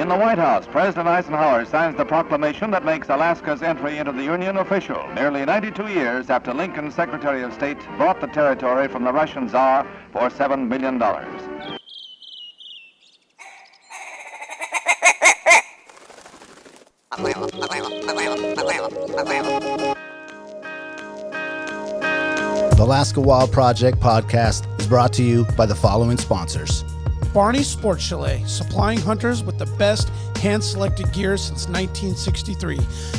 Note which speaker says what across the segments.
Speaker 1: In the White House, President Eisenhower signs the proclamation that makes Alaska's entry into the Union official, nearly 92 years after Lincoln's Secretary of State bought the territory from the Russian Tsar for $7 million.
Speaker 2: The Alaska Wild Project podcast is brought to you by the following sponsors.
Speaker 3: Barney's Sports Chalet, supplying hunters with the best hand-selected gear since 1963.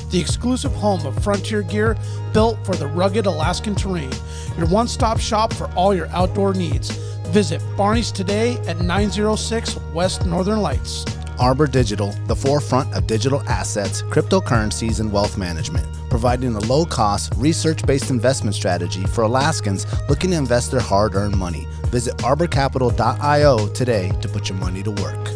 Speaker 3: The exclusive home of frontier gear built for the rugged Alaskan terrain. Your one-stop shop for all your outdoor needs. Visit Barney's today at 906 West Northern Lights.
Speaker 2: Arbor Digital, the forefront of digital assets, cryptocurrencies, and wealth management, providing a low-cost, research-based investment strategy for Alaskans looking to invest their hard-earned money. Visit arborcapital.io today to put your money to work.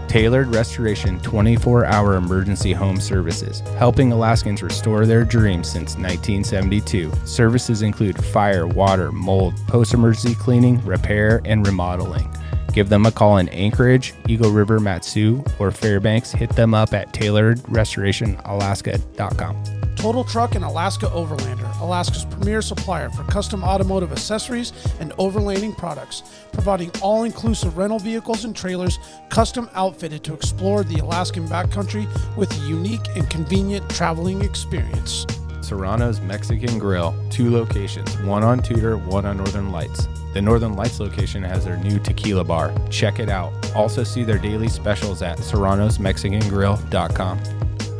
Speaker 4: Tailored Restoration 24-hour emergency home services, helping Alaskans restore their dreams since 1972. Services include fire, water, mold, post-emergency cleaning, repair, and remodeling. Give them a call in Anchorage, Eagle River, Matsu, or Fairbanks. Hit them up at tailoredrestorationalaska.com.
Speaker 3: Total Truck and Alaska Overlander, Alaska's premier supplier for custom automotive accessories and overlanding products, providing all-inclusive rental vehicles and trailers custom outfitted to explore the Alaskan backcountry with a unique and convenient traveling experience.
Speaker 4: Serrano's Mexican Grill, 2 locations, one on Tudor, one on Northern Lights. The Northern Lights location has their new tequila bar. Check it out. Also see their daily specials at serranosmexicangrill.com.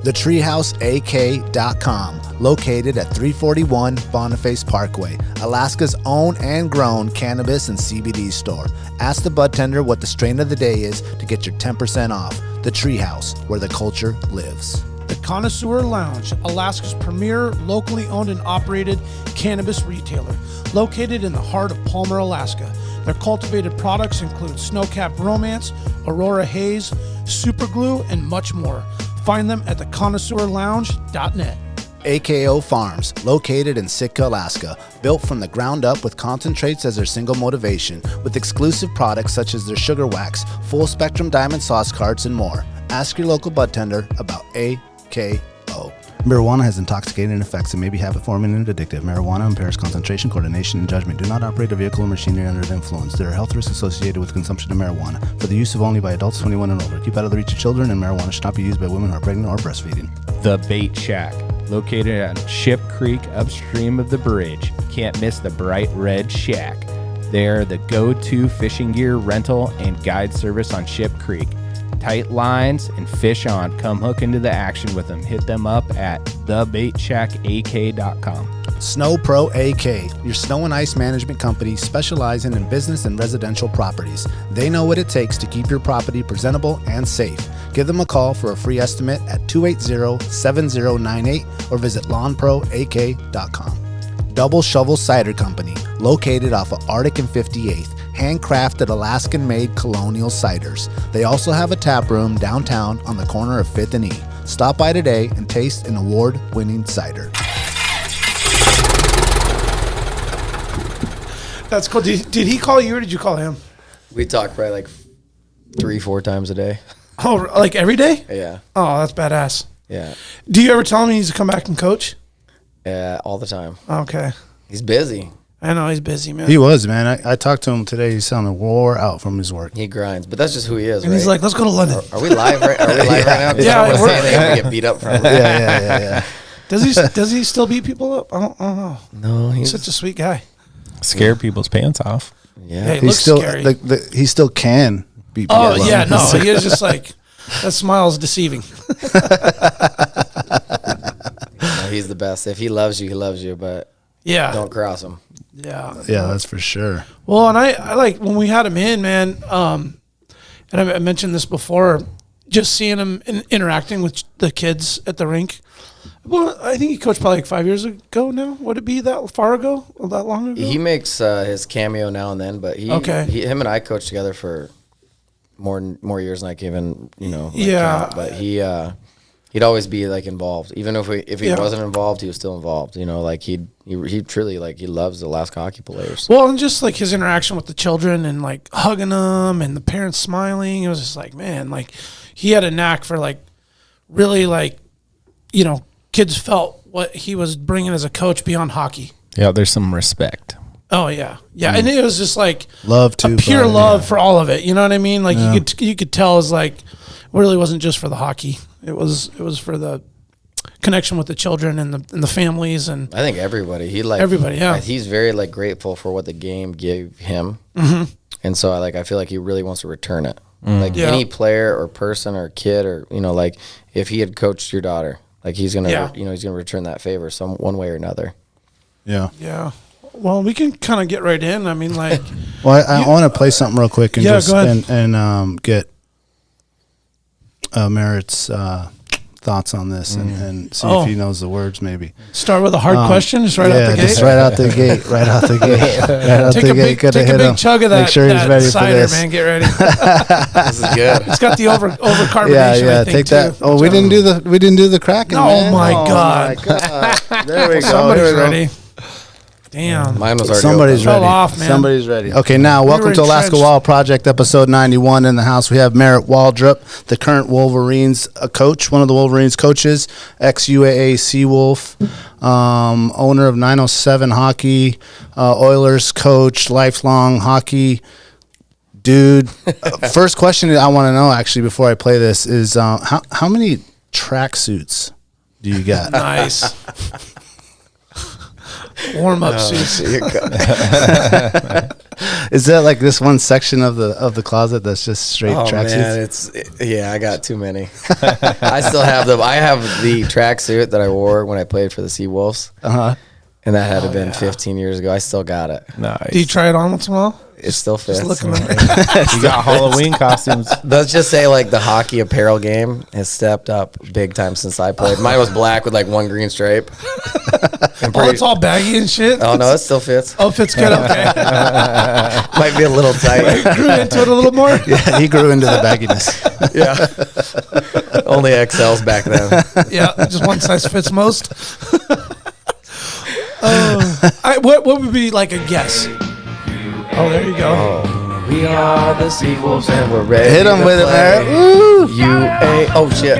Speaker 2: TheTreehouseAK.com, located at 341 Boniface Parkway, Alaska's own and grown cannabis and CBD store. Ask the bud tender what the strain of the day is to get your 10% off. The Treehouse, where the culture lives.
Speaker 3: The Connoisseur Lounge, Alaska's premier locally owned and operated cannabis retailer, located in the heart of Palmer, Alaska. Their cultivated products include Snowcap Romance, Aurora Haze, Super Glue, and much more. Find them at theconnoisseurlounge.net.
Speaker 2: AKO Farms, located in Sitka, Alaska, built from the ground up with concentrates as their single motivation, with exclusive products such as their sugar wax, full spectrum diamond sauce carts, and more. Ask your local bud tender about AKO. Marijuana has intoxicating effects and may be habit-forming and addictive. Marijuana impairs concentration, coordination, and judgment. Do not operate a vehicle or machinery under the influence. There are health risks associated with consumption of marijuana. For the use of only by adults 21 and over. Keep out of the reach of children, and marijuana should not be used by women who are pregnant or breastfeeding.
Speaker 4: The Bait Shack, located on Ship Creek upstream of the bridge. Can't miss the bright red shack. They're the go-to fishing gear rental and guide service on Ship Creek. Tight lines and fish on. Come hook into the action with them. Hit them up at thebaitshackak.com.
Speaker 2: Snow Pro AK, your snow and ice management company specializing in business and residential properties. They know what it takes to keep your property presentable and safe. Give them a call for a free estimate at 280-7098 or visit lawnproak.com. Double Shovel Cider Company, located off of Arctic and 58th. Handcrafted Alaskan-made colonial ciders. They also have a tap room downtown on the corner of 5th and E. Stop by today and taste an award-winning cider.
Speaker 3: That's cool. Did he call you or did you call him?
Speaker 5: We talk probably like 3-4 times a day.
Speaker 3: Oh, like every day?
Speaker 5: Yeah.
Speaker 3: Oh, that's badass.
Speaker 5: Yeah.
Speaker 3: Do you ever tell him he needs to come back and coach?
Speaker 5: Yeah, all the time.
Speaker 3: Okay.
Speaker 5: He's busy.
Speaker 3: I know he's busy, man.
Speaker 2: He was, man. I talked to him today. He sounded wore out from his work.
Speaker 5: He grinds, but that's just who he is,
Speaker 3: and
Speaker 5: right?
Speaker 3: He's like, let's go to London.
Speaker 5: Are we live right now?
Speaker 3: Yeah,
Speaker 5: we're going to get beat up from him.
Speaker 2: Yeah.
Speaker 3: Does he still beat people up? I don't know.
Speaker 5: No,
Speaker 3: He's such a sweet guy.
Speaker 4: Scare people's pants off.
Speaker 5: Yeah.
Speaker 3: Hey,
Speaker 2: He's still
Speaker 3: scary.
Speaker 2: he still can beat people up.
Speaker 3: Oh, yeah, no. He is just like, that smile is deceiving.
Speaker 5: No, he's the best. If he loves you, he loves you, but
Speaker 3: Yeah.
Speaker 5: don't cross him.
Speaker 3: Yeah.
Speaker 2: Yeah, that's for sure.
Speaker 3: Well, and I like when we had him in, man, and I mentioned this before, just seeing him interacting with the kids at the rink. Well, I think he coached probably like 5 years ago now. Would it be that far ago or that long ago?
Speaker 5: He makes his cameo now and then, but him and I coached together for more years than I can even, count. But he he'd always be like involved. Even if he wasn't involved, he was still involved. You know, like he truly like he loves the Alaska hockey players.
Speaker 3: Well, and just like his interaction with the children and like hugging them and the parents smiling, it was just like, man, like he had a knack for like really like, you know, kids felt what he was bringing as a coach beyond hockey.
Speaker 4: Yeah, there's some respect.
Speaker 3: Oh yeah, yeah, and it was just like
Speaker 2: love too,
Speaker 3: pure love for all of it. You know what I mean? Like you could tell it was like it really wasn't just for the hockey. It was for the connection with the children and the families and
Speaker 5: I think everybody.
Speaker 3: Everybody, yeah.
Speaker 5: He's very like grateful for what the game gave him, and so I feel like he really wants to return it. Like any player or person or kid or you know like if he had coached your daughter, like he's gonna he's gonna return that favor one way or another.
Speaker 2: Yeah.
Speaker 3: Yeah. Well, we can kind of get right in. I mean, like.
Speaker 2: Well, I want to play something real quick and just and get Merit's thoughts on this and see if he knows the words. Maybe
Speaker 3: start with a hard question, just right out the gate.
Speaker 2: Just right out the gate. Right out the gate.
Speaker 3: Take a big chug of that.
Speaker 2: Make sure he's ready
Speaker 3: cider,
Speaker 2: for this.
Speaker 3: Man, get ready.
Speaker 5: This is good.
Speaker 3: It's got the overcarbonation.
Speaker 2: Yeah.
Speaker 3: I think,
Speaker 2: take that.
Speaker 3: Too,
Speaker 2: oh, we didn't do the Kraken.
Speaker 3: Oh my God.
Speaker 2: There we go.
Speaker 3: Somebody's ready. Damn.
Speaker 5: Mine was already
Speaker 2: Somebody's ready.
Speaker 3: Off, man.
Speaker 2: Somebody's ready. Okay, now welcome to Alaska Wild Project, episode 91. In the house, we have Merit Waldrop, the current Wolverines coach, one of the Wolverines coaches, ex-UAA Seawolf, owner of 907 Hockey, Oilers coach, lifelong hockey dude. First question I want to know, actually, before I play this, is how many tracksuits do you got?
Speaker 3: Nice. Warm-up suits.
Speaker 2: Is that like this one section of the closet that's just straight tracksuits?
Speaker 5: Man, I got too many. I still have them. I have the tracksuit that I wore when I played for the Seawolves. And that had to have been 15 years ago. I still got it.
Speaker 4: Nice.
Speaker 3: Do you try it on once in a while?
Speaker 5: It still fits.
Speaker 3: Just looking
Speaker 4: You got Halloween costumes.
Speaker 5: Let's just say like the hockey apparel game has stepped up big time since I played. Mine was black with like one green stripe.
Speaker 3: It's all baggy and shit?
Speaker 5: Oh, no, it still fits.
Speaker 3: Oh, it fits good. Okay.
Speaker 5: Might be a little tight.
Speaker 3: Grew into it a little more?
Speaker 2: Yeah, he grew into the bagginess.
Speaker 5: Yeah. Only XLs back then.
Speaker 3: Yeah, just one size fits most. What would be like a guess? Oh, there you go.
Speaker 5: Oh, we are the Seawolves and we're ready.
Speaker 2: Hit him with it, Merit.
Speaker 5: Woo! Oh, shit.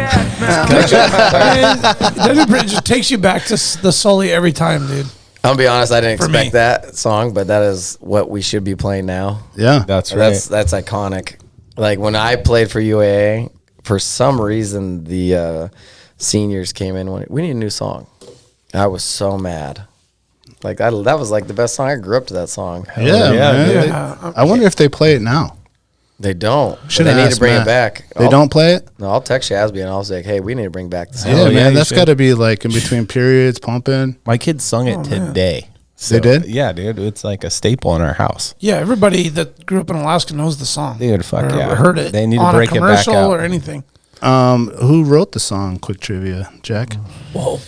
Speaker 3: It just takes you back to the Sully every time, dude.
Speaker 5: I'll be honest, I didn't expect that song, but that is what we should be playing now.
Speaker 2: Yeah.
Speaker 4: That's right.
Speaker 5: That's iconic. Like when I played for UAA, for some reason the seniors came in when we need a new song. I was so mad. Like that was like the best song. I grew up to that song.
Speaker 2: Yeah. I wonder if they play it now.
Speaker 5: They don't. They need to bring it back.
Speaker 2: They don't play it?
Speaker 5: No, I'll text Shazby and I'll say, hey, we need to bring back the song.
Speaker 2: Yeah, man. That's got to be like in between periods, pumping.
Speaker 4: My kids sung it today.
Speaker 2: They did?
Speaker 4: Yeah, dude. It's like a staple in our house.
Speaker 3: Yeah, everybody that grew up in Alaska knows the song.
Speaker 4: Dude, fuck
Speaker 3: or
Speaker 4: yeah.
Speaker 3: heard it.
Speaker 4: They need to
Speaker 3: on
Speaker 4: break
Speaker 3: a
Speaker 4: it back
Speaker 3: commercial
Speaker 4: out.
Speaker 3: or anything.
Speaker 2: Who wrote the song? Quick trivia, Jack.
Speaker 3: Whoa.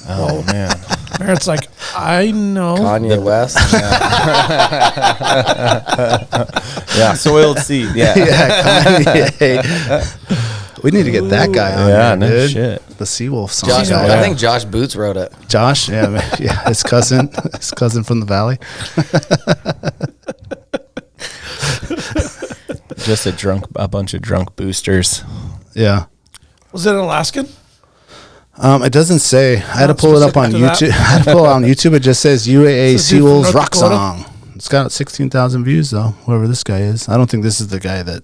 Speaker 4: Oh, man.
Speaker 3: Merit's like, I know.
Speaker 5: Kanye West.
Speaker 4: Yeah, soiled seed. Yeah.
Speaker 2: Kanye. We need to get that guy on here, dude.
Speaker 4: Shit.
Speaker 2: The Seawolf song
Speaker 5: Josh,
Speaker 2: guy.
Speaker 5: I think Josh Boots wrote it.
Speaker 2: Josh, yeah, man. Yeah, his cousin from the valley.
Speaker 4: Just a bunch of drunk boosters.
Speaker 2: Yeah.
Speaker 3: Was it an Alaskan?
Speaker 2: It doesn't say. I had to pull it up on YouTube. I had to pull it on YouTube. It just says UAA Seawolves rock song. It's got 16,000 views though. Whoever this guy is, I don't think this is the guy that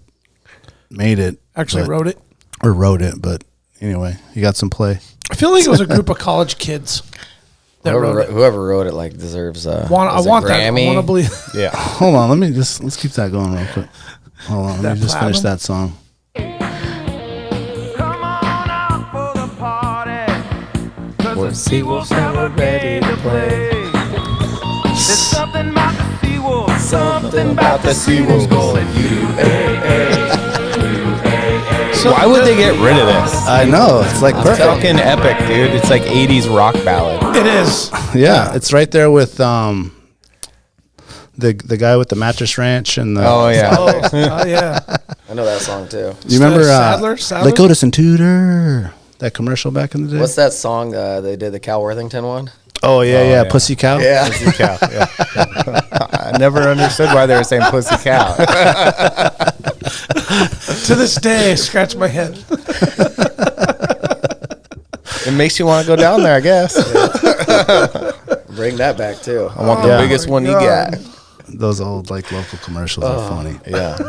Speaker 2: made it.
Speaker 3: Actually wrote it.
Speaker 2: Or wrote it, but anyway, he got some play.
Speaker 3: I feel like it was a group of college kids that wrote it.
Speaker 5: Whoever wrote it like deserves a
Speaker 3: I want that. I want to believe.
Speaker 4: Yeah.
Speaker 2: Hold on, let's keep that going real quick. Hold on, let me just finish that song.
Speaker 5: We're Seawolves and we're ready to play. There's something about the Seawolves. Something about the Seawolves going UAA.
Speaker 4: Why would they get rid of this?
Speaker 2: I know, it's like perfect.
Speaker 4: Fucking epic, dude. It's like 80s rock ballad.
Speaker 3: It is.
Speaker 2: Yeah, it's right there with the guy with the mattress ranch and the.
Speaker 4: Oh yeah.
Speaker 3: Oh yeah.
Speaker 5: I know that song too.
Speaker 2: You remember
Speaker 3: Sadler?
Speaker 2: Lake Otis and Tudor? That commercial back in the day.
Speaker 5: What's that song they did, the Cal Worthington one?
Speaker 2: Oh yeah, Pussy Cow.
Speaker 5: Yeah.
Speaker 4: Pussy cow. Yeah. I never understood why they were saying pussy cow.
Speaker 3: To this day, I scratch my head.
Speaker 4: It makes you want to go down there, I guess.
Speaker 5: Bring that back too.
Speaker 4: I want the biggest one you got.
Speaker 2: Those old like local commercials are funny.
Speaker 4: Yeah.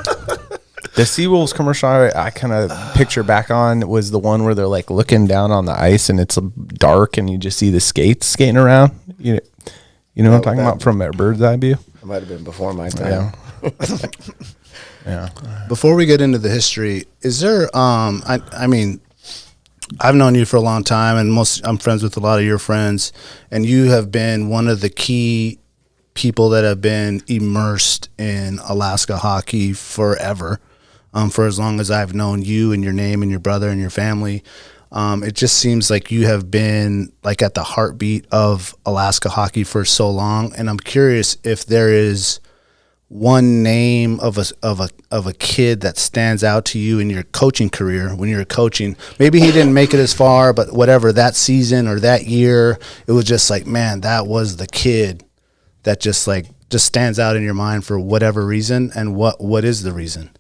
Speaker 4: The Seawolves commercial I kind of picture back on was the one where they're like looking down on the ice and it's dark and you just see the skates skating around. You know what I'm talking about from a bird's eye view?
Speaker 5: It might have been before my time.
Speaker 4: Yeah.
Speaker 2: Before we get into the history, is there I mean, I've known you for a long time and I'm friends with a lot of your friends, and you have been one of the key people that have been immersed in Alaska hockey forever. For as long as I've known you and your name and your brother and your family. It just seems like you have been like at the heartbeat of Alaska hockey for so long. And I'm curious if there is one name of a kid that stands out to you in your coaching career when you're coaching. Maybe he didn't make it as far, but whatever, that season or that year, it was just like, man, that was the kid that just stands out in your mind for whatever reason. And what is the reason?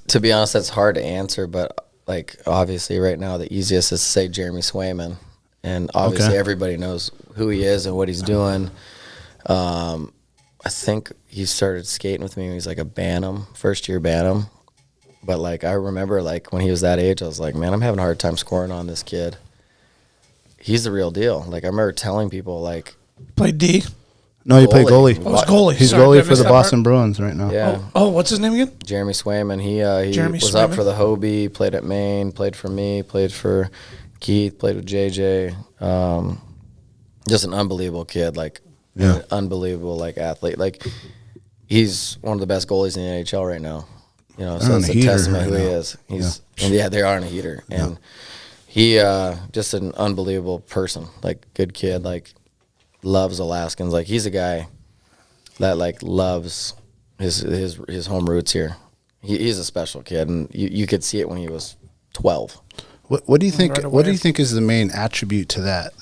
Speaker 5: To be honest, that's hard to answer, but like obviously right now the easiest is to say Jeremy Swayman, and obviously everybody knows who he is and what he's doing. I think he started skating with me when he was like a Bantam, first year Bantam, but like I remember like when he was that age, I was like, man, I'm having a hard time scoring on this kid. He's the real deal. Like I remember telling people like,
Speaker 3: Played D.
Speaker 2: No, he played goalie.
Speaker 3: Oh, he's goalie.
Speaker 2: He's
Speaker 3: Sorry,
Speaker 2: goalie
Speaker 3: did I
Speaker 2: for
Speaker 3: miss
Speaker 2: the
Speaker 3: that
Speaker 2: Boston
Speaker 3: part?
Speaker 2: Bruins right now.
Speaker 5: yeah.
Speaker 3: Oh, what's his name again?
Speaker 5: Jeremy Swayman. He
Speaker 3: Jeremy
Speaker 5: was up
Speaker 3: Swayman.
Speaker 5: for the Hobie, played at Maine, played for me, played for Keith, played with JJ. Just an unbelievable kid, an unbelievable athlete. Like he's one of the best goalies in the NHL right now. You know, so it's a testament who he is. And they are on a heater. And he just an unbelievable person, good kid, loves Alaskans. He's a guy that loves his home roots here. He's a special kid, and you could see it when he was 12.
Speaker 2: What do you think? What do you think is the main attribute to that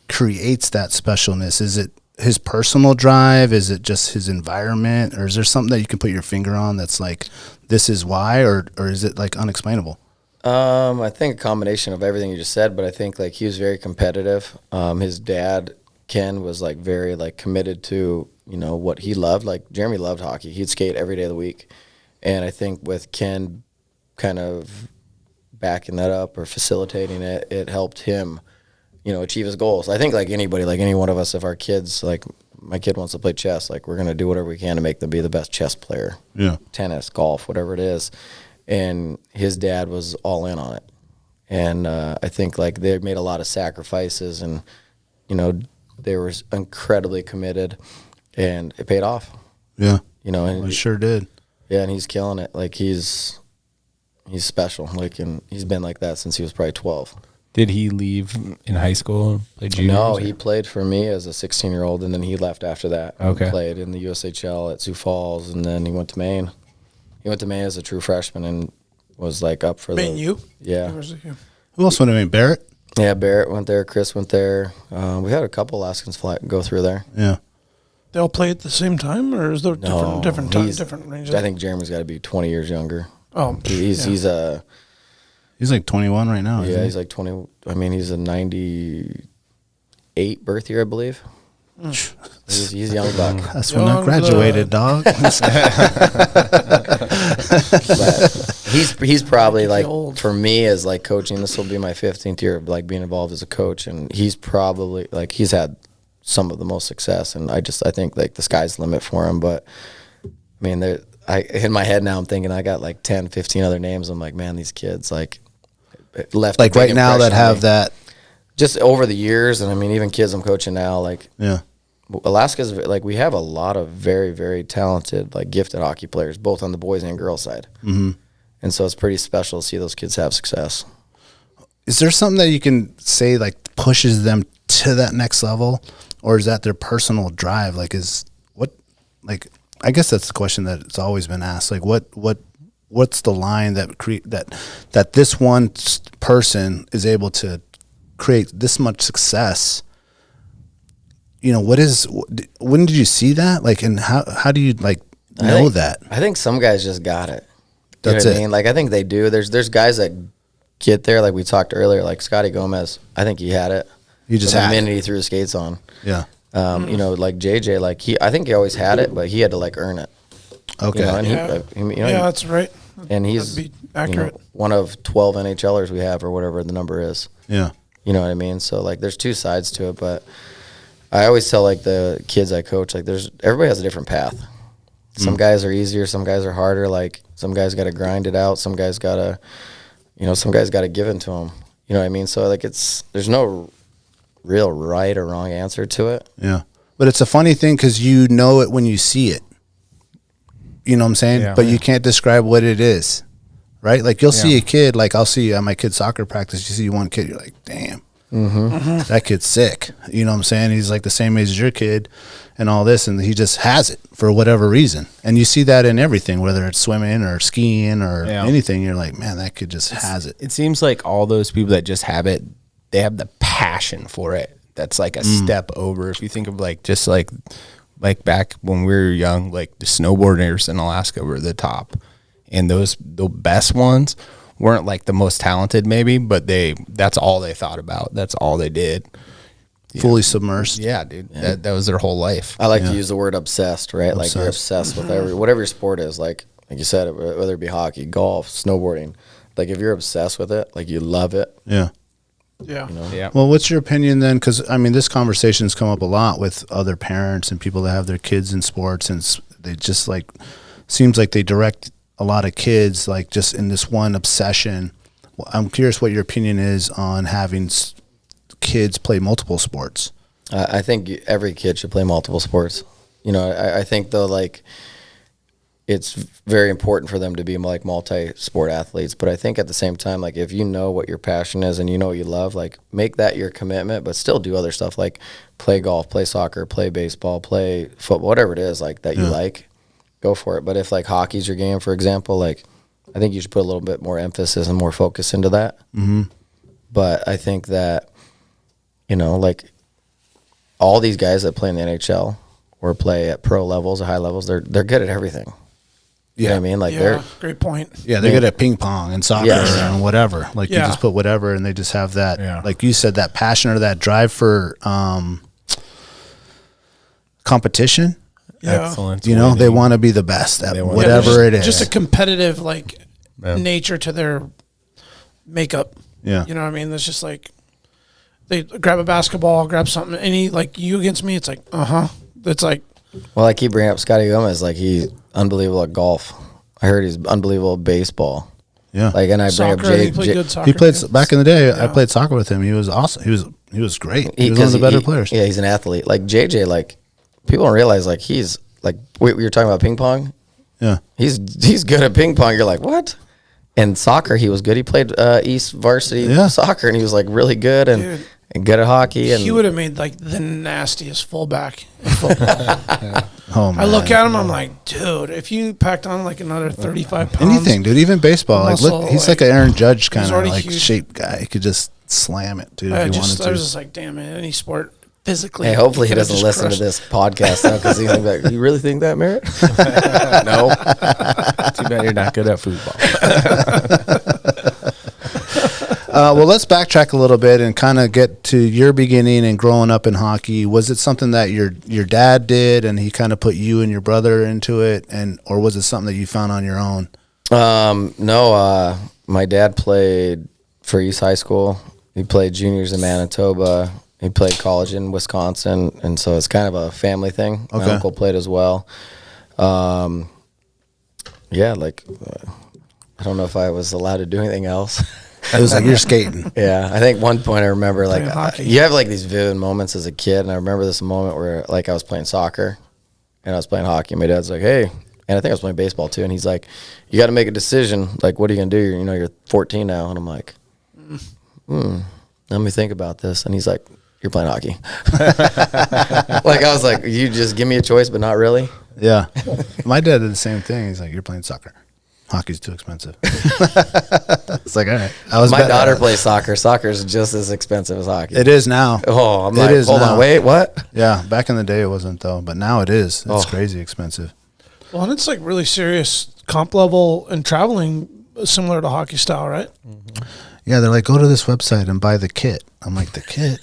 Speaker 2: creates that specialness? Is it his personal drive? Is it just his environment, or is there something that you can put your finger on that's this is why, or is it unexplainable?
Speaker 5: I think a combination of everything you just said, but I think he was very competitive. His dad Ken was very committed to what he loved. Jeremy loved hockey. He'd skate every day of the week, and I think with Ken kind of backing that up or facilitating it, it helped him achieve his goals. I think anybody, any one of us, if our kids my kid wants to play chess, we're going to do whatever we can to make them be the best chess player.
Speaker 2: Yeah,
Speaker 5: tennis, golf, whatever it is. And his dad was all in on it, and I think they made a lot of sacrifices, and they were incredibly committed, and it paid off.
Speaker 2: Yeah,
Speaker 5: and
Speaker 2: it sure did.
Speaker 5: Yeah, and he's killing it. He's special. And he's been like that since he was probably 12.
Speaker 4: Did he leave in high school? Play juniors?
Speaker 5: No, he played for me as a 16-year-old, and then he left after that.
Speaker 4: Okay,
Speaker 5: played in the USHL at Sioux Falls, and then he went to Maine. He went to Maine as a true freshman and was up for
Speaker 3: Maine U?
Speaker 5: Yeah.
Speaker 2: Who else went to Maine? Barrett?
Speaker 5: Yeah, Barrett went there. Chris went there. We had a couple Alaskans go through there.
Speaker 2: Yeah.
Speaker 3: They all play at the same time, or is there different times, different ranges?
Speaker 5: I think Jeremy's got to be 20 years younger.
Speaker 3: Oh,
Speaker 5: he's
Speaker 2: 21 right now.
Speaker 5: Yeah, he's 20. I mean, he's a 98 birth year, I believe. He's a young buck.
Speaker 2: That's when I graduated, dog.
Speaker 5: But he's probably for me as coaching. This will be my 15th year of being involved as a coach, and he's probably he's had some of the most success, and I think the sky's the limit for him. But I mean, in my head now I'm thinking I got 10, 15 other names. I'm man, these kids left
Speaker 2: right now that have that.
Speaker 5: Just over the years, and I mean, even kids I'm coaching now,
Speaker 2: yeah.
Speaker 5: Alaska's we have a lot of very, very talented, gifted hockey players, both on the boys and girls side.
Speaker 2: Mm-hmm.
Speaker 5: And so it's pretty special to see those kids have success.
Speaker 2: Is there something that you can say pushes them to that next level, or is that their personal drive? I guess that's the question that it's always been asked. What what's the line that this one person is able to create this much success? You know, when did you see that? Like, and how do you like know that?
Speaker 5: I think some guys just got it.
Speaker 2: That's
Speaker 5: know what
Speaker 2: it.
Speaker 5: I mean? Like, I think they do. There's guys that get there, like we talked earlier, like Scotty Gomez. I think he had it.
Speaker 2: He just
Speaker 5: the
Speaker 2: had
Speaker 5: minute he threw his skates on.
Speaker 2: Yeah.
Speaker 5: You know, like JJ, like I think he always had it, but he had to like earn it.
Speaker 2: Okay.
Speaker 5: You know, and
Speaker 3: That's right.
Speaker 5: And he's
Speaker 3: That'd be accurate.
Speaker 5: one of 12 NHLers we have, or whatever the number is.
Speaker 2: Yeah.
Speaker 5: You know what I mean? So like, there's two sides to it, but I always tell like the kids I coach, like everybody has a different path. Some guys are easier, some guys are harder. Like some guys got to grind it out, some guys got to give it to them. You know what I mean? So like, there's no real right or wrong answer to it.
Speaker 2: Yeah. But it's a funny thing because you know it when you see it. You know what I'm saying?
Speaker 4: Yeah.
Speaker 2: But you can't describe what it is, right? Like you'll see a kid, like I'll see at my kid's soccer practice, you see one kid, you're like, damn, that kid's sick. You know what I'm saying? He's like the same age as your kid and all this, and he just has it for whatever reason. And you see that in everything, whether it's swimming or skiing or anything. You're like, man, that kid just has it.
Speaker 4: It seems like all those people that just have it, they have the passion for it. That's like a step over. If you think of like just like back when we were young, like the snowboarders in Alaska were the top, and the best ones weren't like the most talented maybe, but that's all they thought about. That's all they did.
Speaker 2: Fully submersed.
Speaker 4: Yeah, dude. Yeah. That was their whole life.
Speaker 5: I like to use the word obsessed, right? Like you're obsessed with whatever your sport is. Like you said, whether it be hockey, golf, snowboarding. Like if you're obsessed with it, like you love it.
Speaker 2: Yeah.
Speaker 3: Yeah.
Speaker 5: You know?
Speaker 4: Yeah.
Speaker 2: Well, what's your opinion then? Because, I mean, this conversation's come up a lot with other parents and people that have their kids in sports, and they just, like, seems like they direct a lot of kids, like, just in this one obsession. I'm curious what your opinion is on having kids play multiple sports.
Speaker 5: I think every kid should play multiple sports. You know, I think, though, like, it's very important for them to be like multi-sport athletes. But I think at the same time, like if you know what your passion is and you know what you love, like make that your commitment, but still do other stuff like play golf, play soccer, play baseball, play football, whatever it is like that you like, go for it. But if like hockey's your game, for example, like I think you should put a little bit more emphasis and more focus into that. Mm-hmm. But I think that, you know, like all these guys that play in the NHL or play at pro levels or high levels, they're good at everything. You know what I mean? Like they're
Speaker 3: great point.
Speaker 2: Yeah, they're good at ping pong and soccer and whatever. Like you just put whatever, and they just have that, like you said, that passion or that drive for competition.
Speaker 3: Yeah.
Speaker 4: Excellent.
Speaker 2: You know, they want to be the best at whatever it is.
Speaker 3: Just a competitive nature to their makeup.
Speaker 2: Yeah.
Speaker 3: You know what I mean? It's just like they grab a basketball, grab something, any like you against me. It's like It's like.
Speaker 5: Well, I keep bringing up Scotty Gomez. Like he's unbelievable at golf. I heard he's unbelievable at baseball.
Speaker 2: Yeah.
Speaker 5: Like, and I bring
Speaker 3: Soccer,
Speaker 5: up Jay.
Speaker 3: he played good soccer.
Speaker 2: He played back in the day. I played soccer with him. He was awesome. He was great. He was one of the better players.
Speaker 5: Yeah, he's an athlete. Like JJ, like people don't realize like he's like we were talking about ping pong.
Speaker 2: Yeah.
Speaker 5: He's good at ping pong. You're like, what? And soccer, he was good. He played East varsity soccer, and he was like really good and good at hockey. And
Speaker 3: he would have made like the nastiest fullback in football.
Speaker 2: Oh, man.
Speaker 3: I look at him, I'm like, dude, if you packed on like another 35 pounds.
Speaker 2: Anything, dude, even baseball. Like, look, he's like an Aaron Judge kind of like
Speaker 3: huge.
Speaker 2: shaped guy. He could just slam it, dude, if
Speaker 3: I
Speaker 2: he
Speaker 3: was
Speaker 2: wanted to.
Speaker 3: just like, damn it, any sport physically.
Speaker 5: Hey, hopefully he
Speaker 3: could've
Speaker 5: doesn't
Speaker 3: just
Speaker 5: listen
Speaker 3: crushed.
Speaker 5: to this podcast now because he's like, you really think that, Merit?
Speaker 4: No. Too bad you're not good at football.
Speaker 2: Well, let's backtrack a little bit and kind of get to your beginning and growing up in hockey. Was it something that your dad did and he kind of put you and your brother into it, or was it something that you found on your own?
Speaker 5: No, my dad played for East High School. He played juniors in Manitoba. He played college in Wisconsin, and so it's kind of a family thing. My uncle played as well. I don't know if I was allowed to do anything else.
Speaker 2: It was like you're skating.
Speaker 5: Yeah, I think one point I remember, like, you have, like, these vivid moments as a kid, and I remember this moment where, like, I was playing soccer, and I was playing hockey, and my dad's like, hey, and I think I was playing baseball, too, and he's like, you got to make a decision. Like, what are you going to do? You're 14 now, and I'm like, let me think about this, and he's like, you're playing hockey. Like, I was like, you just give me a choice, but not really.
Speaker 2: Yeah. My dad did the same thing. He's like, you're playing soccer. Hockey's too expensive. It's like, all right.
Speaker 5: My daughter plays soccer. Soccer is just as expensive as hockey.
Speaker 2: It is now.
Speaker 5: Oh, I'm like, hold on, wait, what?
Speaker 2: Yeah, back in the day it wasn't though, but now it is. It's crazy expensive.
Speaker 3: Well, and it's like really serious comp level and traveling similar to hockey style, right?
Speaker 2: Mm-hmm. Yeah, they're like, go to this website and buy the kit. I'm like, the kit?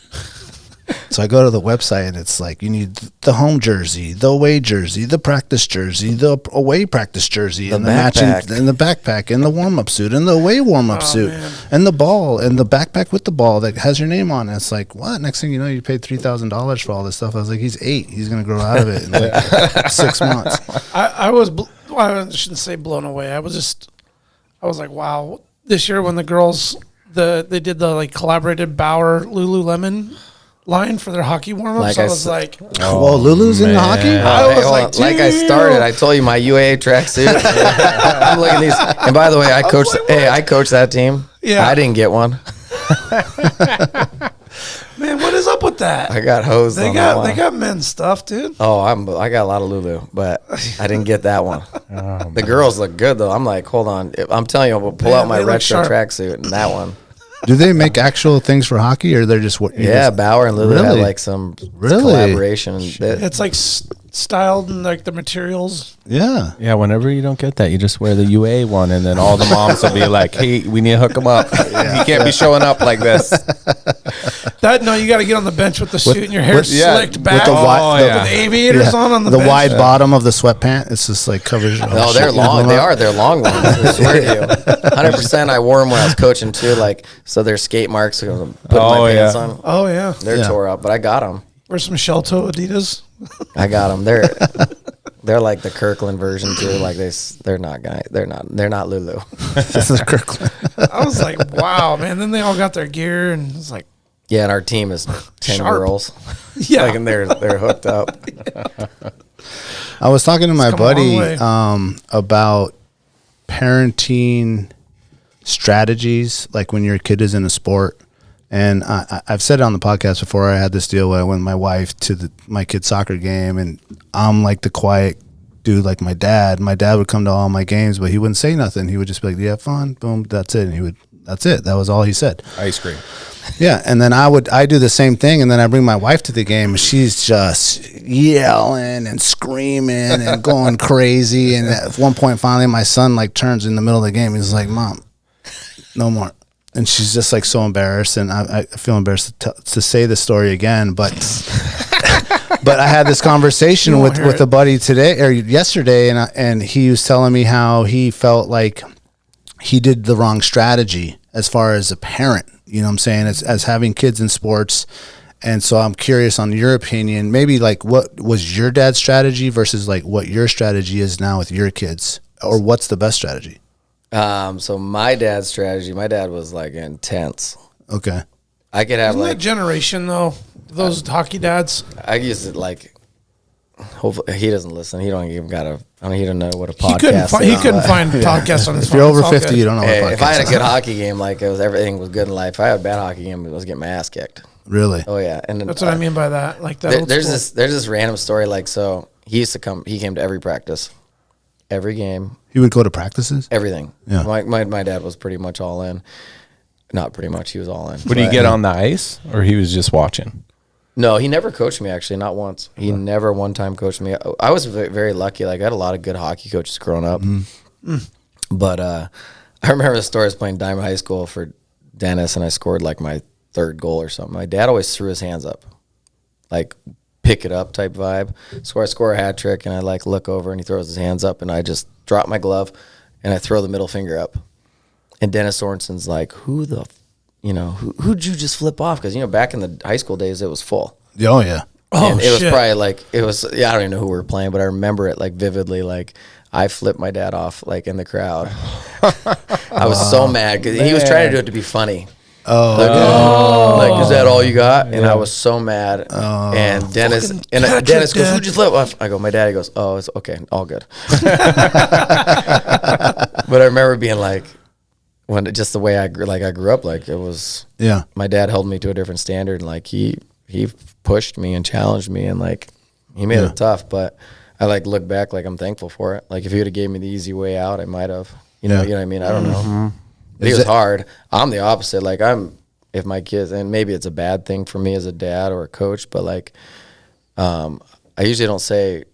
Speaker 2: So I go to the website and it's like, you need the home jersey, the away jersey, the practice jersey, the away practice jersey, and the matching, and the backpack, and the warm-up suit, and the away warm-up suit, and the ball, and the backpack with the ball that has your name on it. It's like, what? Next thing you know, you paid $3,000 for all this stuff. I was like, he's 8. He's going to grow out of it in like 6 months.
Speaker 3: I shouldn't say blown away. I was like, wow. This year when the girls, they did the like collaborated Bauer Lululemon line for their hockey warm-ups. I was like,
Speaker 2: well, Lulu's in the hockey?
Speaker 3: I was like,
Speaker 5: I started, I told you my UAA tracksuit. I'm looking at these. And by the way, I coached that team.
Speaker 3: Yeah.
Speaker 5: I didn't get one.
Speaker 3: Man, what is up with that?
Speaker 5: I got hosed on that one.
Speaker 3: They got men's stuff, dude.
Speaker 5: Oh, I got a lot of Lulu, but I didn't get that one. The girls look good, though. I'm like, hold on. I'm telling you, I'll pull out my retro tracksuit and that one.
Speaker 2: Do they make actual things for hockey, or they're just what?
Speaker 5: Bauer and Lulu have like some collaboration.
Speaker 3: It's like styled and like the materials.
Speaker 2: Yeah.
Speaker 4: Yeah, whenever you don't get that, you just wear the UA one, and then all the moms will be like, hey, we need to hook him up. He can't be showing up like this.
Speaker 3: You got to get on the bench with the suit and your hair slicked back
Speaker 2: with
Speaker 3: with the aviators on the bench.
Speaker 2: The wide bottom of the sweatpant, it's just like covers.
Speaker 5: No, they're long. They're long ones. I swear to you. 100%. I wore them when I was coaching too. Like, so they're skate marks. Put my pants on.
Speaker 3: Oh yeah,
Speaker 5: they're tore up, but I got them.
Speaker 3: Where's some shell toe Adidas?
Speaker 5: I got them. They're like the Kirkland version too. Like they're not Lulu.
Speaker 2: This is Kirkland.
Speaker 3: I was like, wow, man. Then they all got their gear, and it's like,
Speaker 5: yeah. And our team is 10 girls.
Speaker 3: Yeah,
Speaker 5: like, and they're hooked up.
Speaker 2: I was talking to my buddy about parenting strategies, like when your kid is in a sport. And I've said it on the podcast before. I had this deal where I went with my wife to my kid's soccer game, and I'm like the quiet dude, like my dad. My dad would come to all my games, but he wouldn't say nothing. He would just be like, "Do you have fun?" Boom, that's it. And that's it. That was all he said.
Speaker 4: Ice cream.
Speaker 2: Yeah, and then I do the same thing, and then I bring my wife to the game, and she's just yelling and screaming and going crazy. And at one point, finally, my son like turns in the middle of the game. He's like, "Mom, no more." And she's just like so embarrassed, and I feel embarrassed to say the story again, but but I had this conversation with a buddy today or yesterday, and he was telling me how he felt like he did the wrong strategy as far as a parent. You know what I'm saying? As having kids in sports. And so I'm curious on your opinion, maybe like what was your dad's strategy versus like what your strategy is now with your kids, or what's the best strategy?
Speaker 5: So my dad's strategy, my dad was like intense.
Speaker 2: Okay.
Speaker 5: I could have
Speaker 3: that generation though, those hockey dads.
Speaker 5: I used to like, hopefully he doesn't listen. He don't even he don't know what a podcast
Speaker 3: is. He couldn't find podcasts on his phone.
Speaker 2: If you're over 50, you don't know what a podcast is.
Speaker 5: If I had a good hockey game, like everything was good in life. If I had a bad hockey game, I was getting my ass kicked.
Speaker 2: Really?
Speaker 5: Oh yeah. And
Speaker 3: that's what I mean by that. Like that.
Speaker 5: There's this random story. Like, so he came to every practice, every game.
Speaker 2: He would go to practices?
Speaker 5: Everything.
Speaker 2: Yeah.
Speaker 5: My dad was pretty much all in. Not pretty much. He was all in.
Speaker 4: Would he get on the ice, or he was just watching?
Speaker 5: No, he never coached me, actually, not once. He never one time coached me. I was very lucky. Like, I had a lot of good hockey coaches growing up. Mm-hmm. But I remember the story. I was playing Diamond High School for Dennis, and I scored, like, my third goal or something. My dad always threw his hands up, like, pick it up type vibe. So I score a hat trick, and I, like, look over, and he throws his hands up, and I just drop my glove, and I throw the middle finger up. And Dennis Sorensen's like, who'd you just flip off? Because, back in the high school days, it was full.
Speaker 2: Oh, yeah.
Speaker 5: And it was probably like, I don't even know who we were playing, but I remember it like vividly. Like, I flipped my dad off like in the crowd. I was so mad because he was trying to do it to be funny. Like, is that all you got? And I was so mad. And Dennis goes, who'd you flip off? I go, my daddy. Goes, oh, it's okay, all good. But I remember being like, just the way I grew up, like it was.
Speaker 2: Yeah.
Speaker 5: My dad held me to a different standard. And like he pushed me and challenged me, and like he made it tough. But I like look back, like I'm thankful for it. Like if he would have gave me the easy way out, I might have. You know what I mean? I don't know. But it was hard. I'm the opposite. Like if my kids, and maybe it's a bad thing for me as a dad or a coach, but like, I usually don't say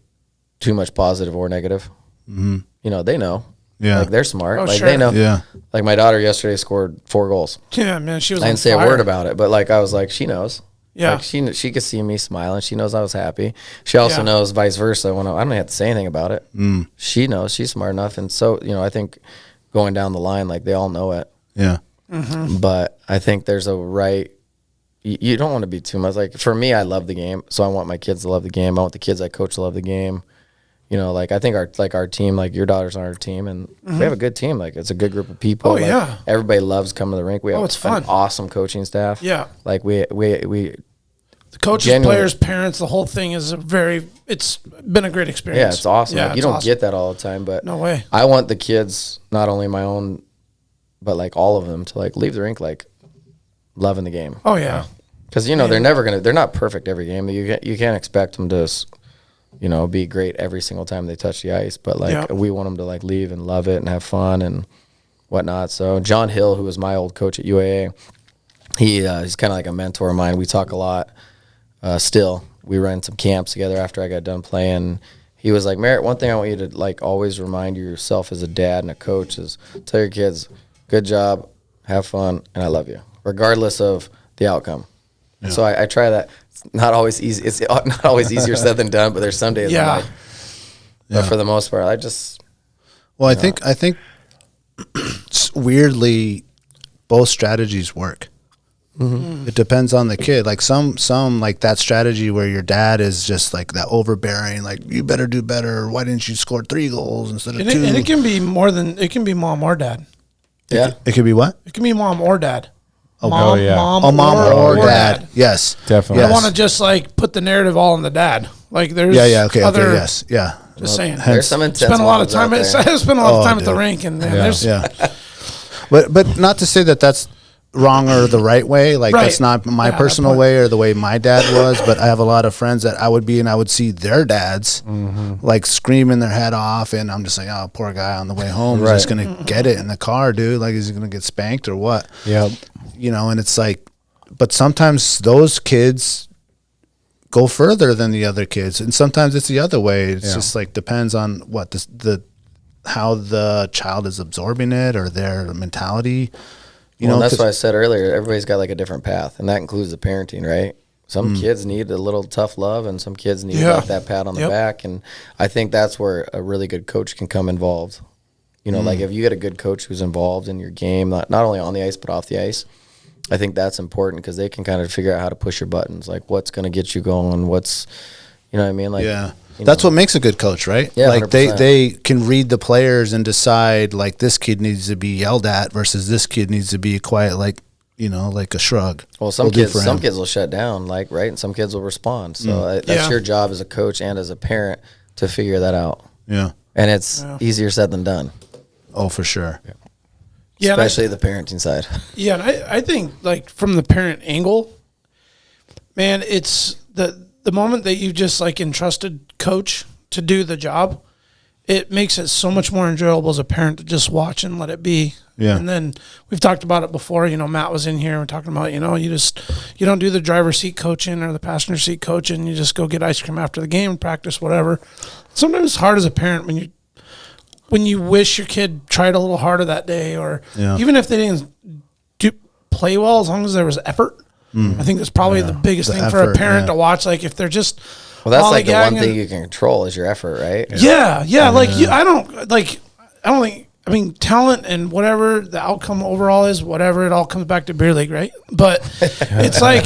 Speaker 5: too much positive or negative. You know, they know.
Speaker 2: Yeah.
Speaker 5: Like they're smart.
Speaker 3: Oh,
Speaker 5: like
Speaker 3: sure.
Speaker 5: they know.
Speaker 2: Yeah.
Speaker 5: Like my daughter yesterday scored 4 goals.
Speaker 3: Yeah, man, she was
Speaker 5: I didn't say a word about it, but like I was like, she knows.
Speaker 3: Yeah.
Speaker 5: Like she could see me smiling. She knows I was happy. She also knows vice versa. When I don't have to say anything about it. She knows. She's smart enough. And so, you know, I think going down the line, like they all know it.
Speaker 2: Yeah.
Speaker 5: But I think there's a right. You don't want to be too much. Like for me, I love the game, so I want my kids to love the game. I want the kids I coach to love the game. You know, like I think our team, like your daughter's on our team, and we have a good team. Like it's a good group of people.
Speaker 3: Oh,
Speaker 5: like,
Speaker 3: yeah.
Speaker 5: Everybody loves coming to the rink. We have
Speaker 3: it's fun.
Speaker 5: an awesome coaching staff.
Speaker 3: Yeah.
Speaker 5: Like we
Speaker 3: The coaches,
Speaker 5: genuinely-
Speaker 3: players, parents, the whole thing is it's been a great experience.
Speaker 5: Yeah, it's awesome.
Speaker 3: Yeah,
Speaker 5: Like, you
Speaker 3: it's
Speaker 5: don't
Speaker 3: awesome.
Speaker 5: get that all the time, but
Speaker 3: No way.
Speaker 5: I want the kids, not only my own, but like all of them, to like leave the rink like loving the game.
Speaker 3: Oh, yeah.
Speaker 5: Because you know they're not perfect every game. You can't expect them to, you know, be great every single time they touch the ice. But like we want them to like leave and love it and have fun and whatnot. So John Hill, who was my old coach at UAA, he's kind of like a mentor of mine. We talk a lot. Still, we ran some camps together after I got done playing. He was like, Merit, one thing I want you to like always remind yourself as a dad and a coach is tell your kids, good job, have fun, and I love you, regardless of the outcome. Yeah. So I try that. It's not always easy. It's not always easier said than done, but there's some days I'm like, but for the most part, I just.
Speaker 2: Well, I think weirdly, both strategies work. It depends on the kid. Like some like that strategy where your dad is just like that overbearing, like you better do better. Why didn't you score 3 goals instead of 2?
Speaker 3: And it can be more than it can be mom or dad.
Speaker 5: Yeah,
Speaker 2: it could be what?
Speaker 3: It can be mom or dad.
Speaker 2: Mom or dad. Yes,
Speaker 4: definitely.
Speaker 3: I don't want to just like put the narrative all on the dad. Like there's
Speaker 2: okay, yes, yeah.
Speaker 3: Just saying.
Speaker 5: There's some intense.
Speaker 3: Spend a lot of time. I spent a lot of time at the
Speaker 2: dude.
Speaker 3: rink, and there's
Speaker 2: But not to say that that's wrong or the right way. Like that's not my personal way or the way my dad was. But I have a lot of friends that I would see their dads like screaming their head off, and I'm just like, oh, poor guy on the way home. He's just gonna get it in the car, dude. Like, is he gonna get spanked or what?
Speaker 4: Yeah,
Speaker 2: you know. And it's like, but sometimes those kids go further than the other kids, and sometimes it's the other way. It's just like depends on what how the child is absorbing it or their mentality. You know,
Speaker 5: that's why I said earlier, everybody's got like a different path, and that includes the parenting, right? Some kids need a little tough love, and some kids need like that pat on the back. And I think that's where a really good coach can come involved. You know, like if you get a good coach who's involved in your game, not only on the ice but off the ice, I think that's important because they can kind of figure out how to push your buttons, like what's going to get you going, what's, you know what I mean? Like,
Speaker 2: that's what makes a good coach, right?
Speaker 5: Yeah,
Speaker 2: like
Speaker 5: 100%.
Speaker 2: they can read the players and decide like this kid needs to be yelled at versus this kid needs to be quiet, like, you know, like a shrug.
Speaker 5: Well, some kids will shut down, like, right, and some kids will respond. So that's your job as a coach and as a parent to figure that out.
Speaker 2: Yeah,
Speaker 5: and it's easier said than done.
Speaker 2: Oh, for sure.
Speaker 3: Yeah,
Speaker 5: especially the parenting side.
Speaker 3: Yeah, and I think like from the parent angle, man, it's the moment that you just like entrusted coach to do the job, it makes it so much more enjoyable as a parent to just watch and let it be.
Speaker 2: Yeah.
Speaker 3: And then we've talked about it before, you know, Matt was in here and we're talking about, you know, you don't do the driver's seat coaching or the passenger seat coaching. You just go get ice cream after the game, practice, whatever. Sometimes it's hard as a parent when you wish your kid tried a little harder that day, or even if they didn't play well, as long as there was effort. I think that's probably the biggest thing for a parent to watch. Like if they're just
Speaker 5: that's like the one thing you can control is your effort, right?
Speaker 3: Yeah. Like I mean, talent and whatever the outcome overall is, whatever, it all comes back to beer league, right? But it's like,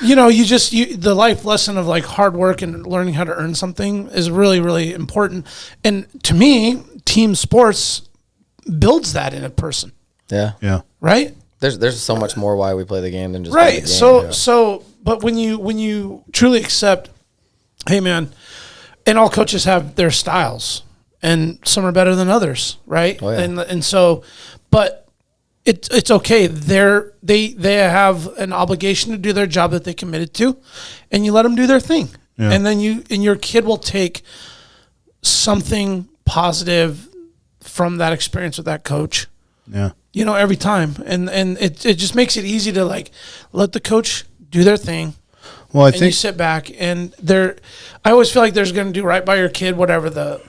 Speaker 3: you know, the life lesson of like hard work and learning how to earn something is really, really important. And to me, team sports builds that in a person.
Speaker 5: Yeah.
Speaker 2: Yeah.
Speaker 3: Right?
Speaker 5: There's so much more why we play the game than just
Speaker 3: right.
Speaker 5: play the game.
Speaker 3: So, but when you truly accept, hey man, and all coaches have their styles, and some are better than others, right?
Speaker 5: Oh, yeah.
Speaker 3: And so, but it's okay. They have an obligation to do their job that they committed to, and you let them do their thing, and then your kid will take something positive from that experience with that coach.
Speaker 2: Yeah.
Speaker 3: You know, every time. And it just makes it easy to, like, let the coach do their thing.
Speaker 2: Well, I
Speaker 3: and
Speaker 2: think
Speaker 3: you sit back, and I always feel like there's going to do right by your kid, whatever the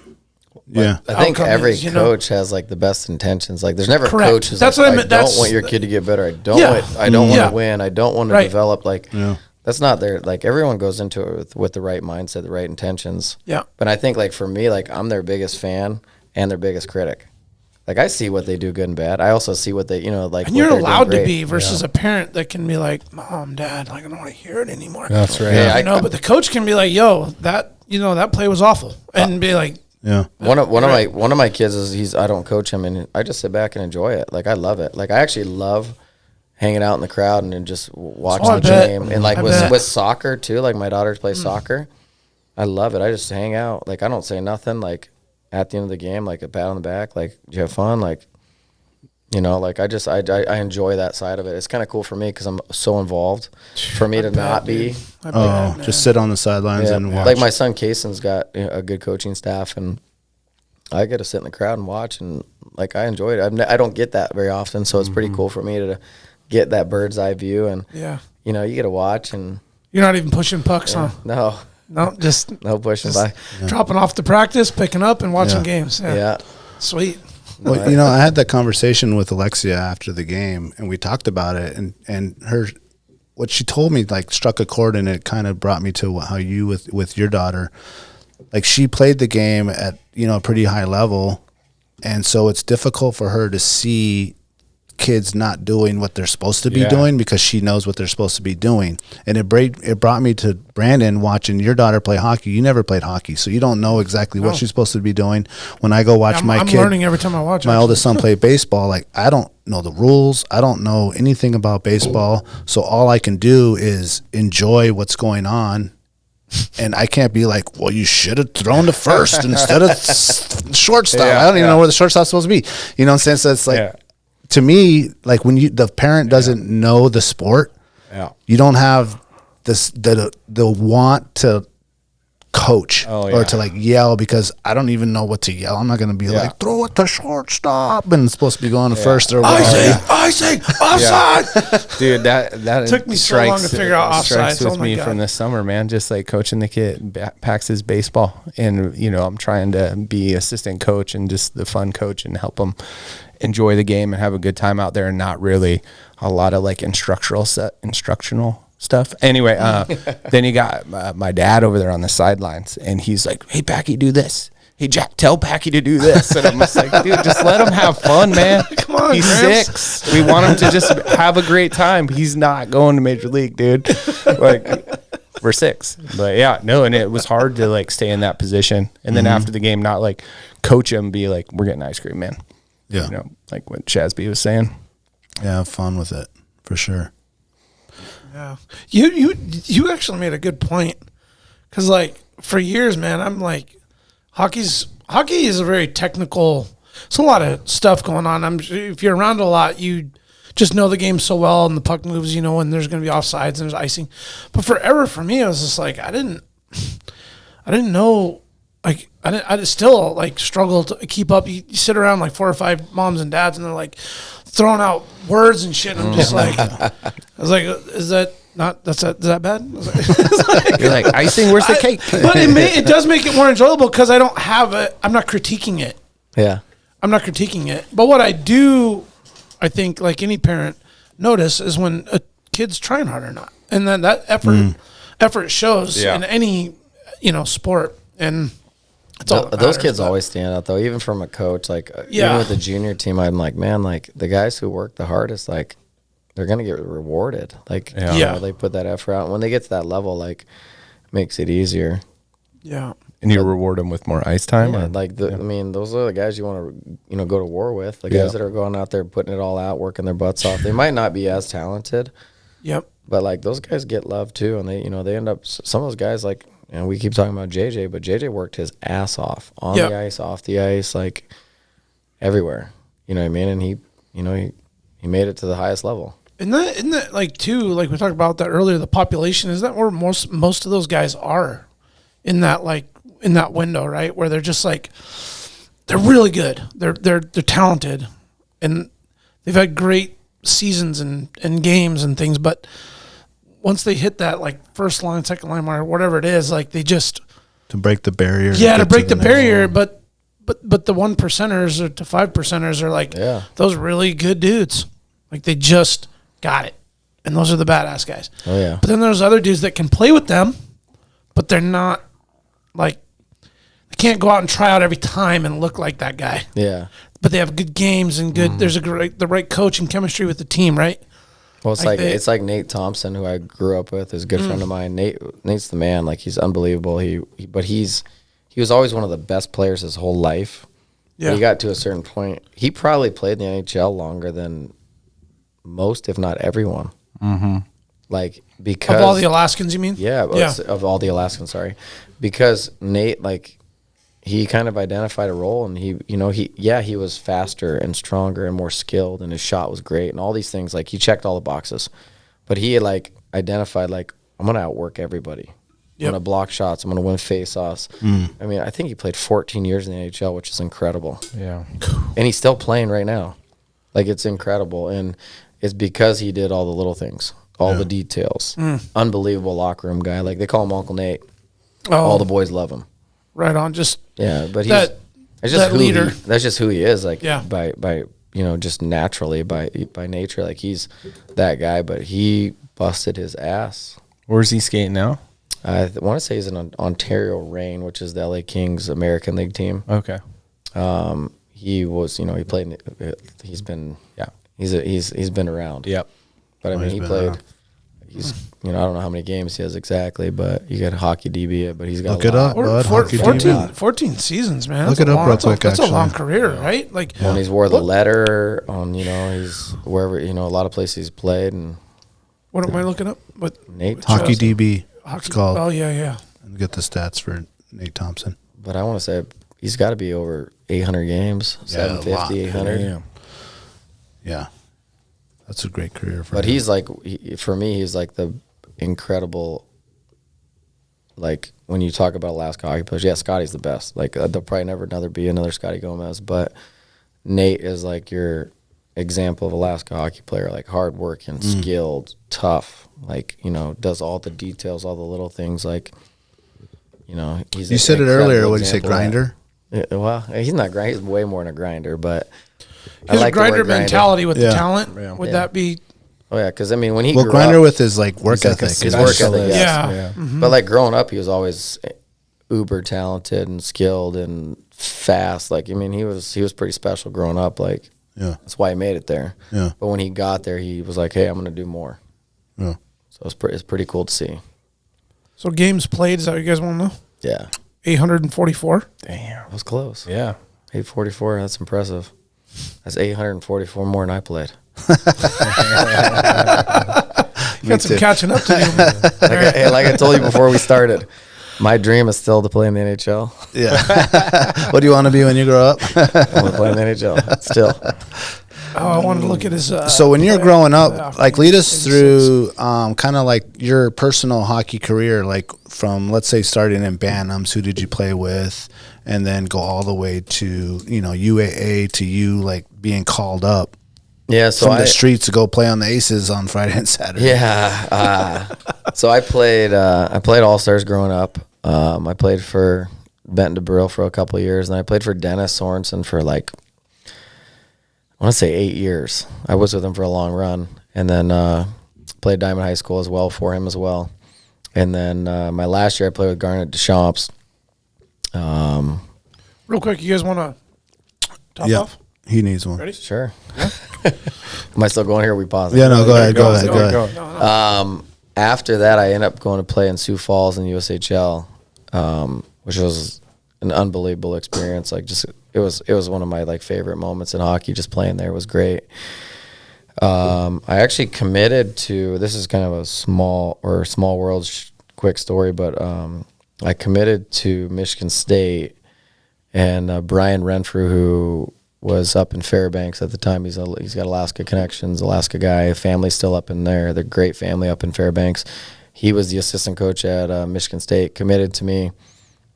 Speaker 2: yeah.
Speaker 5: I think every
Speaker 3: is,
Speaker 5: coach has like the best intentions. Like there's never a
Speaker 3: Correct.
Speaker 5: coach who's
Speaker 3: That's
Speaker 5: like,
Speaker 3: what I meant.
Speaker 5: I don't
Speaker 3: That's
Speaker 5: want your kid to get better. I don't
Speaker 3: Yeah.
Speaker 5: want to win. I don't want to
Speaker 3: Right.
Speaker 5: develop. Like
Speaker 2: Yeah.
Speaker 5: that's not there. Like everyone goes into it with the right mindset, the right intentions.
Speaker 3: Yeah.
Speaker 5: But I think like for me, like I'm their biggest fan and their biggest critic. Like I see what they do good and bad. I also see what they, like.
Speaker 3: And
Speaker 5: what
Speaker 3: you're
Speaker 5: they're
Speaker 3: allowed
Speaker 5: doing
Speaker 3: to
Speaker 5: great.
Speaker 3: be versus a parent that can be like, Mom, Dad, like I don't want to hear it anymore.
Speaker 4: That's right.
Speaker 5: Yeah,
Speaker 3: But the coach can be like, yo, that play was awful, and be like,
Speaker 2: Yeah.
Speaker 5: One of my kids is I don't coach him, and I just sit back and enjoy it. Like I love it. Like I actually love hanging out in the crowd and just watching the game. And like with soccer too, like my daughters play soccer. I love it. I just hang out. Like I don't say nothing. Like at the end of the game, like a pat on the back. Like, did you have fun? Like, like I enjoy that side of it. It's kind of cool for me because I'm so involved. For me to not be.
Speaker 2: Just sit on the sidelines and watch.
Speaker 5: Like my son Kaysen's got a good coaching staff, and I get to sit in the crowd and watch, and like I enjoy it. I don't get that very often, so it's pretty cool for me to get that bird's eye view, and you get to watch, and
Speaker 3: you're not even pushing pucks, huh?
Speaker 5: No,
Speaker 3: just
Speaker 5: no pushing by,
Speaker 3: dropping off to practice, picking up, and watching games.
Speaker 5: Yeah,
Speaker 3: sweet.
Speaker 2: Well, I had that conversation with Alexia after the game, and we talked about it, and what she told me like struck a chord, and it kind of brought me to how you with your daughter, like she played the game at a pretty high level, and so it's difficult for her to see kids not doing what they're supposed to be doing because she knows what they're supposed to be doing. And it brought me to Brandon watching your daughter play hockey. You never played hockey, so you don't know exactly what she's supposed to be doing. When I go watch my kid,
Speaker 3: I'm learning every time I watch.
Speaker 2: My oldest son play baseball. Like I don't know the rules. I don't know anything about baseball. So all I can do is enjoy what's going on. And I can't be like, well, you should have thrown to first instead of shortstop. I don't even know where the shortstop's supposed to be. You know what I'm saying? So it's like, to me, like when the parent doesn't know the sport, you don't have the want to coach or to like yell, because I don't even know what to yell. I'm not going to be like, throw it to shortstop, and it's supposed to be going to first or whatever. I say offside.
Speaker 4: Dude, that
Speaker 3: took me so long to figure out offside.
Speaker 4: Strikes with me from this summer, man. Just like coaching the kid, packs his baseball, and I'm trying to be assistant coach and just the fun coach and help him enjoy the game and have a good time out there, and not really a lot of like instructional stuff. Anyway, then you got my dad over there on the sidelines, and he's like, "Hey, Packy, do this. Hey, Jack, tell Packy to do this." And I'm just like, dude, just let him have fun, man.
Speaker 3: Come on,
Speaker 4: he's
Speaker 3: Gramps.
Speaker 4: 6. We want him to just have a great time. He's not going to Major League, dude. Like, we're 6. But yeah, no, and it was hard to like stay in that position. And then after the game, not like coach him, be like, "We're getting ice cream, man."
Speaker 2: Yeah.
Speaker 4: Like what Shazby was saying.
Speaker 2: Yeah, have fun with it for sure.
Speaker 3: Yeah, you actually made a good point, because like for years, man, I'm like, hockey is a very technical. It's a lot of stuff going on. If you're around a lot, you just know the game so well, and the puck moves, and there's going to be offsides and there's icing. But forever for me, I was just like, I didn't know. Like I still like struggle to keep up. You sit around like 4 or 5 moms and dads, and they're like throwing out words and shit. And I'm just like, I was like, is that bad? I was like,
Speaker 4: You're like, icing, where's the cake?
Speaker 3: But it does make it more enjoyable because I don't have it. I'm not critiquing it.
Speaker 5: Yeah,
Speaker 3: I'm not critiquing it. But what I do, I think, like any parent, notice is when a kid's trying hard or not, and then that effort shows in any sport. And it's all
Speaker 5: those kids always stand out, though, even from a coach. Like even with the junior team, I'm like, man, like the guys who work the hardest, like they're gonna get rewarded. Like they put that effort out. And when they get to that level, like makes it easier.
Speaker 3: Yeah.
Speaker 4: And you reward them with more ice time?
Speaker 5: Yeah,
Speaker 4: or?
Speaker 5: I mean, those are the guys you want to, go to war with. The guys that are going out there putting it all out, working their butts off. They might not be as talented.
Speaker 3: Yep.
Speaker 5: But like those guys get love too, and they end up. Some of those guys, like, we keep talking about JJ, but JJ worked his ass off on the ice, off the ice, like everywhere. You know what I mean? And he made it to the highest level.
Speaker 3: Isn't that like too, like we talked about that earlier, the population, is that where most of those guys are in that window, right? Where they're just like, they're really good. They're talented, and they've had great seasons and games and things. But once they hit that like first line, second line, or whatever it is, like they just
Speaker 2: to break the barrier.
Speaker 3: Yeah, to break the barrier. But the 1%ers or to 5%ers are like those really good dudes. Like they just got it, and those are the badass guys.
Speaker 5: Oh yeah.
Speaker 3: But then there's other dudes that can play with them, but they're not like they can't go out and try out every time and look like that guy.
Speaker 5: Yeah.
Speaker 3: But they have good games and good. There's the right coach and chemistry with the team, right?
Speaker 5: Well, it's like Nate Thompson, who I grew up with, is a good friend of mine. Nate's the man. Like he's unbelievable. He was always one of the best players his whole life. Yeah. He got to a certain point. He probably played in the NHL longer than most, if not everyone. Mm-hmm. Like because
Speaker 3: of all the Alaskans, you mean?
Speaker 5: Yeah. Of all the Alaskans, sorry, because Nate he kind of identified a role, and he was faster and stronger and more skilled, and his shot was great, and all these things. Like he checked all the boxes, but he had identified I'm gonna outwork everybody. I'm gonna block shots. I'm gonna win face-offs. I mean, I think he played 14 years in the NHL, which is incredible. Yeah, and he's still playing right now. Like it's incredible, and it's because he did all the little things, all the details. Unbelievable locker room guy. Like they call him Uncle Nate. Oh. All the boys love him.
Speaker 3: Right on. Just
Speaker 5: but
Speaker 3: that leader.
Speaker 5: That's just who he is. Like by just naturally by nature. Like he's that guy. But he busted his ass.
Speaker 4: Where's he skating now?
Speaker 5: I want to say he's in Ontario Reign, which is the LA Kings American League team.
Speaker 4: Okay.
Speaker 5: He was, he played. He's been, he's been around.
Speaker 4: Yep.
Speaker 5: But I mean, he played. Around. He's, I don't know how many games he has exactly, but you got hockey DB, but he's got
Speaker 2: look it up, bud.
Speaker 3: 14 seasons, man.
Speaker 2: Look it up real quick.
Speaker 3: That's a long career, right? Like
Speaker 5: when he's wore the letter on, he's wherever, a lot of places he's played. And
Speaker 3: what am I looking up? What
Speaker 5: Nate
Speaker 2: Hockey DB. It's called.
Speaker 3: Oh yeah.
Speaker 2: And get the stats for Nate Thompson.
Speaker 5: But I want to say he's got to be over 800 games, 750, 800.
Speaker 2: Yeah. That's a great career for him.
Speaker 5: But he's for me, he's like the incredible, like when you talk about Alaska hockey players, Scotty's the best. Like there'll probably never be another Scotty Gomez, but Nate is like your example of Alaska hockey player, like hardworking, skilled, tough, like, does all the details, all the little things, like, he's
Speaker 2: You said it earlier, what did you say, grinder?
Speaker 5: Yeah, well, he's not grinder, he's way more than a grinder, but
Speaker 3: his grinder mentality with the talent, would that be?
Speaker 5: Oh, yeah, because, I mean, when he
Speaker 2: grew grinder up, with his, work ethic.
Speaker 5: His work ethic,
Speaker 3: yeah.
Speaker 5: Mm-hmm. But, growing up, he was always uber talented and skilled and fast. Like, I mean, he was pretty special growing up. Like, that's why he made it there.
Speaker 2: Yeah.
Speaker 5: But when he got there, he was like, hey, I'm going to do more.
Speaker 2: Yeah.
Speaker 5: So it's pretty cool to see.
Speaker 3: So games played, is that what you guys want to know?
Speaker 5: Yeah.
Speaker 3: 844.
Speaker 5: Damn. That was close.
Speaker 4: Yeah.
Speaker 5: 844, that's impressive. That's 844 more than I played.
Speaker 3: You got some catching up to do.
Speaker 5: Like I told you before we started, my dream is still to play in the NHL.
Speaker 2: Yeah. What do you want to be when you grow up?
Speaker 5: I want to play in the NHL still.
Speaker 3: Oh, I wanted to look at his.
Speaker 2: So when you're growing up, lead us through kind of your personal hockey career, from, let's say, starting in Bantams, who did you play with, and then go all the way to, UAA to you, being called up.
Speaker 5: Yeah, so
Speaker 2: from the streets to go play on the Aces on Friday and Saturday.
Speaker 5: Yeah. So I played All-Stars growing up. I played for Benton DeBrill for a couple of years, and I played for Dennis Sorensen for I want to say 8 years. I was with him for a long run, and then played Diamond High School as well for him as well. And then my last year I played with Garnet Deschamps.
Speaker 3: Real quick, you guys want to top off?
Speaker 2: He needs one.
Speaker 3: Ready?
Speaker 5: Sure. Am I still going here? Or are we pausing?
Speaker 2: Yeah, no, go ahead.
Speaker 5: After that, I ended up going to play in Sioux Falls in USHL, which was an unbelievable experience. It was one of my favorite moments in hockey. Just playing there was great. I actually committed to, this is kind of a small world quick story, but I committed to Michigan State, and Brian Renfrew, who was up in Fairbanks at the time. He's got Alaska connections, Alaska guy. Family's still up in there. They're a great family up in Fairbanks. He was the assistant coach at Michigan State, committed to me.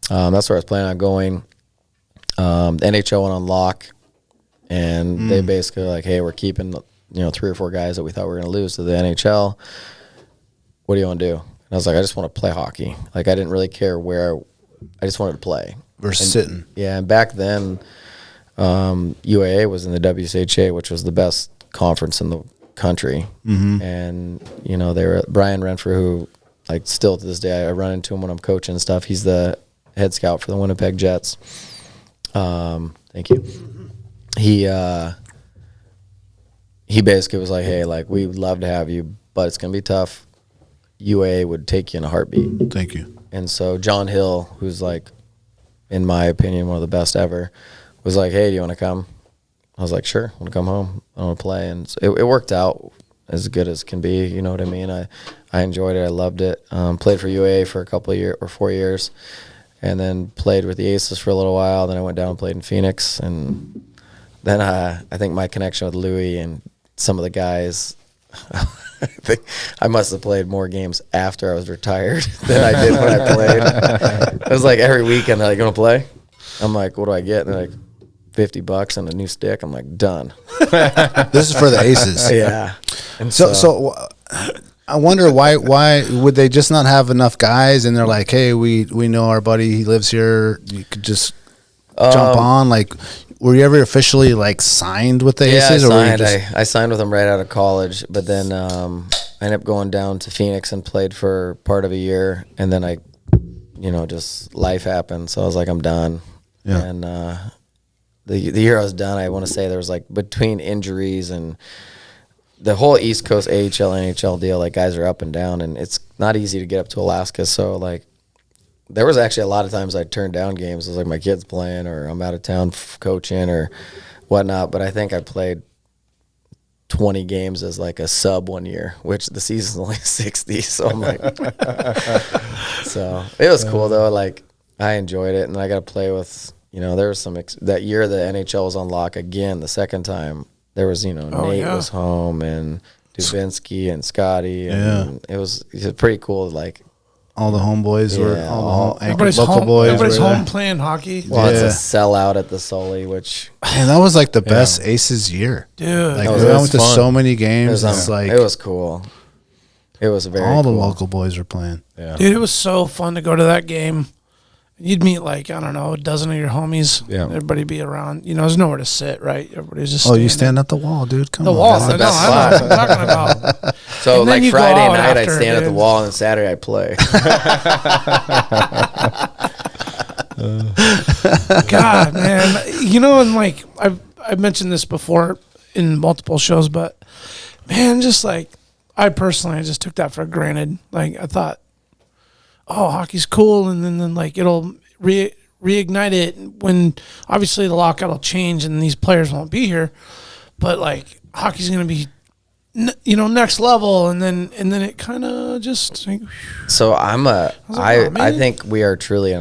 Speaker 5: That's where I was planning on going. The NHL went on lock, and they basically were like, hey, we're keeping 3 or 4 guys that we thought we were going to lose to the NHL. What do you want to do? And I was like, I just want to play hockey. Like, I didn't really care where. I just wanted to play.
Speaker 2: Versus sitting.
Speaker 5: Yeah, and back then, UAA was in the WCHA, which was the best conference in the country. And, they were Brian Renfrew, who, like, still to this day, I run into him when I'm coaching and stuff. He's the head scout for the Winnipeg Jets. Thank you. He basically was like, hey, like, we would love to have you, but it's going to be tough. UAA would take you in a heartbeat.
Speaker 2: Thank you.
Speaker 5: And so John Hill, who's, like, in my opinion, one of the best ever, was like, hey, do you want to come? I was like, sure, I want to come home. I want to play. And so it worked out as good as can be, you know what I mean? I enjoyed it. I loved it. Played for UAA for a couple of years, or 4 years, and then played with the Aces for a little while. Then I went down and played in Phoenix. And then I think my connection with Louis and some of the guys, I think I must have played more games after I was retired than I did when I played. It was like every weekend, they're like, you want to play? I'm like, what do I get? And they're like, $50 and a new stick. I'm like, done.
Speaker 2: This is for the Aces.
Speaker 5: Yeah. And
Speaker 2: So I wonder why would they just not have enough guys? And they're like, hey, we know our buddy, he lives here. You could just jump on. Like, were you ever officially like signed with the Aces?
Speaker 5: I signed with them right out of college, but then I ended up going down to Phoenix and played for part of a year, and then just life happened, so I was like, I'm done.
Speaker 2: Yeah.
Speaker 5: And the year I was done, I want to say there was like between injuries and the whole East Coast AHL NHL deal, like guys are up and down, and it's not easy to get up to Alaska, so like. There was actually a lot of times I turned down games. It was like my kid's playing, or I'm out of town coaching or whatnot. But I think I played 20 games as like a sub 1 year, which the season's only 60. So I'm like, so it was cool though. Like I enjoyed it, and I got to play with, there was some that year the NHL was on lock again. The second time there was, Nate was home, and Dubinsky and Scotty, and it was pretty cool. Like.
Speaker 2: All the homeboys were all the
Speaker 3: everybody's
Speaker 2: local
Speaker 3: home,
Speaker 2: boys.
Speaker 3: everybody's home playing hockey.
Speaker 5: Well, it's a sellout at the Sully, which
Speaker 2: and that was like the best Aces year,
Speaker 3: dude.
Speaker 2: Like we went to so many games.
Speaker 5: It was cool. It was very
Speaker 2: all
Speaker 5: cool.
Speaker 2: the local boys were playing.
Speaker 3: Yeah. Dude, it was so fun to go to that game. You'd meet like, I don't know, a dozen of your homies. Yeah. Everybody be around. There's nowhere to sit, right? Everybody's just
Speaker 2: you stand at the wall, dude. Come on.
Speaker 3: The wall. I know what I'm talking about.
Speaker 5: So like Friday night I'd stand at the wall, and Saturday I'd play.
Speaker 3: God, man. And like I've mentioned this before in multiple shows, but man, just like I just took that for granted. Like I thought, oh, hockey's cool, and then like it'll reignite it when obviously the lockout will change and these players won't be here, but like hockey's gonna be next level, and then it kind of just like,
Speaker 5: so I think we are truly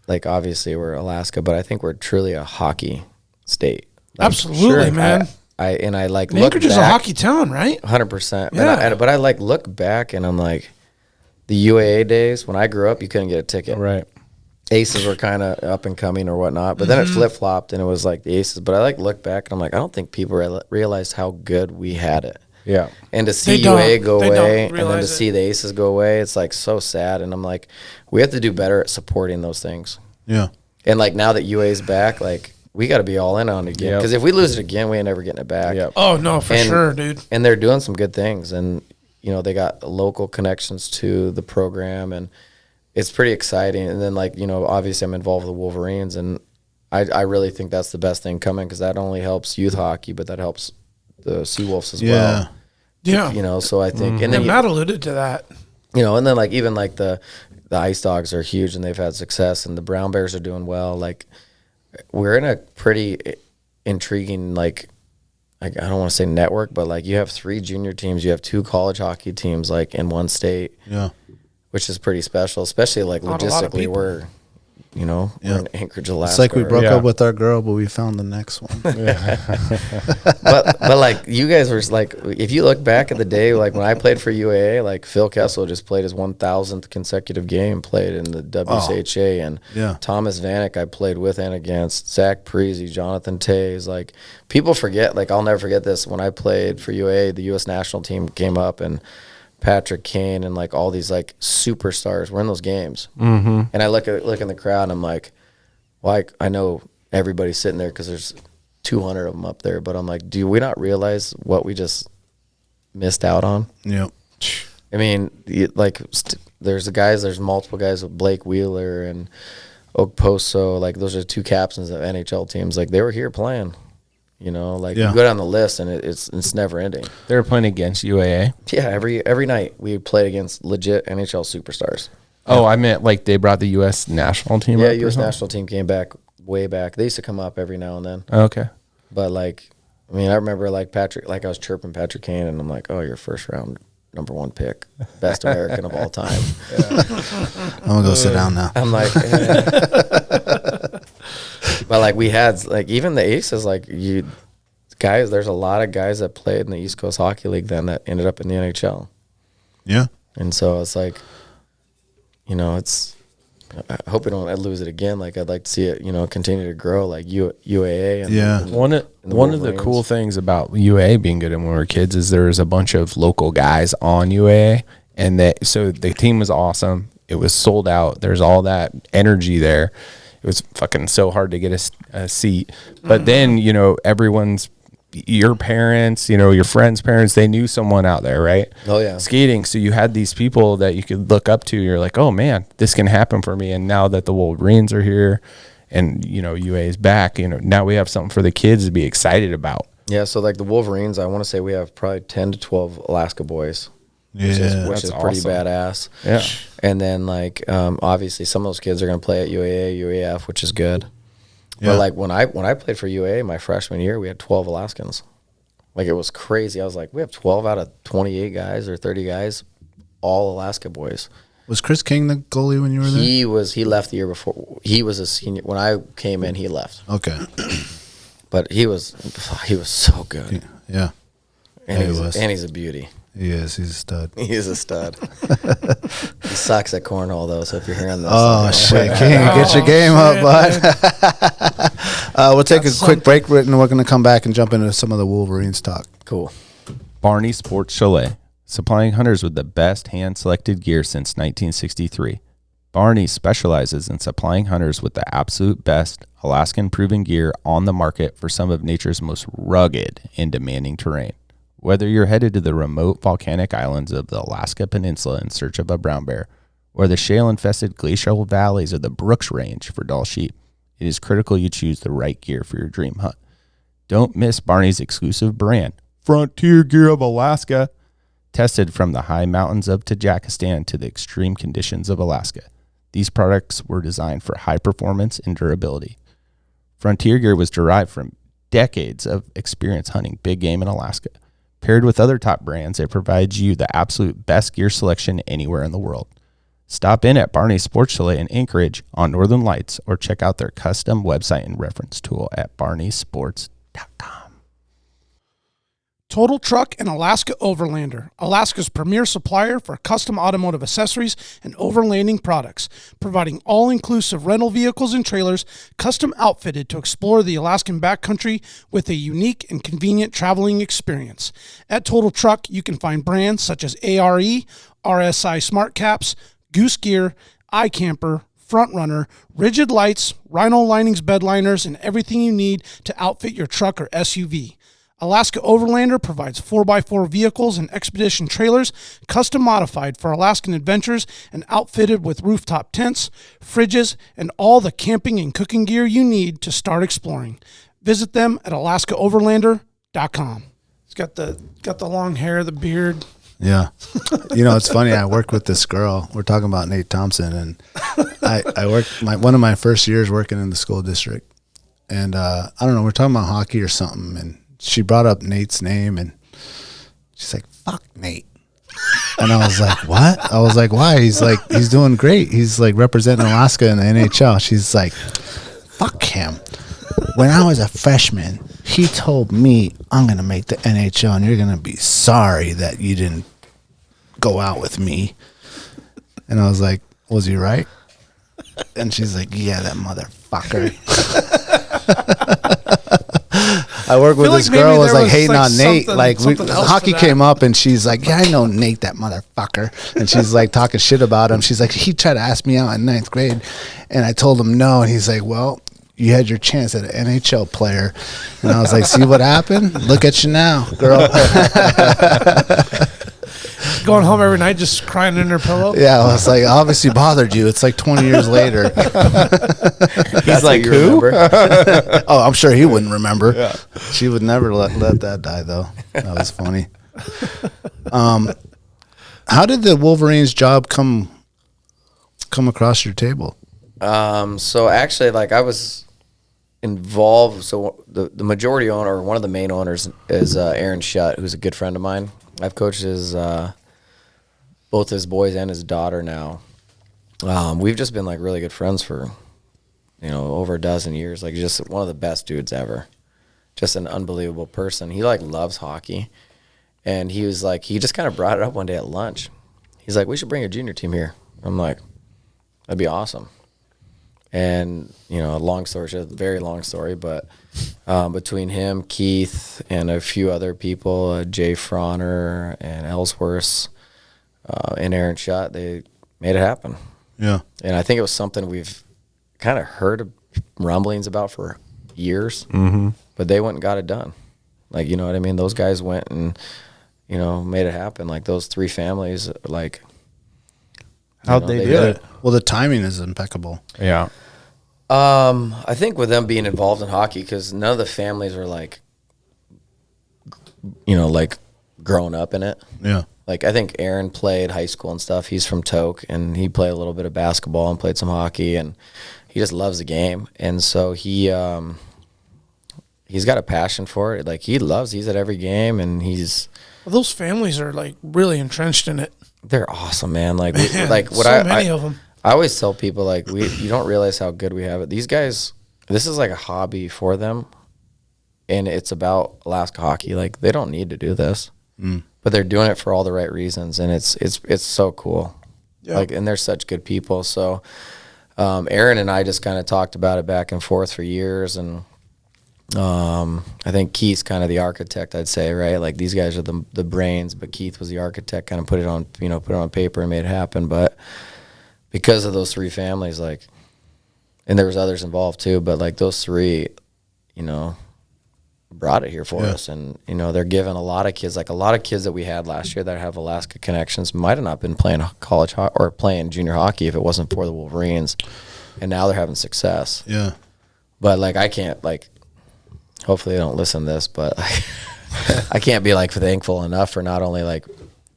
Speaker 5: like obviously we're Alaska, but I think we're truly a hockey state. Like,
Speaker 3: absolutely, man.
Speaker 5: I like
Speaker 3: Anchorage is a hockey town, right?
Speaker 5: 100%. Yeah. But I like look back and I'm like, the UAA days when I grew up, you couldn't get a ticket.
Speaker 4: Right.
Speaker 5: Aces were kind of up and coming or whatnot, but then it flip flopped and it was like the Aces. But I like look back and I'm like, I don't think people realized how good we had it.
Speaker 4: Yeah.
Speaker 5: And to see UAA go away and then to see the Aces go away, it's like so sad. And I'm like, we have to do better at supporting those things.
Speaker 2: Yeah.
Speaker 5: And like now that UAA's back, like we got to be all in on it again, because if we lose it again, we ain't never getting it back.
Speaker 4: Yep.
Speaker 3: Oh no, for sure, dude.
Speaker 5: And they're doing some good things, and they got local connections to the program, and it's pretty exciting. And then like obviously I'm involved with the Wolverines, and I really think that's the best thing coming, because that only helps youth hockey, but that helps the Seawolves as well.
Speaker 3: Yeah.
Speaker 5: So I think, and then
Speaker 3: Matt alluded to that.
Speaker 5: And then like even like the Ice Dogs are huge, and they've had success, and the Brown Bears are doing well. Like we're in a pretty intriguing, like I don't want to say network, but like you have 3 junior teams, you have 2 college hockey teams like in one state, which is pretty special, especially like logistically. We're we're in Anchorage, Alaska.
Speaker 2: It's like we broke up with our girl, but we found the next one.
Speaker 5: but like you guys were like, if you look back at the day, like when I played for UAA, like Phil Kessel just played his 1,000th consecutive game, played in the WCHA, and Thomas Vanek I played with and against, Zach Parisi, Jonathan Tays. Like people forget, like I'll never forget this. When I played for UAA, the U.S. national team came up and Patrick Kane and like all these like superstars were in those games. Mm-hmm. And I look in the crowd and I'm like, well, I know everybody's sitting there because there's 200 of them up there, but I'm like, do we not realize what we just missed out on?
Speaker 2: Yeah.
Speaker 5: I mean, there's multiple guys with Blake Wheeler and Okposo. Like those are two captains of NHL teams. Like they were here playing. You go down the list and it's never ending.
Speaker 4: They were playing against UAA.
Speaker 5: Yeah, every night we played against legit NHL superstars.
Speaker 4: Oh, I meant like they brought the U.S. national team.
Speaker 5: Yeah,
Speaker 4: up
Speaker 5: U.S. national team came back way back. They used to come up every now and then.
Speaker 4: Okay,
Speaker 5: but like, I mean, I remember like Patrick, like I was chirping Patrick Kane, and I'm like, oh, you're first round number 1 pick, best American of all time.
Speaker 2: I'm gonna go sit down now.
Speaker 5: I'm like. But like we had like even the Aces, like there's a lot of guys that played in the East Coast Hockey League then that ended up in the NHL.
Speaker 2: Yeah.
Speaker 5: And so it's like, I hope we don't lose it again. Like I'd like to see it, continue to grow like UAA. And
Speaker 4: one of the cool things about UAA being good when we were kids is there was a bunch of local guys on UAA, and so the team was awesome. It was sold out. There's all that energy there. It was fucking so hard to get a seat. But then, your parents, your friends' parents, they knew someone out there, right?
Speaker 5: Oh, yeah.
Speaker 4: Skating. So you had these people that you could look up to. You're like, oh, man, this can happen for me. And now that the Wolverines are here and, UA is back, now we have something for the kids to be excited about.
Speaker 5: Yeah, so like the Wolverines, I want to say we have probably 10 to 12 Alaska boys. Which is pretty badass.
Speaker 4: Yeah.
Speaker 5: And then like obviously some of those kids are going to play at UAA, UAF, which is good. Yeah. But like when I played for UAA my freshman year, we had 12 Alaskans. Like it was crazy. I was like, we have 12 out of 28 guys or 30 guys, all Alaska boys.
Speaker 2: Was Chris King the goalie when you were there?
Speaker 5: He left the year before. He was a senior when I came in. He left.
Speaker 2: Okay.
Speaker 5: But he was so good.
Speaker 2: Yeah.
Speaker 5: And he's a beauty.
Speaker 2: He is. He's a stud.
Speaker 5: He is a stud. He sucks at cornhole, though, so if you're hearing this.
Speaker 2: Oh, shit. King, get your game up, bud. We'll take a quick break, and we're going to come back and jump into some of the Wolverines talk.
Speaker 5: Cool.
Speaker 4: Barney Sports Chalet, supplying hunters with the best hand-selected gear since 1963. Barney specializes in supplying hunters with the absolute best Alaskan-proven gear on the market for some of nature's most rugged and demanding terrain. Whether you're headed to the remote volcanic islands of the Alaska Peninsula in search of a brown bear, or the shale-infested glacial valleys of the Brooks Range for Dall sheep, it is critical you choose the right gear for your dream hunt. Don't miss Barney's exclusive brand, Frontier Gear of Alaska, tested from the high mountains of Tajikistan to the extreme conditions of Alaska. These products were designed for high performance and durability. Frontier Gear was derived from decades of experience hunting big game in Alaska. Paired with other top brands, it provides you the absolute best gear selection anywhere in the world. Stop in at Barney's Sports Chalet in Anchorage on Northern Lights or check out their custom website and reference tool at barneysports.com.
Speaker 3: Total Truck and Alaska Overlander, Alaska's premier supplier for custom automotive accessories and overlanding products, providing all-inclusive rental vehicles and trailers custom outfitted to explore the Alaskan backcountry with a unique and convenient traveling experience. At Total Truck, you can find brands such as ARE, RSI Smart Caps, Goose Gear, iCamper, Front Runner, Rigid Lights, Rhino Linings bed liners, and everything you need to outfit your truck or SUV. Alaska Overlander provides 4x4 vehicles and expedition trailers, custom modified for Alaskan adventures and outfitted with rooftop tents, fridges, and all the camping and cooking gear you need to start exploring. Visit them at alaskaoverlander.com. He's got the long hair, the beard.
Speaker 2: Yeah. It's funny. I worked with this girl. We're talking about Nate Thompson, and I worked one of my first years working in the school district. And I don't know, we're talking about hockey or something, and she brought up Nate's name, and she's like, fuck Nate. And I was like, what? I was like, why? He's like, he's doing great. He's like representing Alaska in the NHL. She's like, fuck him. When I was a freshman, he told me, I'm going to make the NHL and you're going to be sorry that you didn't go out with me. And I was like, was he right? And she's like, yeah, that motherfucker. I work with this girl was like hating on Nate. Like hockey came up and she's like, yeah, I know Nate, that motherfucker. And she's like talking shit about him. She's like, he tried to ask me out in 9th grade. And I told him no. And he's like, well, you had your chance at an NHL player. And I was like, see what happened? Look at you now, girl.
Speaker 3: Going home every night just crying in her pillow?
Speaker 2: Yeah, I was like, obviously bothered you. It's like 20 years later.
Speaker 5: He's like, who?
Speaker 2: Oh, I'm sure he wouldn't remember. Yeah. She would never let that die, though. That was funny. How did the Wolverines job come across your table?
Speaker 5: So actually, like I was involved. So the majority owner, or one of the main owners, is Aaron Schutt, who's a good friend of mine. I've coached both his boys and his daughter now. We've just been like really good friends for, over a dozen years. Like just one of the best dudes ever. Just an unbelievable person. He like loves hockey. And he was like, he just kind of brought it up one day at lunch. He's like, we should bring a junior team here. I'm like, that'd be awesome. And, long story, it's a very long story, but between him, Keith, and a few other people, Jay Frawner and Ellsworth, and Aaron Schutt, they made it happen.
Speaker 2: Yeah.
Speaker 5: And I think it was something we've kind of heard rumblings about for years, but they went and got it done. Like, you know what I mean? Those guys went and, made it happen. Like those three families, like,
Speaker 6: how'd they do it?
Speaker 2: Well, the timing is impeccable.
Speaker 6: Yeah.
Speaker 5: I think with them being involved in hockey, because none of the families were like, like growing up in it.
Speaker 2: Yeah.
Speaker 5: Like I think Aaron played high school and stuff. He's from Tok, and he played a little bit of basketball and played some hockey, and he just loves the game. And so he's got a passion for it. Like he's at every game, and
Speaker 3: those families are like really entrenched in it.
Speaker 5: They're awesome, man. Like,
Speaker 3: many of them.
Speaker 5: I always tell people, like, you don't realize how good we have it. These guys, this is like a hobby for them, and it's about Alaska hockey. Like, they don't need to do this, but they're doing it for all the right reasons, and it's so cool. Yeah. Like, and they're such good people. So, Aaron and I just kind of talked about it back and forth for years, and I think Keith's kind of the architect, I'd say, right? Like these guys are the brains, but Keith was the architect, kind of put it on paper and made it happen. But because of those three families, like, and there was others involved too, but like those three, brought it here for us. And, they're giving a lot of kids that we had last year that have Alaska connections might have not been playing college or playing junior hockey if it wasn't for the Wolverines. And now they're having success.
Speaker 2: Yeah.
Speaker 5: But like, I can't hopefully they don't listen to this, but I can't be like thankful enough for not only like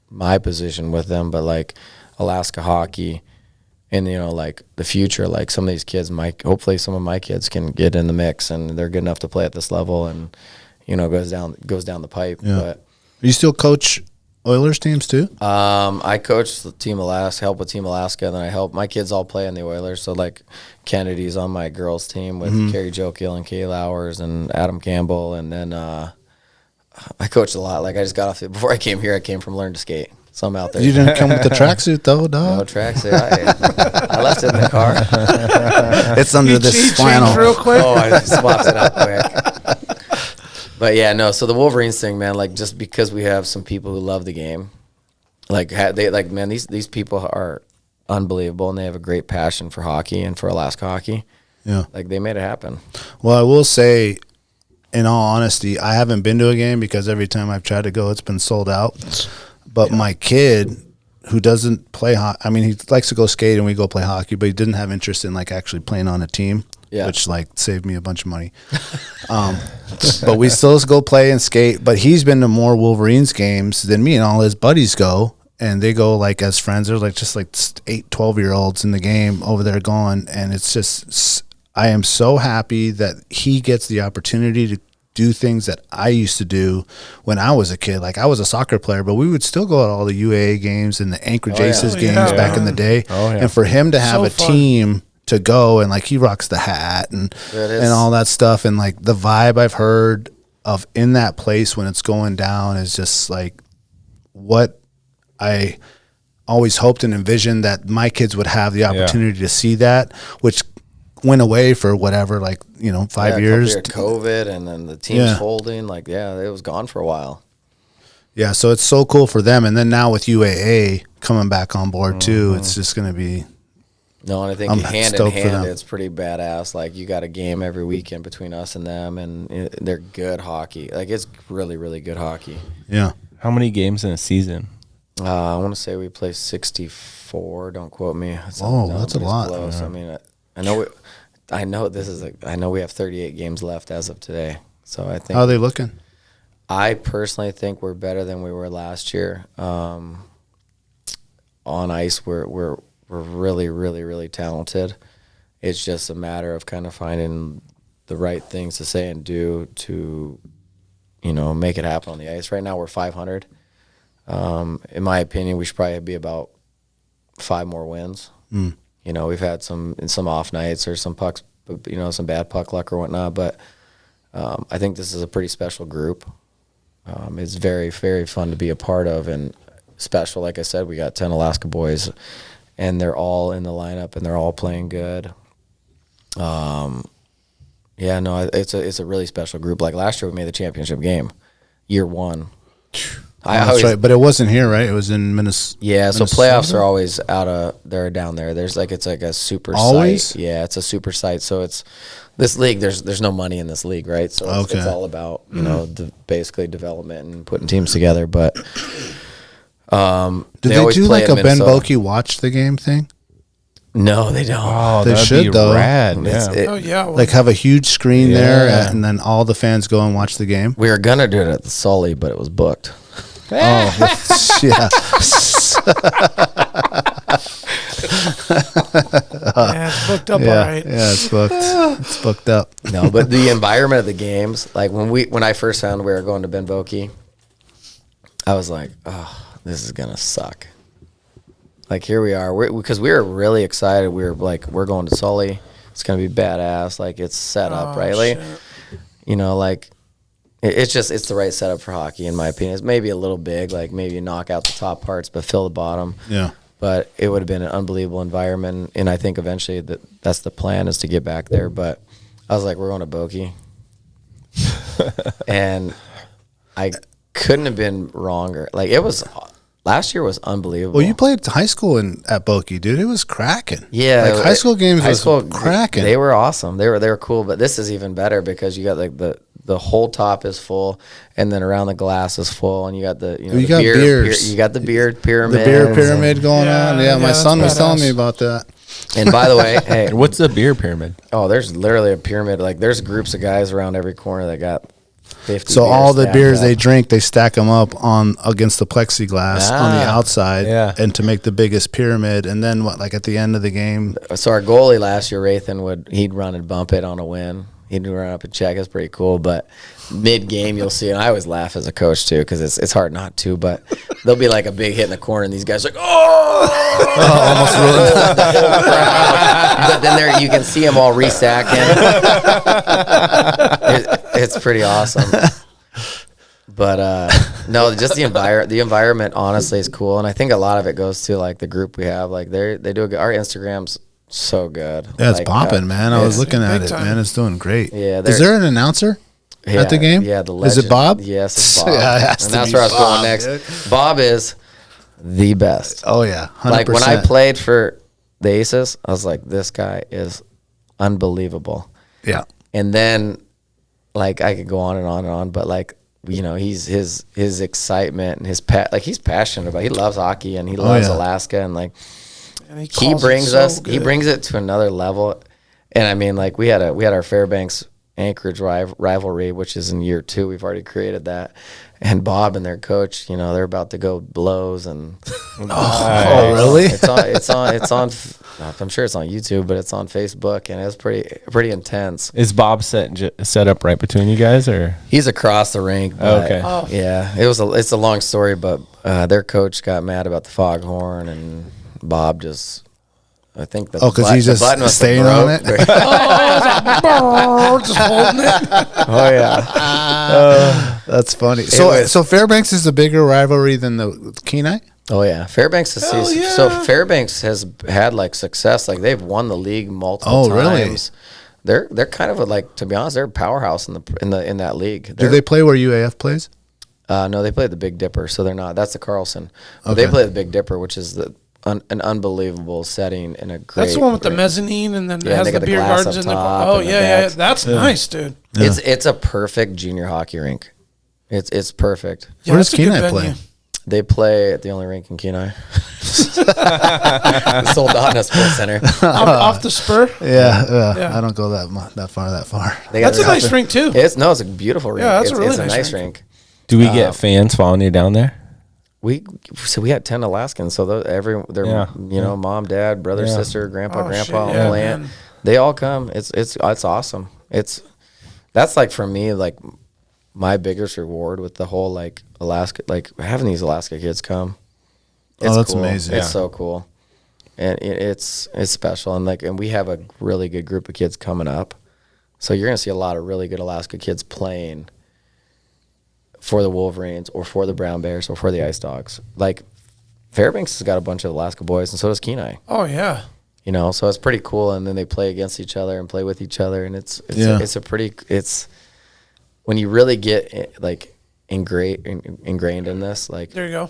Speaker 5: my position with them, but like Alaska hockey and, like the future, like some of these kids hopefully some of my kids can get in the mix and they're good enough to play at this level and, goes down the pipe.
Speaker 2: Yeah.
Speaker 5: But
Speaker 2: you still coach Oilers teams too?
Speaker 5: I coach the Team Alaska, help with Team Alaska, and then I help my kids all play in the Oilers. So like Kennedy's on my girls team with Carrie Jokiel and Kay Lowers and Adam Campbell, and then I coached a lot. Like I just got off before I came here. I came from Learn to Skate, so I'm out there.
Speaker 2: You didn't come with the tracksuit though, dog.
Speaker 5: No tracksuit. I left it in the car.
Speaker 2: It's under this flannel.
Speaker 3: Real quick.
Speaker 5: Oh, I just swapped it out quick. But yeah, no. So the Wolverines thing, man. Like just because we have some people who love the game, these people are unbelievable, and they have a great passion for hockey and for Alaska hockey.
Speaker 2: Yeah,
Speaker 5: like they made it happen.
Speaker 2: Well, I will say, in all honesty, I haven't been to a game because every time I've tried to go, it's been sold out. But my kid, who doesn't play hockey, I mean, he likes to go skate and we go play hockey, but he didn't have interest in like actually playing on a team. Yeah. Which like saved me a bunch of money. But we still go play and skate. But he's been to more Wolverines games than me, and all his buddies go. And they go like as friends. They're like just like 8, 12-year-olds in the game over there going. And it's just, I am so happy that he gets the opportunity do things that I used to do when I was a kid. Like I was a soccer player, but we would still go to all the UAA games and the Anchorage Aces games back in the day. And for him to have a team to go, and like he rocks the hat and all that stuff, and like the vibe I've heard of in that place when it's going down is just like what I always hoped and envisioned that my kids would have the opportunity to see that, which went away for whatever, like, 5 years.
Speaker 5: COVID, and then the team's folding. Like, it was gone for a while.
Speaker 2: Yeah, so it's so cool for them. And then now with UAA coming back on board too, it's just going to be.
Speaker 5: No, and I think hand in hand, it's pretty badass. Like, you got a game every weekend between us and them, and they're good hockey. Like, it's really, really good hockey.
Speaker 2: Yeah.
Speaker 4: How many games in a season?
Speaker 5: I want to say we play 64. Don't quote me.
Speaker 2: That's a lot.
Speaker 5: Close. I mean, I know we have 38 games left as of today. So I think.
Speaker 2: How are they looking?
Speaker 5: I personally think we're better than we were last year. On ice, we're really, really, really talented. It's just a matter of kind of finding the right things to say and do to, make it happen on the ice. Right now we're 500. In my opinion, we should probably be about 5 more wins. We've had some off nights or some pucks, some bad puck luck or whatnot, but I think this is a pretty special group. It's very, very fun to be a part of, and special. Like I said, we got 10 Alaska boys, and they're all in the lineup, and they're all playing good. It's a really special group. Like last year, we made the championship game, year 1.
Speaker 2: That's right, but it wasn't here, right? It was in Minnesota.
Speaker 5: Yeah, so playoffs are always they're down there. It's like a super site. Yeah, it's a super site. So it's this league. There's no money in this league, right? So it's all about basically development and putting teams together. But
Speaker 2: do they do like a Ben Boeke watch the game thing?
Speaker 5: No, they don't.
Speaker 4: Oh,
Speaker 2: they should though.
Speaker 4: Rad.
Speaker 2: Like have a huge screen there, and then all the fans go and watch the game.
Speaker 5: We were gonna do it at the Sully, but it was booked.
Speaker 2: Yeah.
Speaker 3: Yeah, it's booked up, all right.
Speaker 2: Yeah, it's booked. It's booked up.
Speaker 5: No, but the environment of the games, like when I first found we were going to Ben Boeke, I was like, oh, this is gonna suck. Like here we are, because we were really excited. We were like, we're going to Sully. It's gonna be badass. Like it's set up right, like, it's the right setup for hockey in my opinion. It's maybe a little big, like maybe knock out the top parts but fill the bottom.
Speaker 2: Yeah.
Speaker 5: But it would have been an unbelievable environment, and I think eventually that's the plan is to get back there. But I was like, we're going to Boeke, and I couldn't have been wronger. Like it was. Last year was unbelievable.
Speaker 2: Well, you played high school at Boeke, dude. It was cracking.
Speaker 5: Yeah,
Speaker 2: like high school games was cracking.
Speaker 5: They were awesome. They were cool. But this is even better because you got like the whole top is full, and then around the glass is full, and you got the
Speaker 2: you got beers.
Speaker 5: You got the beer pyramid.
Speaker 2: The beer pyramid going on. Yeah, my son was telling me about that.
Speaker 5: And by the way, hey,
Speaker 4: what's the beer pyramid?
Speaker 5: Oh, there's literally a pyramid. Like there's groups of guys around every corner that got 50
Speaker 2: so all the beers they drink, they stack them up against the plexiglass on the outside, and to make the biggest pyramid. And then like at the end of the game.
Speaker 5: So our goalie last year, Rathan, he'd run and bump it on a win. He'd run up and check. It's pretty cool. But mid game, you'll see, and I always laugh as a coach too because it's hard not to. But there'll be like a big hit in the corner, and these guys are like, almost ruined the whole crowd. But then you can see them all restacking. It's pretty awesome. But no, just the environment honestly is cool, and I think a lot of it goes to like the group we have. Like they do our Instagram's so good.
Speaker 2: Yeah, it's popping, man. I was looking at it, man. It's doing great.
Speaker 5: Yeah,
Speaker 2: is there an announcer at the game?
Speaker 5: Yeah, the legend.
Speaker 2: Is it Bob?
Speaker 5: Yes, it's Bob. And that's where I was going next. Dude. Bob is the best.
Speaker 2: Oh yeah, 100%.
Speaker 5: Like when I played for the Aces, I was like, this guy is unbelievable.
Speaker 2: Yeah,
Speaker 5: and then like I could go on and on and on, but like he's his excitement and he's passionate about. He loves hockey and he loves Alaska and like. He brings it to another level, and I mean, like we had our Fairbanks Anchorage rivalry, which is in year 2. We've already created that. And Bob and their coach, they're about to go blows and.
Speaker 2: Oh, really?
Speaker 5: It's on. I'm sure it's on YouTube, but it's on Facebook, and it's pretty intense.
Speaker 4: Is Bob set up right between you guys, or
Speaker 5: he's across the rink?
Speaker 4: Okay.
Speaker 5: Yeah, it's a long story, but their coach got mad about the foghorn, and Bob just. I think the
Speaker 2: because he's just staying on it.
Speaker 3: Just holding it.
Speaker 5: Oh yeah,
Speaker 2: that's funny. So Fairbanks is a bigger rivalry than the Kenai.
Speaker 5: Oh yeah, Fairbanks so Fairbanks has had like success. Like they've won the league multiple times. Really? They're kind of to be honest, they're a powerhouse in that league.
Speaker 2: Do they play where UAF plays?
Speaker 5: No, they play the Big Dipper, so they're not. That's the Carlson. But they play the Big Dipper, which is an unbelievable setting and a great.
Speaker 3: That's the one with the mezzanine, and then it has the beer gardens in the. Oh yeah, that's nice, dude.
Speaker 5: Yeah. It's a perfect junior hockey rink. It's perfect.
Speaker 2: Where does Kenai play?
Speaker 5: They play at the only rink in Kenai. The Soldotna Sports Center.
Speaker 3: Off the spur?
Speaker 2: Yeah. I don't go that far.
Speaker 3: That's a nice rink, too.
Speaker 5: It's a beautiful rink.
Speaker 3: Yeah, that's a really
Speaker 5: nice rink.
Speaker 4: Do we get fans following you down there?
Speaker 5: We had 10 Alaskans, so mom, dad, brother, sister, grandpa, uncle, aunt. They all come. It's awesome. That's like for me like my biggest reward with the whole like Alaska, like having these Alaska kids come.
Speaker 2: That's
Speaker 5: cool.
Speaker 2: amazing.
Speaker 5: It's so cool, and it's special, and we have a really good group of kids coming up, so you're gonna see a lot of really good Alaska kids playing for the Wolverines or for the Brown Bears or for the Ice Dogs. Like Fairbanks has got a bunch of Alaska boys, and so does Kenai.
Speaker 3: Oh yeah.
Speaker 5: So it's pretty cool, and then they play against each other and play with each other, and it's when you really get like ingrained in this, like
Speaker 3: there you go.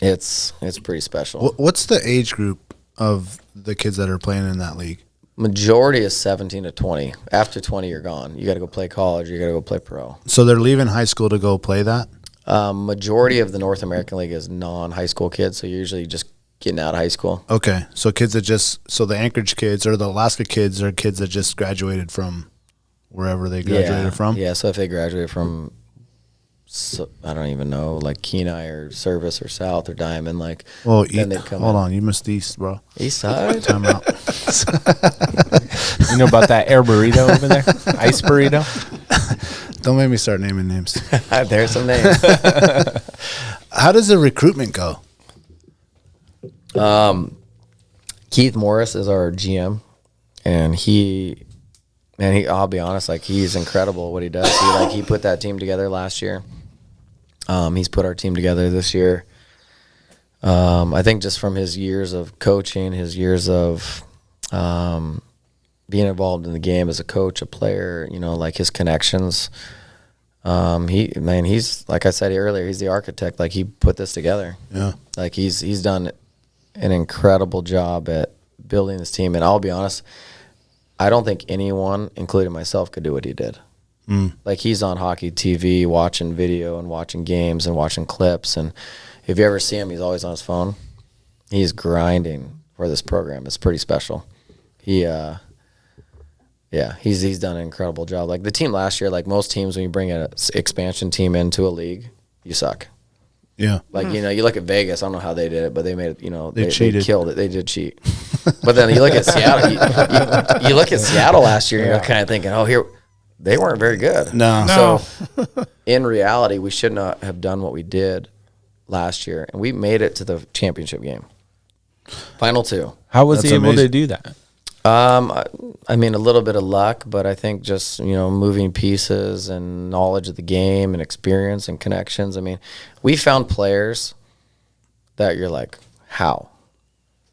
Speaker 5: It's pretty special.
Speaker 2: What's the age group of the kids that are playing in that league?
Speaker 5: Majority is 17 to 20. After 20, you're gone. You got to go play college. You got to go play pro.
Speaker 2: So they're leaving high school to go play that?
Speaker 5: Majority of the North American League is non-high school kids, so you're usually just getting out of high school.
Speaker 2: Okay, so the Anchorage kids or the Alaska kids are kids that just graduated from wherever they graduated from?
Speaker 5: Yeah, so if they graduated from, I don't even know, like Kenai or Service or South or Diamond, like, then they'd come
Speaker 2: hold on, you missed East, bro.
Speaker 5: East Side?
Speaker 2: Time out.
Speaker 4: You know about that air burrito over there? Ice burrito?
Speaker 2: Don't make me start naming names.
Speaker 5: There's some names.
Speaker 2: How does the recruitment go?
Speaker 5: Keith Morris is our GM, and I'll be honest, like he's incredible at what he does. He put that team together last year. He's put our team together this year. I think just from his years of coaching, his years of being involved in the game as a coach, a player, like his connections. He's like I said earlier, he's the architect. Like he put this together.
Speaker 2: Yeah. Like
Speaker 5: he's done an incredible job at building this team. And I'll be honest, I don't think anyone, including myself, could do what he did. Like he's on hockey TV, watching video and watching games and watching clips. And if you ever see him, he's always on his phone. He's grinding for this program. It's pretty special. He's done an incredible job. Like the team last year, like most teams, when you bring an expansion team into a league, you suck.
Speaker 2: Yeah.
Speaker 5: Like, you look at Vegas, I don't know how they did it, but they made it,
Speaker 2: they cheated.
Speaker 5: They killed it. They did cheat. But then you look at Seattle, you look at Seattle last year, and you're kind of thinking, they weren't very good.
Speaker 2: No.
Speaker 5: So in reality, we should not have done what we did last year, and we made it to the championship game. Final 2.
Speaker 4: How was he able to do that?
Speaker 5: I mean, a little bit of luck, but I think just, moving pieces and knowledge of the game and experience and connections. I mean, we found players that you're like, how?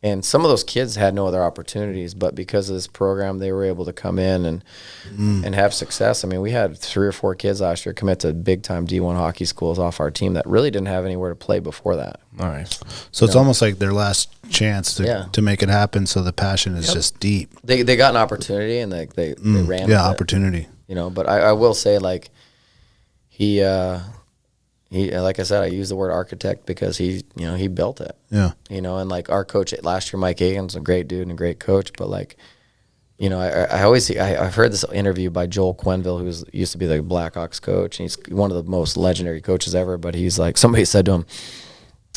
Speaker 5: And some of those kids had no other opportunities, but because of this program, they were able to come in and have success. I mean, we had 3 or 4 kids last year commit to big-time D1 hockey schools off our team that really didn't have anywhere to play before that.
Speaker 4: All right.
Speaker 2: So it's almost like their last chance to make it happen, so the passion is just deep.
Speaker 5: They got an opportunity, and they ran with it.
Speaker 2: Opportunity.
Speaker 5: But I will say, like, he like I said, I use the word architect because he built it.
Speaker 2: Yeah.
Speaker 5: And like our coach last year, Mike Aiken's a great dude and a great coach, but like I've heard this interview by Joel Quenville, who used to be the Blackhawks coach, and he's one of the most legendary coaches ever. But he's like, somebody said to him,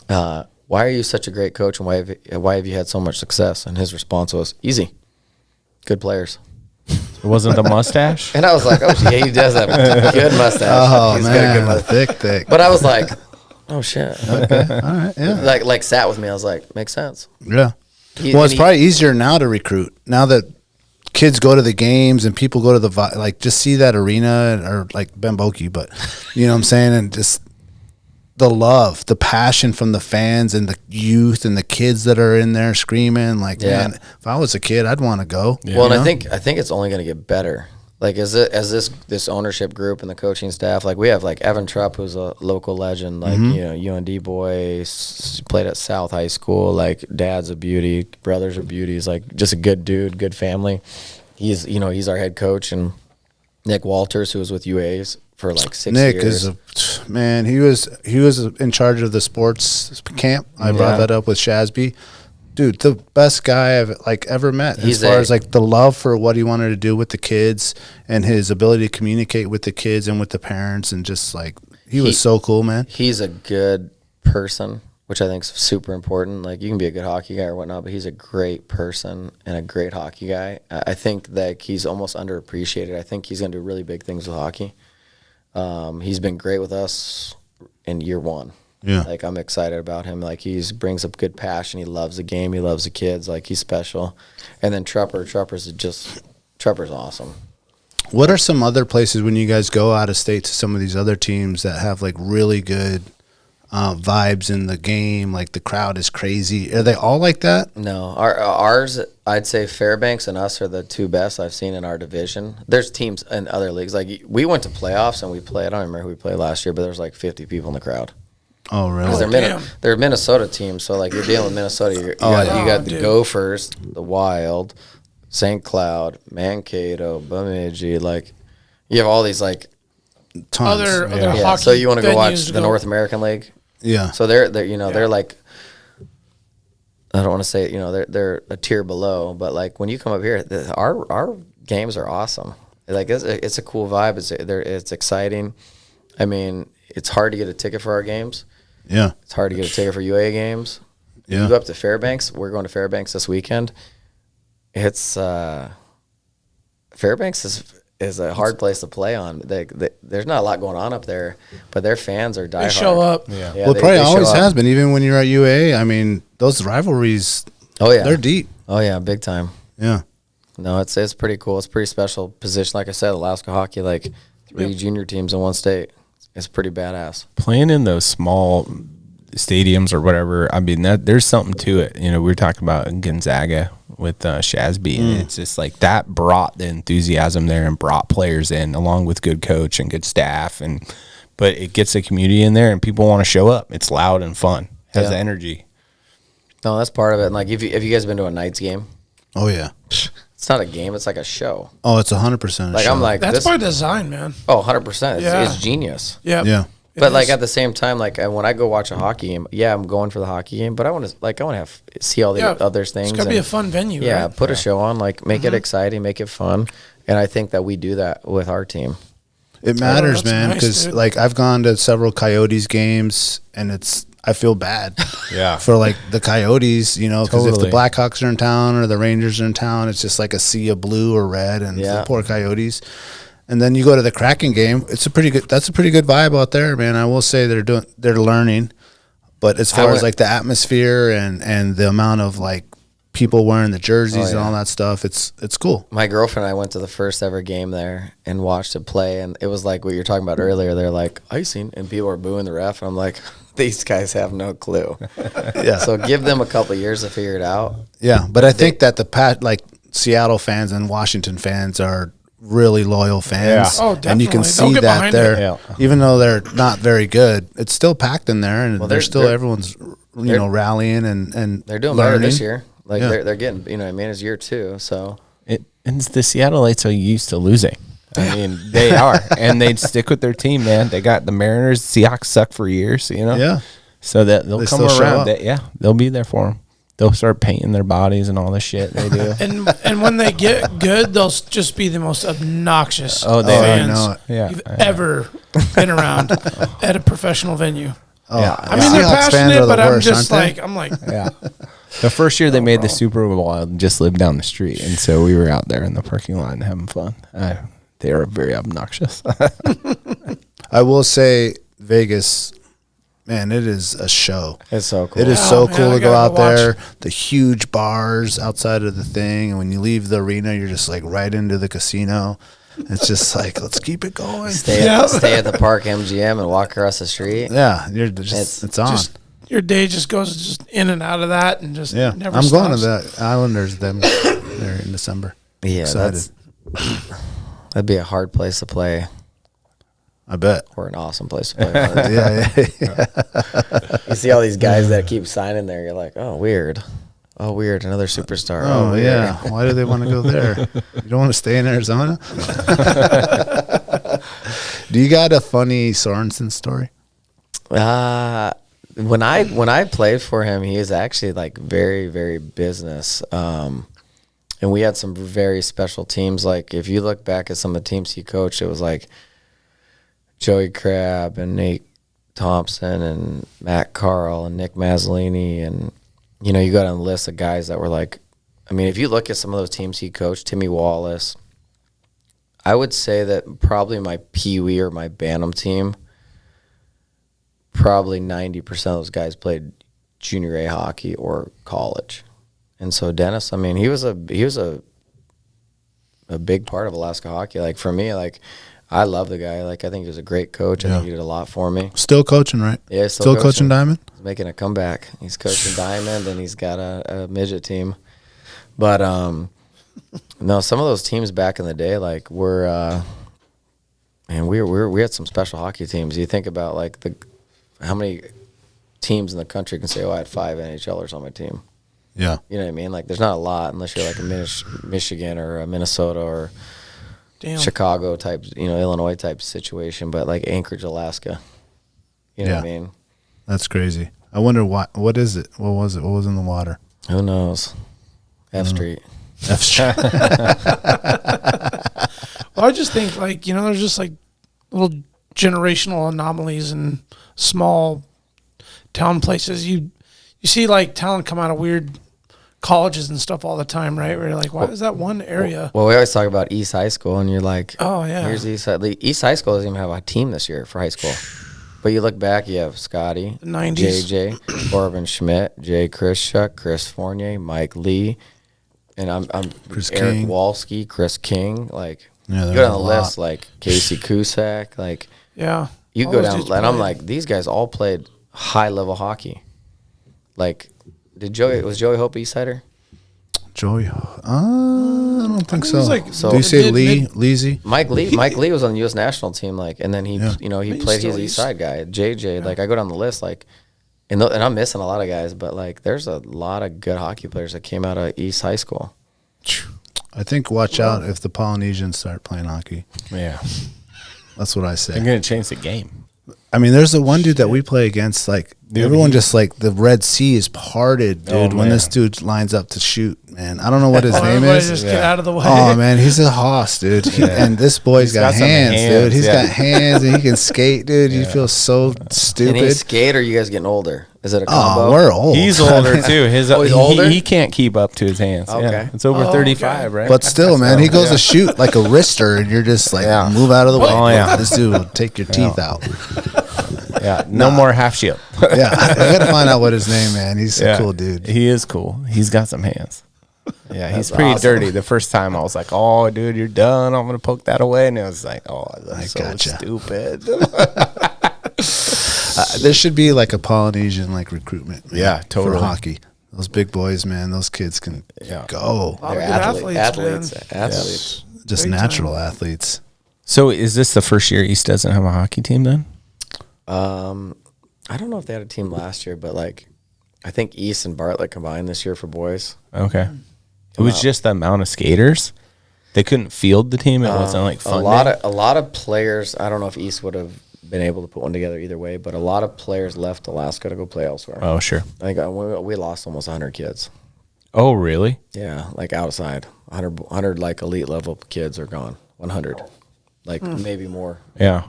Speaker 5: "Why are you such a great coach, and why have you had so much success?" And his response was, "Easy, good players."
Speaker 4: It wasn't the mustache?
Speaker 5: And I was like, "Oh, yeah, he does have a good mustache.
Speaker 2: Oh,
Speaker 5: He's
Speaker 2: man,
Speaker 5: got a good mustache."
Speaker 2: thick.
Speaker 5: But I was like, "Oh shit."
Speaker 2: Okay, all right, yeah.
Speaker 5: Like sat with me. I was like, "Makes sense."
Speaker 2: Yeah. Well, it's probably easier now to recruit. Now that kids go to the games and people go to the just see that arena, or like Ben Bokey, but you know what I'm saying, and just the love, the passion from the fans and the youth and the kids that are in there screaming. Like, man, if I was a kid, I'd want to go.
Speaker 5: Yeah. Well, and I think it's only going to get better. Like as this ownership group and the coaching staff, like we have like Evan Trupp, who's a local legend, like UND boy, played at South High School. Like dad's a beauty, brothers are beauties. Like just a good dude, good family. He's our head coach, and Nick Walters, who was with UAs for like 6 years.
Speaker 2: Nick is man. He was in charge of the sports camp. I brought that up with Shazby. Dude, the best guy I've ever met as far as like the love for what he wanted to do with the kids and his ability to communicate with the kids and with the parents, and just like he was so cool, man.
Speaker 5: He's a good person, which I think is super important. Like you can be a good hockey guy or whatnot, but he's a great person and a great hockey guy. I think that he's almost underappreciated. I think he's going to do really big things with hockey. He's been great with us in year one.
Speaker 2: Yeah.
Speaker 5: Like I'm excited about him. Like he brings up good passion. He loves the game. He loves the kids. Like he's special. And then Trupper's awesome.
Speaker 2: What are some other places when you guys go out of state to some of these other teams that have like really good vibes in the game? Like the crowd is crazy. Are they all like that?
Speaker 5: No, ours, I'd say Fairbanks and us are the two best I've seen in our division. There's teams in other leagues. Like we went to playoffs and we played. I don't remember who we played last year, but there was like 50 people in the crowd.
Speaker 2: Oh, really?
Speaker 5: Because they're Minnesota teams, so like you're dealing with Minnesota. You got the Gophers, the Wild, St. Cloud, Mankato, Bemidji. Like you have all these like
Speaker 2: tons.
Speaker 3: Other hockey.
Speaker 5: So you want to go watch the
Speaker 3: go.
Speaker 5: North American League?
Speaker 2: Yeah.
Speaker 5: So they're they're like, I don't want to say they're a tier below, but like when you come up here, our games are awesome. Like it's a cool vibe. It's exciting. I mean, it's hard to get a ticket for our games.
Speaker 2: Yeah.
Speaker 5: It's hard to get a ticket for UA games.
Speaker 2: Yeah.
Speaker 5: You go up to Fairbanks. We're going to Fairbanks this weekend. It's Fairbanks is a hard place to play on. There's not a lot going on up there, but their fans are diehard.
Speaker 3: They show up.
Speaker 5: Yeah.
Speaker 2: Well, it probably always has been, even when you're at UA. I mean, those rivalries, they're deep.
Speaker 5: Oh, yeah, big time.
Speaker 2: Yeah.
Speaker 5: No, it's pretty cool. It's a pretty special position. Like I said, Alaska hockey, like 3 junior teams in one state. It's pretty badass.
Speaker 4: Playing in those small stadiums or whatever, I mean, there's something to it. You know, we were talking about Gonzaga with Shazby, and it's just like that brought the enthusiasm there and brought players in along with good coach and good staff. But it gets the community in there and people want to show up. It's loud and fun. Has the energy.
Speaker 5: No, that's part of it. And like, have you guys been to a Knights game?
Speaker 2: Oh, yeah.
Speaker 5: It's not a game. It's like a show.
Speaker 2: Oh, it's 100%
Speaker 5: Like,
Speaker 2: show.
Speaker 5: I'm like,
Speaker 3: That's by design, man.
Speaker 5: Oh, 100%.
Speaker 3: Yeah.
Speaker 5: It's genius.
Speaker 3: Yeah.
Speaker 2: Yeah.
Speaker 5: But like at the same time, like when I go watch a hockey game, I'm going for the hockey game, but I want to see all the other things.
Speaker 3: It's gotta be a fun venue.
Speaker 5: Yeah,
Speaker 3: right?
Speaker 5: put a show on, like make it exciting, make it fun, and I think that we do that with our team.
Speaker 2: It matters,
Speaker 3: that's
Speaker 2: man,
Speaker 3: nice,
Speaker 2: because
Speaker 3: dude.
Speaker 2: like I've gone to several Coyotes games, and I feel bad for like the Coyotes, you know, because if the Blackhawks are in town or the Rangers are in town, it's just like a sea of blue or red, and the poor Coyotes. And then you go to the Kraken game. That's a pretty good vibe out there, man. I will say they're learning, but as far as like the atmosphere and the amount of like people wearing the jerseys and all that stuff, it's cool.
Speaker 5: My girlfriend and I went to the first ever game there and watched it play, and it was like what you're talking about earlier. They're like icing, and people are booing the ref, and I'm like, these guys have no clue. So give them a couple years to figure it out.
Speaker 2: Yeah, but I think that like Seattle fans and Washington fans are really loyal fans.
Speaker 3: Oh, definitely.
Speaker 2: And you can see that they're, even though they're not very good, it's still packed in there, and everyone's rallying and
Speaker 5: they're doing
Speaker 2: learning.
Speaker 5: better this year. Like they're getting, you know what I mean, it's year 2. So
Speaker 4: And the Seattleites are used to losing. I mean, they are, and they stick with their team, man. They got the Mariners. Seahawks suck for years, you know.
Speaker 2: Yeah.
Speaker 4: So that they'll come
Speaker 2: still show
Speaker 4: around.
Speaker 2: up.
Speaker 4: They'll be there for them. They'll start painting their bodies and all the shit they do.
Speaker 3: and when they get good, they'll just be the most obnoxious fans you've ever been around at a professional venue.
Speaker 2: Oh,
Speaker 3: yeah. I mean, they're passionate, but I'm just like,
Speaker 4: yeah. The first year they made the Super Bowl, I just lived down the street, and so we were out there in the parking lot and having fun. They are very obnoxious.
Speaker 2: I will say Vegas, man, it is a show.
Speaker 5: It's so cool.
Speaker 2: It is so cool to go out there. The huge bars outside of the thing, and when you leave the arena, you're just like right into the casino. It's just like, let's keep it going.
Speaker 5: Stay at the Park MGM and walk across the street.
Speaker 2: Yeah, you're just it's on.
Speaker 3: Your day just goes just in and out of that, and just never
Speaker 2: I'm
Speaker 3: stops.
Speaker 2: going to the Islanders there in December.
Speaker 5: Yeah,
Speaker 2: excited.
Speaker 5: That'd be a hard place to play.
Speaker 2: I bet.
Speaker 5: Or an awesome place to play.
Speaker 2: yeah.
Speaker 5: You see all these guys that keep signing there. You're like, oh, weird. Oh, weird. Another superstar.
Speaker 2: Oh, yeah. Why do they want to go there? You don't want to stay in Arizona? Do you got a funny Sorensen story?
Speaker 5: When I played for him, he was actually like very, very business. And we had some very special teams. Like if you look back at some of the teams he coached, it was like Joey Crabb and Nate Thompson and Matt Carl and Nick Mazzolini. And, you know, you go down the list of guys that were like, I mean, if you look at some of those teams he coached, Timmy Wallace, I would say that probably my Pee Wee or my Bantam team, probably 90% of those guys played junior A hockey or college. And so Dennis, I mean, he was a big part of Alaska hockey. Like for me, like I love the guy. Like I think he was a great coach. I think he did a lot for me.
Speaker 2: Still coaching, right?
Speaker 5: Yeah,
Speaker 2: still coaching Diamond.
Speaker 5: He's making a comeback. He's coaching Diamond, and he's got a midget team. But no, some of those teams back in the day, like were, and we had some special hockey teams. You think about like how many teams in the country can say, "Oh, I had 5 NHLers on my team."
Speaker 2: Yeah,
Speaker 5: you know what I mean. Like, there's not a lot unless you're like a Michigan or a Minnesota or Chicago type, you know, Illinois type situation. But like Anchorage, Alaska, you know what I mean. That's
Speaker 2: crazy. I wonder what is it? What was it? What was in the water?
Speaker 5: Who knows? F Street.
Speaker 2: F Street.
Speaker 3: Well, I just think like, you know, there's just like little generational anomalies in small town places. You see like talent come out of weird colleges and stuff all the time, right? Where you're like, why is that one area?
Speaker 5: Well, we always talk about East High School, and you're like,
Speaker 3: oh yeah,
Speaker 5: here's East High. The East High School doesn't even have a team this year for high school. But you look back, you have Scotty,
Speaker 3: the 90s.
Speaker 5: JJ, Orvin Schmidt, Jay Schutt, Chris Fournier, Mike Lee, and I'm
Speaker 2: Chris
Speaker 5: Eric
Speaker 2: King.
Speaker 5: Walski, Chris King, like
Speaker 2: you
Speaker 5: go down the list, like Casey Cusack, like you go down, and I'm like, these guys all played high level hockey. Like, was Joey Hope Eastsider?
Speaker 2: Joey, I don't think so.
Speaker 3: Like,
Speaker 2: do you say Leezy?
Speaker 5: Mike Lee was on the U.S. national team, like, and then he played. He's an East Side guy. JJ, like, I go down the list, like, and I'm missing a lot of guys, but like, there's a lot of good hockey players that came out of East High School.
Speaker 2: I think watch out if the Polynesians start playing hockey.
Speaker 4: Yeah,
Speaker 2: that's what I say.
Speaker 4: They're gonna change the game.
Speaker 2: I mean, there's the one dude that we play against, like, everyone just, like, the Red Sea is parted, dude, when this dude lines up to shoot, man. I don't know what his name is.
Speaker 3: Just get out of the way.
Speaker 2: Oh, man, he's a hoss, dude. And this boy's got hands, dude. He's got hands, and he can skate, dude. You feel so stupid.
Speaker 5: Can he skate, or are you guys getting older? Is it a combo?
Speaker 2: Oh, we're old.
Speaker 4: He's older, too.
Speaker 5: He's older?
Speaker 4: He can't keep up to his hands.
Speaker 5: Okay.
Speaker 4: Yeah. It's over 35, right?
Speaker 2: But still, man, he goes to shoot like a wrister, and you're just like, move out of the way. Oh, yeah. This dude will take your teeth out.
Speaker 4: Yeah, no more half shield.
Speaker 2: Yeah, I got to find out what his name, man. He's a cool dude.
Speaker 4: He is cool. He's got some hands. Yeah, he's pretty dirty. The first time I was like, oh, dude, you're done. I'm going to poke that away. And it was like, oh, that's so stupid.
Speaker 2: There should be like a Polynesian like recruitment.
Speaker 4: Totally.
Speaker 2: For hockey. Those big boys, man, those kids can go.
Speaker 5: They're athletes.
Speaker 2: Just natural athletes.
Speaker 4: So is this the first year East doesn't have a hockey team then?
Speaker 5: I don't know if they had a team last year, but like I think East and Bartlett combined this year for boys.
Speaker 4: Okay. It was just the amount of skaters. They couldn't field the team. It wasn't like funding.
Speaker 5: A lot of players. I don't know if East would have been able to put one together either way. But a lot of players left Alaska to go play elsewhere.
Speaker 4: Oh, sure.
Speaker 5: I think we lost almost 100 kids.
Speaker 4: Oh, really?
Speaker 5: Yeah, like outside. 100 like elite level kids are gone. 100. Like maybe more.
Speaker 4: Yeah.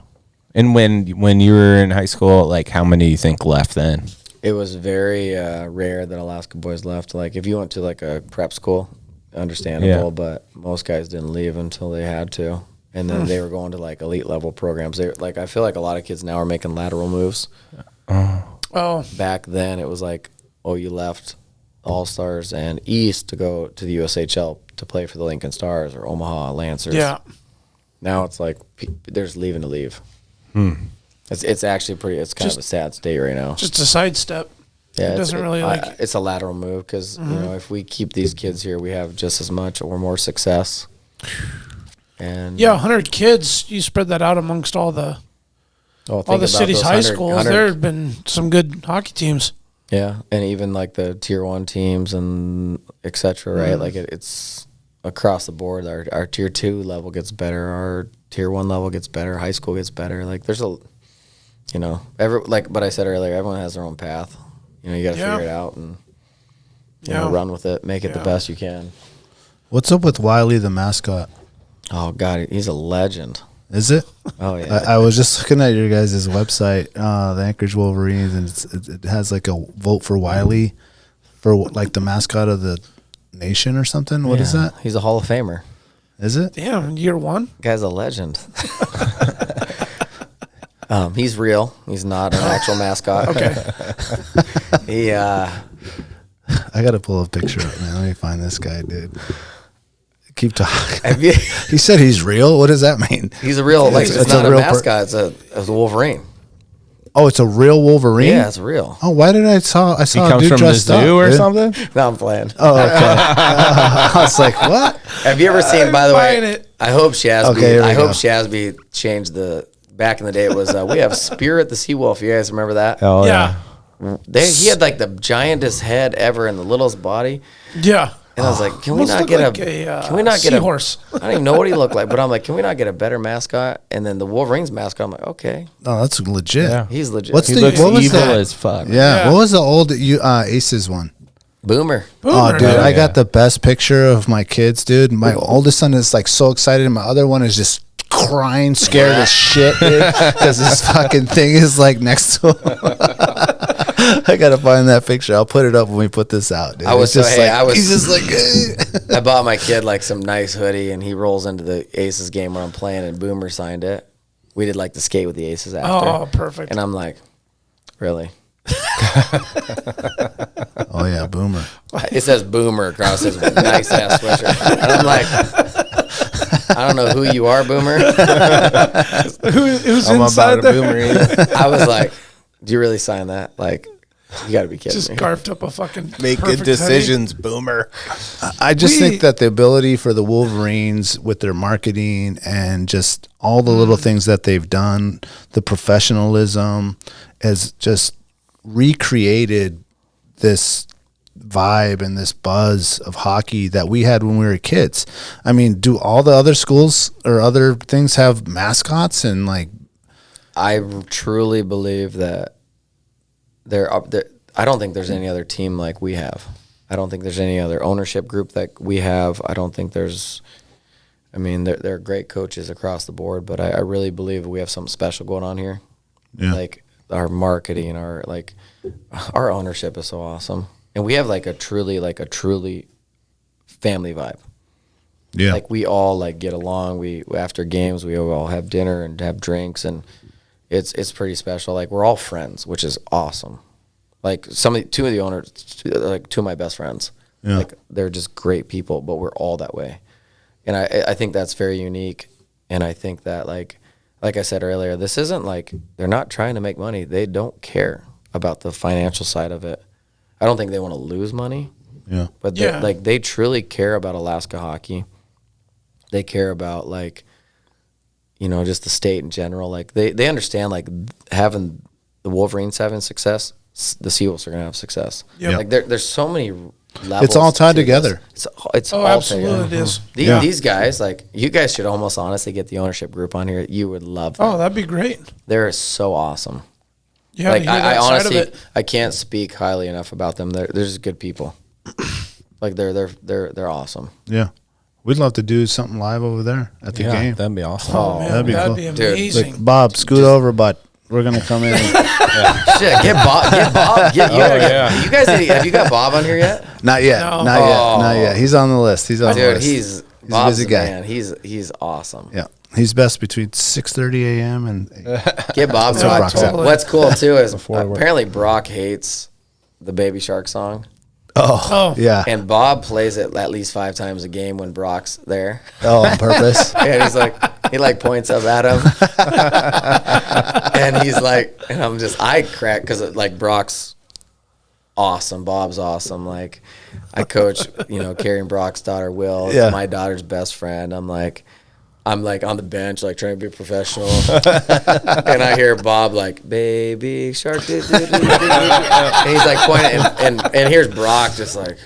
Speaker 4: And when you were in high school, like how many do you think left then?
Speaker 5: It was very rare that Alaska boys left. Like if you went to like a prep school, understandable, but most guys didn't leave until they had to. And then they were going to like elite level programs. Like I feel like a lot of kids now are making lateral moves.
Speaker 3: Oh.
Speaker 5: Back then it was like, oh, you left All-Stars and East to go to the USHL to play for the Lincoln Stars or Omaha Lancers.
Speaker 3: Yeah.
Speaker 5: Now it's like they're just leaving to leave. It's actually it's kind of a sad state right now.
Speaker 3: Just a sidestep.
Speaker 5: Yeah,
Speaker 3: it doesn't really like.
Speaker 5: It's a lateral move because you know if we keep these kids here, we have just as much or more success. And
Speaker 3: 100 kids. You spread that out amongst all the city's high schools. There have been some good hockey teams.
Speaker 5: Yeah, and even like the Tier 1 teams and et cetera, right? Like it's across the board. Our Tier 2 level gets better. Our Tier 1 level gets better. High school gets better. Like there's but I said earlier, everyone has their own path. You know, you got to figure it out and you know, run with it, make it the best you can.
Speaker 2: What's up with Wiley, the mascot?
Speaker 5: Oh, God, he's a legend.
Speaker 2: Is it?
Speaker 5: Oh, yeah.
Speaker 2: I was just looking at your guys' website, the Anchorage Wolverines, and it has like a vote for Wiley for like the mascot of the nation or something. What is that?
Speaker 5: He's a Hall of Famer.
Speaker 2: Is it?
Speaker 3: Damn, year one?
Speaker 5: Guy's a legend. He's real. He's not an actual mascot.
Speaker 3: Okay.
Speaker 2: I got to pull a picture up, man. Let me find this guy, dude. Keep talking. He said he's real. What does that mean?
Speaker 5: He's a real, like, it's not a mascot. It's a Wolverine.
Speaker 2: Oh, it's a real Wolverine?
Speaker 5: Yeah, it's real.
Speaker 2: Oh, why did I saw
Speaker 4: He
Speaker 2: a
Speaker 4: comes
Speaker 2: dude
Speaker 4: from the
Speaker 2: dressed up
Speaker 4: zoo or
Speaker 2: dude.
Speaker 4: something?
Speaker 5: No, I'm playing.
Speaker 2: Oh, okay. I was like, what?
Speaker 5: Have you ever seen, by the way, I hope Shazby,
Speaker 2: Okay,
Speaker 5: Shazby changed back in the day, it was, we have Spirit the Seawolf. You guys remember that?
Speaker 4: Oh,
Speaker 3: Yeah.
Speaker 5: He had like the giantest head ever and the littlest body.
Speaker 3: Yeah.
Speaker 5: And I was like, can we
Speaker 3: Must
Speaker 5: not
Speaker 3: look
Speaker 5: get
Speaker 3: like
Speaker 5: can we not get a
Speaker 3: seahorse?
Speaker 5: I don't even know what he looked like, but I'm like, can we not get a better mascot? And then the Wolverines mascot, I'm like, okay,
Speaker 2: Oh, that's legit.
Speaker 4: Yeah.
Speaker 5: he's legit.
Speaker 2: What's
Speaker 4: He
Speaker 2: the
Speaker 4: looks
Speaker 2: what was
Speaker 4: evil
Speaker 2: that?
Speaker 4: as fuck.
Speaker 2: Yeah. What was the old Aces one?
Speaker 5: Boomer?
Speaker 2: Oh, dude,
Speaker 3: Boomer.
Speaker 2: I got the best picture of my kids, dude. My oldest son is like so excited, and my other one is just crying, scared as shit, dude, because this fucking thing is like next to him. I gotta find that picture. I'll put it up when we put this out, dude.
Speaker 5: He's just
Speaker 2: like,
Speaker 5: I bought my kid like some nice hoodie, and he rolls into the Aces game where I'm playing, and Boomer signed it. We did like the skate with the Aces after.
Speaker 3: Oh, perfect.
Speaker 5: And I'm like, really?
Speaker 2: oh yeah, Boomer.
Speaker 5: It says Boomer across his nice ass sweatshirt, and I'm like, I don't know who you are, Boomer.
Speaker 3: Who's
Speaker 4: I'm
Speaker 3: inside
Speaker 4: about a
Speaker 3: there?
Speaker 4: boomer.
Speaker 5: I was like, do you really sign that? Like, you got to be kidding
Speaker 3: Just
Speaker 5: me.
Speaker 3: carved up a fucking
Speaker 4: Make
Speaker 3: perfect
Speaker 4: good decisions, boomer.
Speaker 2: I just think that the ability for the Wolverines with their marketing and just all the little things that they've done, the professionalism, has just recreated this vibe and this buzz of hockey that we had when we were kids. I mean, do all the other schools or other things have mascots and like?
Speaker 5: I truly believe that I don't think there's any other team like we have. I don't think there's any other ownership group that we have. I don't think there's. I mean, they're great coaches across the board, but I really believe we have something special going on here.
Speaker 2: Yeah.
Speaker 5: Like our marketing, our ownership is so awesome, and we have like a truly family vibe.
Speaker 2: Yeah.
Speaker 5: Like we all like get along. We after games we all have dinner and have drinks, and it's pretty special. Like we're all friends, which is awesome. Like two of the owners, like two of my best friends.
Speaker 2: Yeah.
Speaker 5: Like they're just great people, but we're all that way. And I think that's very unique. And I think that like I said earlier, this isn't like they're not trying to make money. They don't care about the financial side of it. I don't think they want to lose money.
Speaker 2: Yeah.
Speaker 5: But like they truly care about Alaska hockey. They care about like, you know, just the state in general. Like they understand like having the Wolverines having success, the Seawolves are gonna have success.
Speaker 3: Yep.
Speaker 5: Like there's so many levels.
Speaker 2: It's all tied together.
Speaker 5: It's all
Speaker 3: absolutely
Speaker 5: together.
Speaker 3: it is.
Speaker 5: These guys, like, you guys should almost honestly get the ownership group on here. You would love them.
Speaker 3: Oh, that'd be great.
Speaker 5: They're so awesome.
Speaker 3: Yeah,
Speaker 5: Like, I honestly,
Speaker 3: of it.
Speaker 5: I can't speak highly enough about them. They're just good people. Like, they're awesome.
Speaker 6: Yeah. We'd love to do something live over there at the game.
Speaker 4: That'd be awesome.
Speaker 3: Oh, man,
Speaker 6: that'd be cool.
Speaker 3: amazing.
Speaker 6: Like, Bob, scoot over, but we're going to come in.
Speaker 5: Shit, get Bob. You guys, have you got Bob on here yet?
Speaker 2: Not yet.
Speaker 3: No.
Speaker 2: Not yet. He's on the list. He's on the
Speaker 5: Dude,
Speaker 2: list.
Speaker 5: he's
Speaker 2: a
Speaker 5: Bob's
Speaker 2: busy
Speaker 5: the
Speaker 2: guy.
Speaker 5: man. He's awesome.
Speaker 2: Yeah.
Speaker 6: He's best between 6:30 a.m. and 8.
Speaker 5: Get Bob.
Speaker 2: That's what Brock's at.
Speaker 5: What's cool too is
Speaker 4: Before work.
Speaker 5: apparently Brock hates the Baby Shark song,
Speaker 2: Oh, yeah.
Speaker 5: and Bob plays it at least 5 times a game when Brock's there.
Speaker 2: Oh, on purpose.
Speaker 5: And he points up at him, and he's like, and I crack because like Brock's awesome, Bob's awesome. Like, I coach, carrying Brock's daughter Will,
Speaker 2: Yeah.
Speaker 5: my daughter's best friend. I'm like on the bench, like trying to be professional, and I hear Bob like, "Baby shark," and he's like pointing, and here's Brock just like,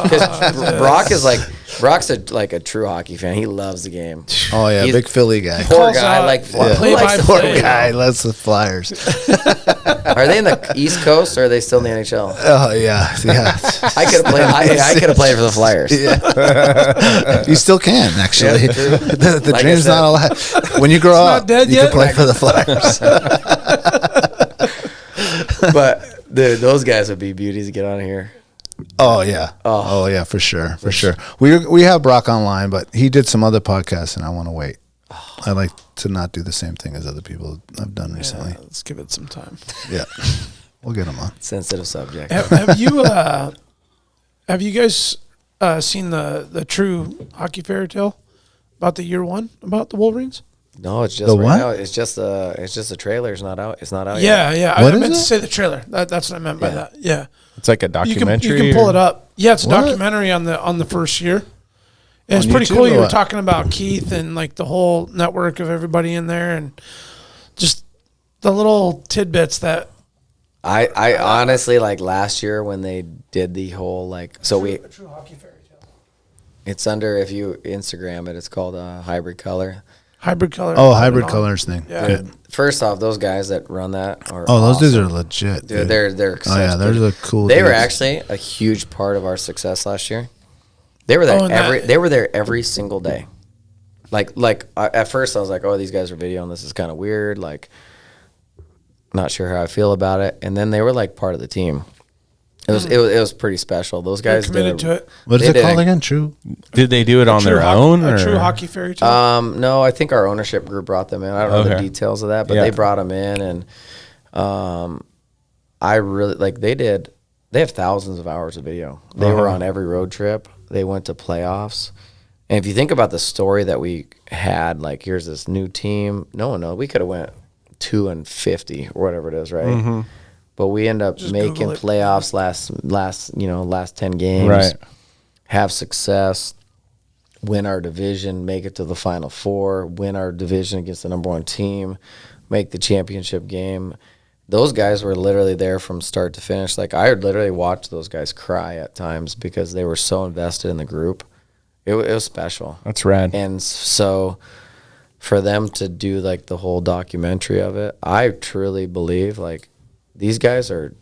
Speaker 5: because Brock's a true hockey fan. He loves the game.
Speaker 2: Oh, yeah.
Speaker 5: He's-
Speaker 2: Big Philly guy.
Speaker 5: Poor
Speaker 3: Calls
Speaker 5: guy,
Speaker 3: out
Speaker 5: like
Speaker 3: play-by-play.
Speaker 2: Poor guy. Loves the Flyers.
Speaker 5: Are they in the East Coast or are they still in the NHL?
Speaker 2: Oh, yeah. Yeah.
Speaker 5: I could have played. I could have played for the Flyers.
Speaker 2: Yeah. You still can, actually.
Speaker 5: Yeah, true.
Speaker 2: The
Speaker 5: Like I
Speaker 2: dream's
Speaker 5: said.
Speaker 2: not alive. When you grow
Speaker 3: not
Speaker 2: up,
Speaker 3: dead
Speaker 2: you
Speaker 3: yet?
Speaker 2: can play for the Flyers.
Speaker 5: But dude, those guys would be beauties to get on here.
Speaker 2: Oh, yeah. Oh, yeah, for sure. For sure. We have Brock online, but he did some other podcasts, and I want to wait. I like to not do the same thing as other people have done recently.
Speaker 3: Let's give it some time.
Speaker 2: Yeah. We'll get him on.
Speaker 5: Sensitive subject.
Speaker 3: Have you guys seen the True Hockey Fairytail about the year 1 about the Wolverines?
Speaker 5: No, it's just
Speaker 2: The
Speaker 5: right
Speaker 2: what?
Speaker 5: now. It's just a trailer. It's not out. It's not out
Speaker 3: Yeah,
Speaker 5: yet.
Speaker 3: yeah.
Speaker 2: What
Speaker 3: I
Speaker 2: is
Speaker 3: meant
Speaker 2: it?
Speaker 3: to say the trailer. That's what I meant by
Speaker 5: Yeah.
Speaker 3: that. Yeah.
Speaker 4: It's like a
Speaker 3: You
Speaker 4: documentary.
Speaker 3: can pull it up. Yeah, it's a
Speaker 2: What?
Speaker 3: documentary on the first year. And it's
Speaker 2: On
Speaker 3: pretty
Speaker 2: YouTube
Speaker 3: cool.
Speaker 2: or
Speaker 3: You were
Speaker 2: what?
Speaker 3: talking about Keith and like the whole network of everybody in there and just the little tidbits that
Speaker 5: I honestly, like, last year when they did the whole
Speaker 3: True Hockey Fairytail.
Speaker 5: it's under, if you Instagram it, it's called Hybrid Color.
Speaker 3: Hybrid color.
Speaker 6: Oh, hybrid colors thing.
Speaker 3: Yeah.
Speaker 6: Good.
Speaker 5: First off, those guys that run that are
Speaker 6: Oh, those dudes
Speaker 5: awesome.
Speaker 6: are legit.
Speaker 5: Dude,
Speaker 6: Dude.
Speaker 5: they're
Speaker 6: Oh, yeah,
Speaker 5: such
Speaker 6: they're
Speaker 5: good-
Speaker 6: the cool
Speaker 5: They were
Speaker 6: dudes.
Speaker 5: actually a huge part of our success last year. They were there
Speaker 3: Oh, and
Speaker 5: they were there every single day. Like at first I was like, oh, these guys are videoing. This is kind of weird. Like, not sure how I feel about it. And then they were like part of the team. It was pretty special. Those
Speaker 3: They're
Speaker 5: guys
Speaker 3: committed
Speaker 5: did
Speaker 3: to it.
Speaker 6: What is
Speaker 5: they
Speaker 6: it
Speaker 5: did
Speaker 6: called
Speaker 5: a-
Speaker 6: again? True.
Speaker 4: Did they do it on their own?
Speaker 3: A
Speaker 4: Or?
Speaker 3: True Hockey Fairytale.
Speaker 5: No, I think our ownership group brought them in. I don't know the
Speaker 4: Okay.
Speaker 5: details of that, but
Speaker 4: Yeah.
Speaker 5: they brought them in, and I really like. They have thousands of hours of video. They were on every road trip. They went to playoffs, and if you think about the story that we had, like, here's this new team. No one knows. We could have went 2-50 or whatever it is, right?
Speaker 4: Mm-hmm.
Speaker 5: But we end up
Speaker 3: Just
Speaker 5: making
Speaker 3: Google it.
Speaker 5: playoffs last 10 games.
Speaker 4: Right.
Speaker 5: Have success, win our division, make it to the Final Four, win our division against the number 1 team, make the championship game. Those guys were literally there from start to finish. Like, I would literally watch those guys cry at times because they were so invested in the group. It was special.
Speaker 4: That's rad.
Speaker 5: And so for them to do, like, the whole documentary of it, I truly believe, like, these guys are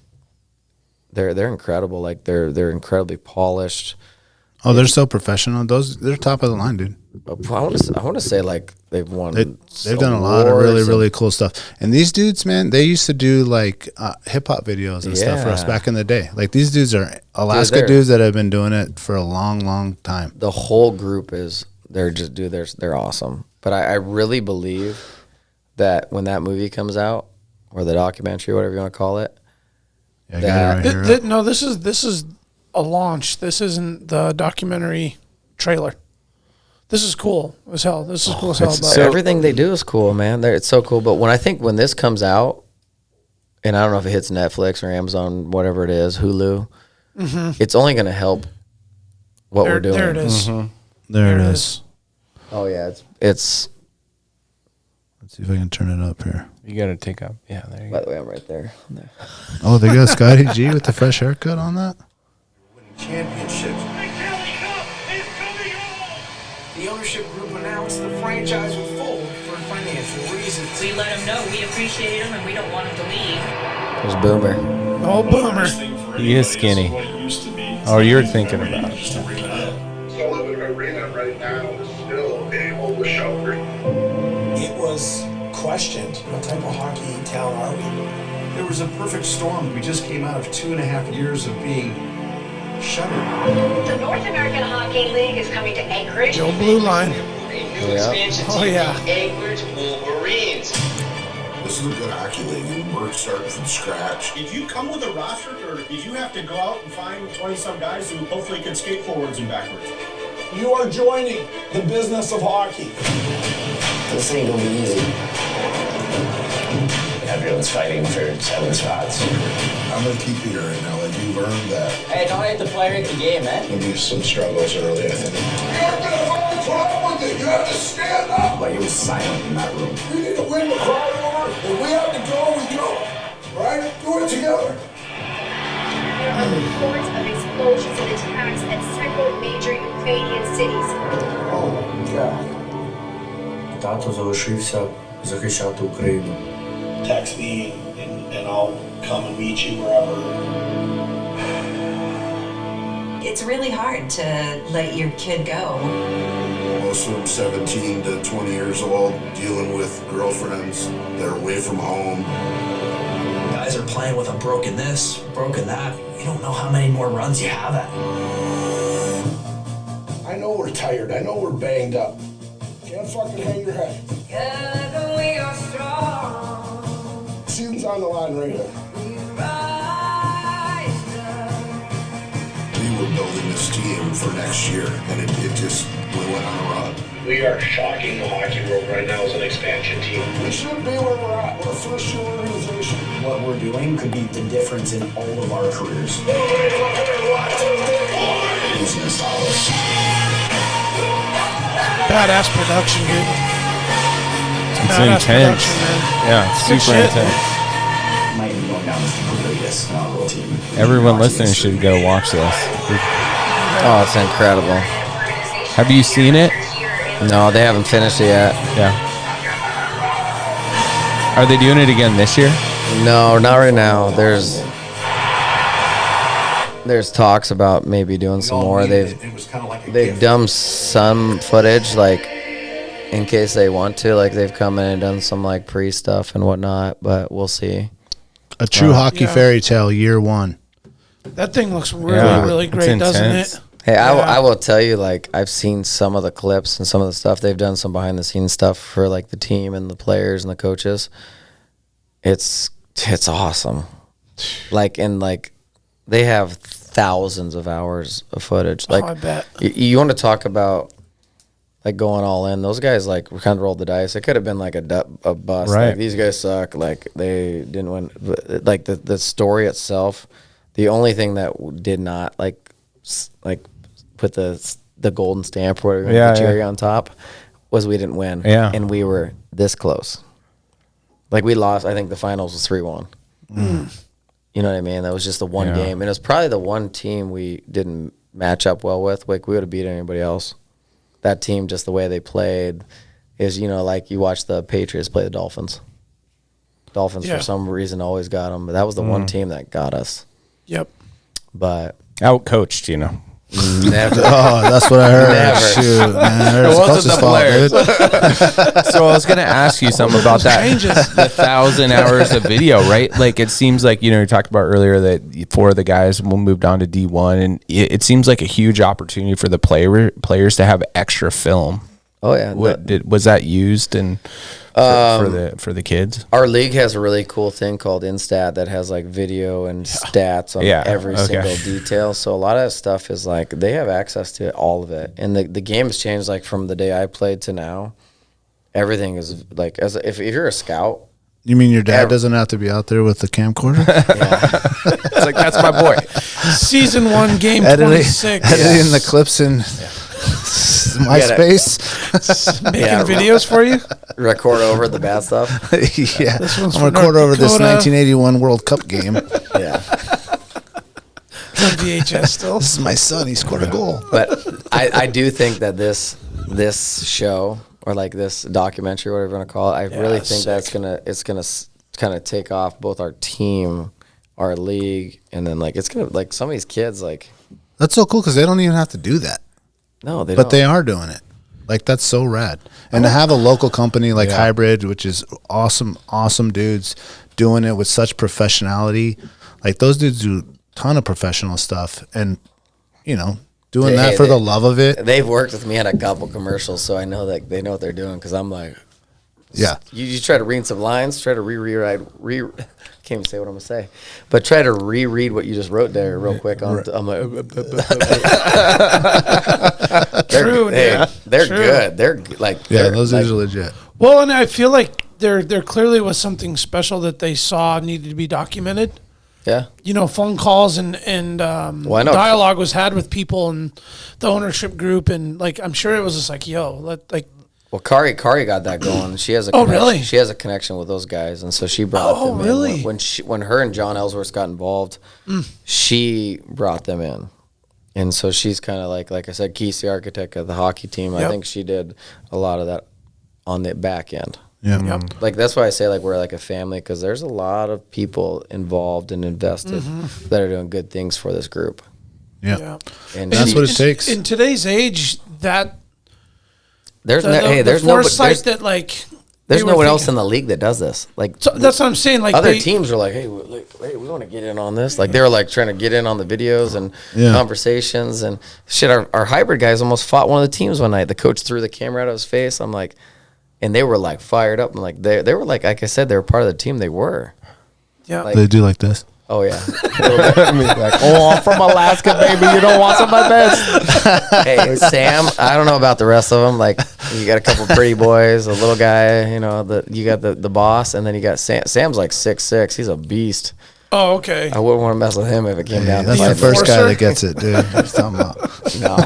Speaker 5: they're incredible. Like, they're incredibly polished.
Speaker 6: Oh, they're so professional. They're top of the line, dude.
Speaker 5: I want to say, like, they've won.
Speaker 6: They've done a lot of really, really cool stuff. And these dudes, man, they used to do like hip hop videos and stuff for us
Speaker 5: Yeah.
Speaker 6: back in the day. Like, these dudes are Alaska
Speaker 5: they're-
Speaker 6: dudes that have been doing it for a long, long time.
Speaker 5: The whole group they're awesome. But I really believe that when that movie comes out, or the documentary, whatever you want to call it,
Speaker 6: Yeah, I got it right here.
Speaker 3: No, this is a launch. This isn't the documentary trailer. This is cool as hell. This is cool as hell.
Speaker 5: so everything they do is cool, man. It's so cool. But when this comes out, and I don't know if it hits Netflix or Amazon, whatever it is, Hulu, it's only going to help what we're doing.
Speaker 3: There it is.
Speaker 6: There it is.
Speaker 5: Oh yeah, it's.
Speaker 6: Let's see if I can turn it up here.
Speaker 4: You got to take up. Yeah, there you
Speaker 5: By
Speaker 4: go.
Speaker 5: the way, I'm right there.
Speaker 6: Oh, they got Scotty G with the fresh haircut on that?
Speaker 7: championships. The ownership group announced the franchise would fold for financial reasons.
Speaker 8: We let him know we appreciate him and we don't want him to leave.
Speaker 5: There's Boomer.
Speaker 3: Oh, Boomer.
Speaker 4: He is skinny. Oh, you're thinking about it.
Speaker 9: Sullivan Arena right now is still a homeless shelter.
Speaker 7: It was questioned, what type of hockey town are we? There was a perfect storm. We just came out of 2.5 years of being shuttered.
Speaker 10: The North American Hockey League is coming to Anchorage.
Speaker 3: Joe Blue Line.
Speaker 10: Oh,
Speaker 3: yeah.
Speaker 10: Anchorage Wolverines.
Speaker 9: This is a good hockey league, and we're starting from scratch.
Speaker 11: Did you come with a roster, or did you have to go out and find 20-some guys who hopefully can skate forwards and backwards?
Speaker 7: You are joining the business of hockey.
Speaker 12: This ain't gonna be easy. Everyone's fighting for 7 spots.
Speaker 9: I'm gonna keep you here right now, like you've earned that.
Speaker 12: Hey, don't hate the player at the game, man.
Speaker 9: There'll be some struggles early, I think. You have to have problem with it. You have to stand up.
Speaker 12: Like, it was silent in that room.
Speaker 9: We need to win the crowd over. If we have to go, we go. Right? Do it together.
Speaker 10: There are reports of explosions and attacks at several major Ukrainian cities.
Speaker 7: Oh my God.
Speaker 12: Тато залишився захищати Україну.
Speaker 11: Text me and I'll come and meet you wherever.
Speaker 8: It's really hard to let your kid go.
Speaker 9: Most of them 17 to 20 years old, dealing with girlfriends. They're away from home.
Speaker 7: Guys are playing with a broken this, broken that. You don't know how many more runs you have at. I know we're tired. I know we're banged up. Can't fucking hang your head.
Speaker 8: Together we are strong.
Speaker 7: Season's on the line right here.
Speaker 9: We were building this team for next year, and it just, we went on a run.
Speaker 11: We are shocking the hockey world right now as an expansion team.
Speaker 7: We should be where we're at. We're a first-year organization.
Speaker 12: What we're doing could be the difference in all of our careers.
Speaker 9: He's gonna stop us.
Speaker 3: Badass production, dude.
Speaker 4: It's
Speaker 3: Badass
Speaker 4: intense.
Speaker 3: production, man.
Speaker 4: Yeah, it's
Speaker 3: Good
Speaker 4: super
Speaker 3: shit.
Speaker 4: intense.
Speaker 12: Might be going down as the greatest inaugural team.
Speaker 4: Everyone listening should go watch this.
Speaker 5: Oh, it's incredible.
Speaker 4: Have you seen it?
Speaker 5: No, they haven't finished it yet.
Speaker 4: Yeah. Are they doing it again this year?
Speaker 5: No, not right now. There's talks about maybe doing some more. They've done some footage, like in case they want to. Like they've come in and done some like pre stuff and whatnot, but we'll see.
Speaker 6: A True Hockey Fairytail, year 1.
Speaker 3: That thing looks really great, doesn't it?
Speaker 5: Hey, I will tell you, like, I've seen some of the clips and some of the stuff. They've done some behind-the-scenes stuff for, like, the team and the players and the coaches. It's awesome. Like, and, like, they have thousands of hours of footage. Like,
Speaker 3: I bet.
Speaker 5: You want to talk about, like, going all in. Those guys, like, kind of rolled the dice. It could have been, like, a bust.
Speaker 4: Right.
Speaker 5: Like, these guys suck. Like, they didn't win. But, like, the story itself, the only thing that did not, like put the golden stamp or whatever, the cherry on top, was we didn't win.
Speaker 4: Yeah.
Speaker 5: And we were this close. Like, we lost, I think the finals was 3-1. You know what I mean? That was just the one game. And it was probably the one team we didn't match up well with. Like, we would have beat anybody else. That team, just the way they played, is, you know, like you watch the Patriots play the Dolphins. Dolphins, for some reason, always got them. But that was the one team that got us.
Speaker 3: Yep.
Speaker 5: But
Speaker 4: out-coached, you know.
Speaker 5: Never.
Speaker 6: Oh, that's what I heard.
Speaker 5: Never.
Speaker 6: Shoot, man.
Speaker 4: It wasn't the players. So I was going to ask you something about that. The 1,000 hours of video, right? Like, it seems like, you know, you talked about earlier that 4 of the guys will move down to D1, and it seems like a huge opportunity for the players to have extra film.
Speaker 5: Oh, yeah.
Speaker 4: Was that used for the kids?
Speaker 5: Our league has a really cool thing called Instat that has like video and stats on every single detail. So a lot of that stuff is like they have access to all of it. And the game has changed like from the day I played to now. Everything is like if you're a scout.
Speaker 6: You mean your dad doesn't have to be out there with the camcorder?
Speaker 5: Yeah.
Speaker 4: It's like, that's my boy.
Speaker 3: Season 1, game 26.
Speaker 6: Editing the clips in MySpace.
Speaker 3: Making videos for you?
Speaker 5: Record over the bad stuff.
Speaker 6: Yeah.
Speaker 3: This one's
Speaker 6: I'm going to record over this 1981 World Cup game.
Speaker 5: Yeah.
Speaker 3: on VHS still.
Speaker 6: This is my son. He scored a goal.
Speaker 5: But I do think that this show or like this documentary, whatever you want to call it, I really think that's it's gonna kind of take off both our team, our league, and then like it's gonna like some of these kids like.
Speaker 6: That's so cool because they don't even have to do that.
Speaker 5: No, they
Speaker 6: but
Speaker 5: don't.
Speaker 6: They are doing it. Like that's so rad. And to have a local company like Hybrid, which is awesome dudes doing it with such professionality. Like those dudes do a ton of professional stuff, and doing that for the love of it.
Speaker 5: They've worked with me on a couple commercials, so I know that they know what they're doing. Because I'm like, you try to read some lines, try to rewrite. Can't even say what I'm gonna say, but try to reread what you just wrote there real quick. I'm like,
Speaker 3: True,
Speaker 5: they're good. They're like,
Speaker 6: those dudes are legit.
Speaker 3: Well, and I feel like there clearly was something special that they saw needed to be documented.
Speaker 5: Yeah.
Speaker 3: Phone calls and dialogue was had with people and the ownership group, and like I'm sure it was just like, well,
Speaker 5: Kari got that going. She has a
Speaker 3: really?
Speaker 5: She has a connection with those guys, and so she brought them in. When her and John Ellsworth got involved, she brought them in, and so she's kind of like I said, Keith's the architect of the hockey team. Yep. I think she did a lot of that on the back end.
Speaker 6: Yeah,
Speaker 3: yep.
Speaker 5: Like that's why I say like we're like a family, because there's a lot of people involved and invested that are doing good things for this group.
Speaker 6: Yeah.
Speaker 5: And
Speaker 6: that's what it takes
Speaker 3: in today's age. There's
Speaker 5: no one else in the league that does this. Like
Speaker 3: so that's what I'm saying. Like
Speaker 5: other teams are like, hey, we want to get in on this. Like they were like trying to get in on the videos and conversations and shit. Our hybrid guys almost fought one of the teams one night. The coach threw the camera out of his face. I'm like, and they were like fired up. And like they were like I said, they were part of the team. They were.
Speaker 3: Yeah.
Speaker 6: They do like this.
Speaker 5: Oh yeah.
Speaker 4: I mean, like, I'm from Alaska, baby. You don't want some of my best.
Speaker 5: Hey, Sam. I don't know about the rest of them. Like, you got a couple pretty boys, a little guy. You got the boss, and then you got Sam. Sam's like 6'6". He's a beast.
Speaker 3: Oh, okay.
Speaker 5: I wouldn't want to mess with him if it came down.
Speaker 6: That's the first guy that gets it, dude. He's talking about.
Speaker 5: No.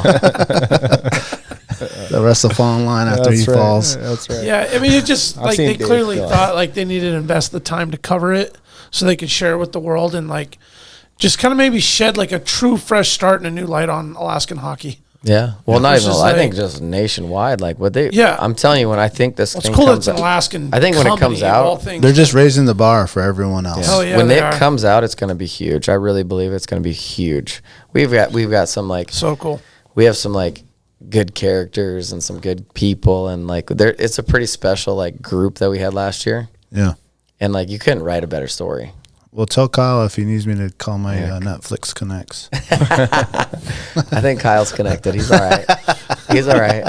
Speaker 6: The rest will fall in line after he falls.
Speaker 4: That's right.
Speaker 3: Yeah, I mean, it just like they clearly thought like they needed to invest the time to cover it, so they could share it with the world and like just kind of maybe shed like a true fresh start and a new light on Alaskan hockey.
Speaker 5: Yeah. Well, not even. I think just nationwide. Like what they.
Speaker 3: Yeah.
Speaker 5: I'm telling you, when I think this thing
Speaker 3: cool.
Speaker 5: comes
Speaker 3: It's an Alaskan.
Speaker 5: I think when it comes out,
Speaker 6: they're just raising the bar for everyone else.
Speaker 3: Oh yeah.
Speaker 5: When it comes out, it's going to be huge. I really believe it's going to be huge. We've got some like
Speaker 3: so cool.
Speaker 5: We have some like good characters and some good people, and like it's a pretty special like group that we had last year.
Speaker 6: Yeah.
Speaker 5: And like you couldn't write a better story.
Speaker 6: Well, tell Kyle if he needs me to call my Netflix connects.
Speaker 5: I think Kyle's connected. He's all right. He's all right.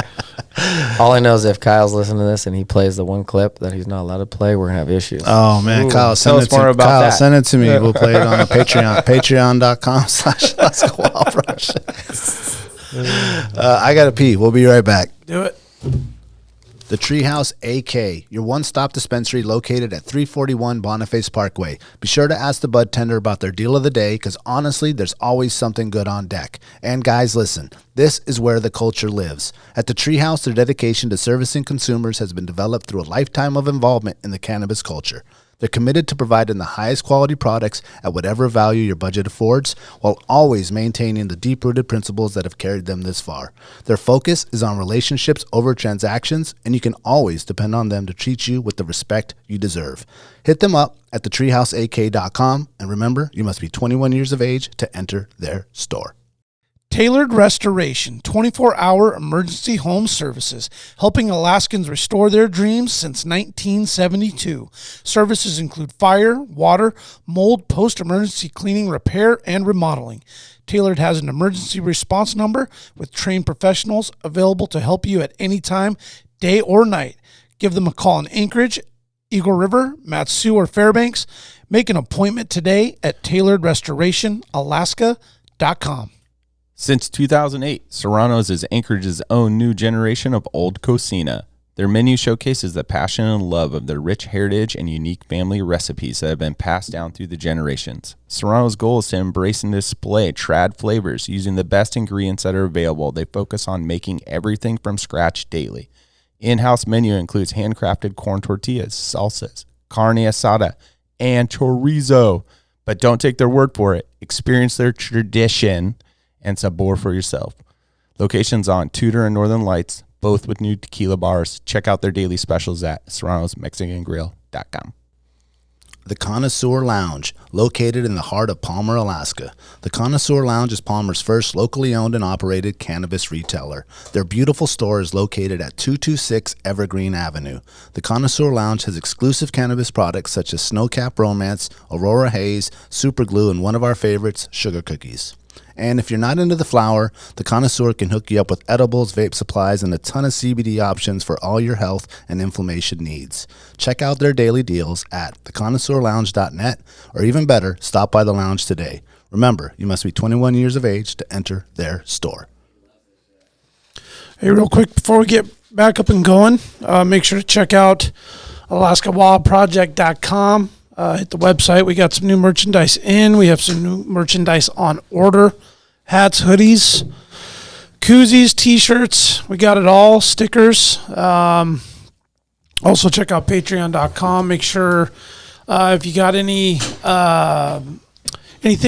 Speaker 5: All I know is if Kyle's listening to this and he plays the one clip that he's not allowed to play, we're gonna have issues.
Speaker 6: Oh man, Kyle, send it to me. Kyle, send it to me. We'll play it on the Patreon. Patreon.com/AlaskanWildrush. I gotta pee. We'll be right back.
Speaker 3: Do it.
Speaker 2: The Treehouse AK, your one-stop dispensary located at 341 Boniface Parkway. Be sure to ask the bud tender about their deal of the day, because honestly, there's always something good on deck. And guys, listen, this is where the culture lives. At the Treehouse, their dedication to servicing consumers has been developed through a lifetime of involvement in the cannabis culture. They're committed to providing the highest quality products at whatever value your budget affords, while always maintaining the deep-rooted principles that have carried them this far. Their focus is on relationships over transactions, and you can always depend on them to treat you with the respect you deserve. Hit them up at thetreehouseak.com, and remember, you must be 21 years of age to enter their store.
Speaker 3: Tailored Restoration, 24-hour emergency home services, helping Alaskans restore their dreams since 1972. Services include fire, water, mold, post-emergency cleaning, repair, and remodeling. Tailored has an emergency response number with trained professionals available to help you at any time, day or night. Give them a call in Anchorage, Eagle River, Matsu, or Fairbanks. Make an appointment today at tailoredrestorationalaska.com.
Speaker 4: Since 2008, Serrano's is Anchorage's own new generation of old cocina. Their menu showcases the passion and love of their rich heritage and unique family recipes that have been passed down through the generations. Serrano's goal is to embrace and display trad flavors using the best ingredients that are available. They focus on making everything from scratch daily. In-house menu includes handcrafted corn tortillas, salsas, carne asada, and chorizo. But don't take their word for it. Experience their tradition and sabor for yourself. Locations on Tudor and Northern Lights, both with new tequila bars. Check out their daily specials at serranosmexicangrill.com.
Speaker 2: The Connoisseur Lounge, located in the heart of Palmer, Alaska. The Connoisseur Lounge is Palmer's first locally owned and operated cannabis retailer. Their beautiful store is located at 226 Evergreen Avenue. The Connoisseur Lounge has exclusive cannabis products such as Snowcap Romance, Aurora Haze, Super Glue, and one of our favorites, Sugar Cookies. And if you're not into the flower, the Connoisseur can hook you up with edibles, vape supplies, and a ton of CBD options for all your health and inflammation needs. Check out their daily deals at theconnoisseurlounge.net, or even better, stop by the lounge today. Remember, you must be 21 years of age to enter their store.
Speaker 3: Hey, real quick, before we get back up and going, make sure to check out AlaskaWildProject.com. Hit the website. We got some new merchandise in. We have some new merchandise on order. Hats, hoodies, koozies, T-shirts. We got it all. Stickers. Also check out Patreon.com. Make sure if you got anything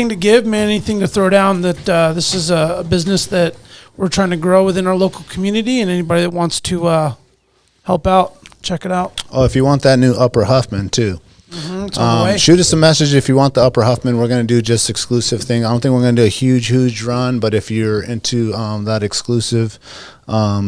Speaker 3: to give, man, anything to throw down, that this is a business that we're trying to grow within our local community, and anybody that wants to help out, check it out.
Speaker 6: Oh, if you want that new Upper Huffman too.
Speaker 3: It's on the way.
Speaker 6: Shoot us a message if you want the Upper Huffman. We're going to do just exclusive thing. I don't think we're going to do a huge run, but if you're into that exclusive,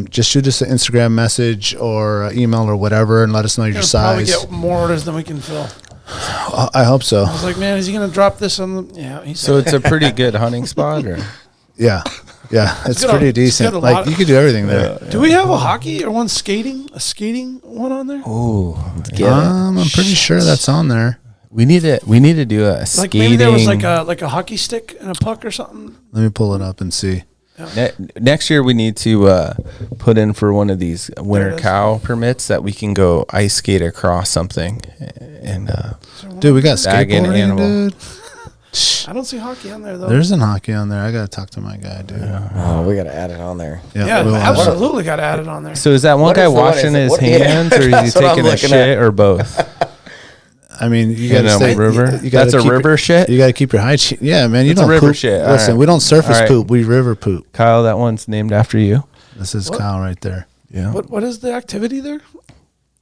Speaker 6: just shoot us an Instagram message or email or whatever, and let us know your size.
Speaker 3: Probably get more orders than we can fill.
Speaker 6: I hope so.
Speaker 3: I was like, man, is he going to drop this on the? Yeah.
Speaker 4: So it's a pretty good hunting spot, or?
Speaker 6: Yeah, it's pretty decent. Like you could do everything there.
Speaker 3: Do we have a hockey or one skating? A skating one on there?
Speaker 4: Oh,
Speaker 6: I'm pretty sure that's on there.
Speaker 4: We need to do a skating.
Speaker 3: Like maybe there was like a hockey stick and a puck or something.
Speaker 6: Let me pull it up and see.
Speaker 4: Yeah. Next year we need to put in for one of these winter cow permits that we can go ice skate across something. And
Speaker 6: dude, we got skateboarding, dude.
Speaker 3: I don't see hockey on there though.
Speaker 6: There isn't hockey on there. I gotta talk to my guy, dude.
Speaker 5: Oh, we gotta add it on there.
Speaker 3: Yeah, absolutely gotta add it on there.
Speaker 4: So is that one guy washing his hands, or is he taking a shit, or both?
Speaker 6: I mean, you gotta stay.
Speaker 4: River.
Speaker 6: You gotta
Speaker 4: That's a river shit.
Speaker 6: You gotta keep your hygiene. Yeah, man. You
Speaker 4: It's
Speaker 6: don't
Speaker 4: a river
Speaker 6: poop.
Speaker 4: shit.
Speaker 6: Listen, we don't surface poop. We river poop.
Speaker 4: Kyle, that one's named after you.
Speaker 6: This is Kyle right there.
Speaker 4: Yeah.
Speaker 3: What is the activity there?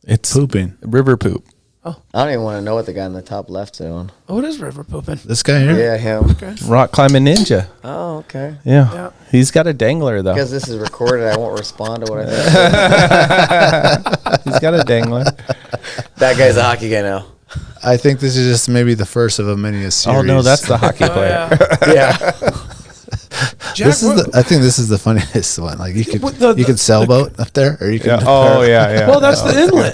Speaker 4: It's
Speaker 6: pooping.
Speaker 4: River poop.
Speaker 5: I don't even want to know what the guy in the top left's doing.
Speaker 3: Oh, it is river pooping.
Speaker 6: This guy here?
Speaker 5: Yeah, him.
Speaker 3: Okay.
Speaker 4: Rock climbing ninja.
Speaker 5: Oh, okay.
Speaker 4: Yeah. He's got a dangler though.
Speaker 5: Because this is recorded, I won't respond to what I think.
Speaker 4: He's got a dangler.
Speaker 5: That guy's a hockey guy now.
Speaker 6: I think this is just maybe the first of a mini series.
Speaker 4: Oh no, that's the hockey player.
Speaker 5: Yeah.
Speaker 3: Jack,
Speaker 6: I think this is the funniest one. Like you could sailboat up there, or you could.
Speaker 4: Yeah.
Speaker 3: Well, that's the inlet.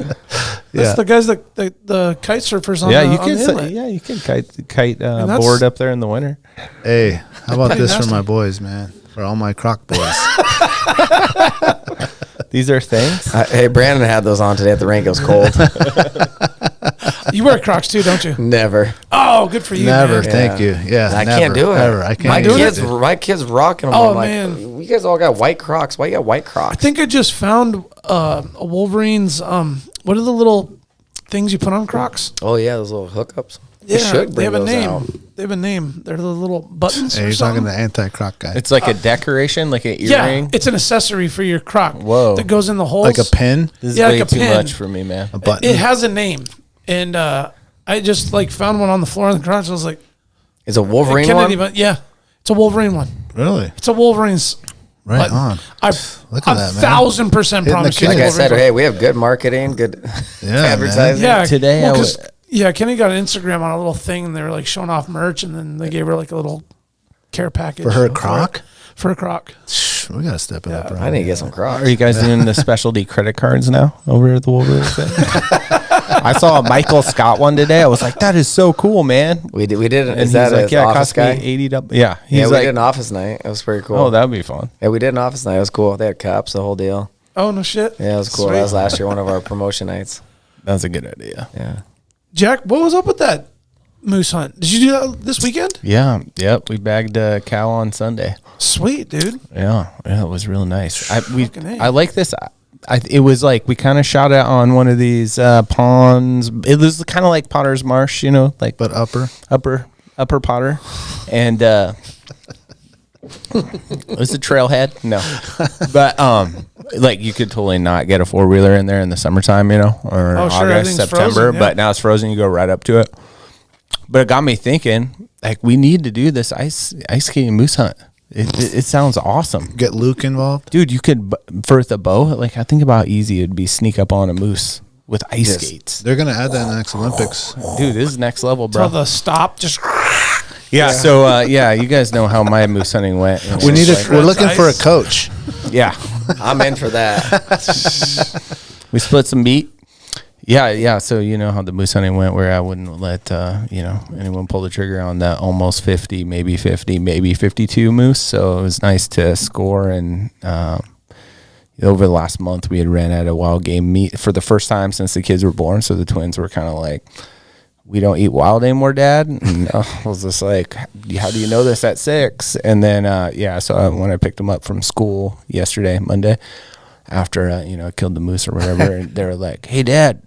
Speaker 3: That's
Speaker 6: Yeah.
Speaker 3: the guys that the kite surfers on.
Speaker 4: Yeah,
Speaker 3: the,
Speaker 4: you
Speaker 3: on the
Speaker 4: can.
Speaker 3: inlet.
Speaker 4: You can kite
Speaker 3: that's-
Speaker 4: board up there in the winter.
Speaker 6: Hey, how about this
Speaker 3: nasty.
Speaker 6: for my boys, man? For all my croc boys.
Speaker 4: These are things.
Speaker 5: Hey, Brandon had those on today at the rink. It was cold.
Speaker 3: You wear Crocs too, don't you?
Speaker 5: Never.
Speaker 3: Oh, good for you.
Speaker 6: Never.
Speaker 3: man.
Speaker 6: Thank you. Yeah,
Speaker 5: I
Speaker 6: never,
Speaker 5: can't do it.
Speaker 6: Ever. I can't.
Speaker 5: My kids rocking them.
Speaker 3: Oh,
Speaker 5: I'm like,
Speaker 3: man.
Speaker 5: you guys all got white Crocs. Why you got white Crocs?
Speaker 3: I think I just found a Wolverines. What are the little things you put on Crocs?
Speaker 5: Oh yeah, those little hookups.
Speaker 3: Yeah, they have a
Speaker 5: those
Speaker 3: name.
Speaker 5: out.
Speaker 3: They have a name. They're the little buttons.
Speaker 6: Hey,
Speaker 3: or
Speaker 6: you're talking
Speaker 3: something.
Speaker 6: to anti-croc guy.
Speaker 4: It's like a decoration, like an
Speaker 3: Yeah,
Speaker 4: earring.
Speaker 3: it's an accessory for your Croc.
Speaker 4: Whoa.
Speaker 3: That goes in the holes.
Speaker 6: Like a pin.
Speaker 4: This is
Speaker 3: Yeah,
Speaker 4: way
Speaker 3: like a
Speaker 4: too
Speaker 3: pin.
Speaker 4: much for me, man.
Speaker 6: A button.
Speaker 3: It has a name, and I just like found one on the floor in the Crocs. I was like,
Speaker 5: It's a Wolverine
Speaker 3: Kennedy,
Speaker 5: one.
Speaker 3: but yeah, it's a Wolverine one.
Speaker 6: Really?
Speaker 3: It's a Wolverines.
Speaker 6: Right
Speaker 3: button.
Speaker 6: on.
Speaker 3: I
Speaker 6: Look at that, man.
Speaker 3: 1,000%
Speaker 6: Hitting the
Speaker 3: promise you.
Speaker 6: kids.
Speaker 5: Like I
Speaker 3: it's a
Speaker 5: said,
Speaker 3: Wolverine
Speaker 5: hey, we have good marketing, good
Speaker 6: Yeah,
Speaker 5: advertising.
Speaker 3: Yeah,
Speaker 4: Today
Speaker 3: well,
Speaker 4: I
Speaker 3: 'cause-
Speaker 4: was-
Speaker 3: yeah, Kenny got an Instagram on a little thing, and they were like showing off merch, and then they gave her like a little care package
Speaker 6: For her Croc?
Speaker 3: For a Croc.
Speaker 6: We gotta step it up.
Speaker 5: I need to get some Crocs.
Speaker 4: Are you guys doing the specialty credit cards now over at the Wolverines thing? I saw a Michael Scott one today. I was like, that is so cool, man.
Speaker 5: We did.
Speaker 4: And
Speaker 5: Is
Speaker 4: he's
Speaker 5: that
Speaker 4: like,
Speaker 5: an
Speaker 4: yeah, it
Speaker 5: office
Speaker 4: cost me
Speaker 5: guy?
Speaker 4: $80. Yeah, he's
Speaker 5: Yeah, we
Speaker 4: like,
Speaker 5: did an office night. It was pretty cool.
Speaker 4: oh, that would be fun.
Speaker 5: Yeah, we did an office night. It was cool. They had cups, the whole deal.
Speaker 3: Oh no shit.
Speaker 5: Yeah, it was cool.
Speaker 3: Sweet.
Speaker 5: That was last year, one of our promotion nights.
Speaker 4: That was a good idea.
Speaker 5: Yeah.
Speaker 3: Jack, what was up with that moose hunt? Did you do that this weekend?
Speaker 4: Yeah, yep. We bagged a cow on Sunday.
Speaker 3: Sweet, dude.
Speaker 4: Yeah, it was real nice.
Speaker 3: Fucking A.
Speaker 4: I like this. It was like we kind of shot it on one of these ponds. It was kind of like Potter's Marsh, you know, like
Speaker 6: But upper.
Speaker 4: Upper Potter, and it's a trailhead. No, but like you could totally not get a 4-wheeler in there in the summertime, or August, September.
Speaker 3: Frozen, yeah.
Speaker 4: But now it's frozen. You go right up to it. But it got me thinking, like, we need to do this ice skating moose hunt. It sounds awesome.
Speaker 6: Get Luke involved,
Speaker 4: dude. You could for the bow. Like, I think about how easy it'd be sneak up on a moose with ice skates.
Speaker 6: They're gonna add that in the next Olympics,
Speaker 4: dude. This is next level, bro.
Speaker 3: Till the stop, just.
Speaker 4: Yeah. So you guys know how my moose hunting went.
Speaker 6: We're looking for a coach.
Speaker 4: Yeah,
Speaker 5: I'm in for that.
Speaker 4: We split some meat. Yeah. So you know how the moose hunting went, where I wouldn't let anyone pull the trigger on that almost 50, maybe 52 moose. So it was nice to score. And over the last month, we had ran out of wild game meat for the first time since the kids were born. So the twins were kind of like, "We don't eat wild anymore, Dad." And I was just like, "How do you know this at 6?" And then so when I picked them up from school yesterday, Monday, after I killed the moose or whatever, and they were like, "Hey, Dad,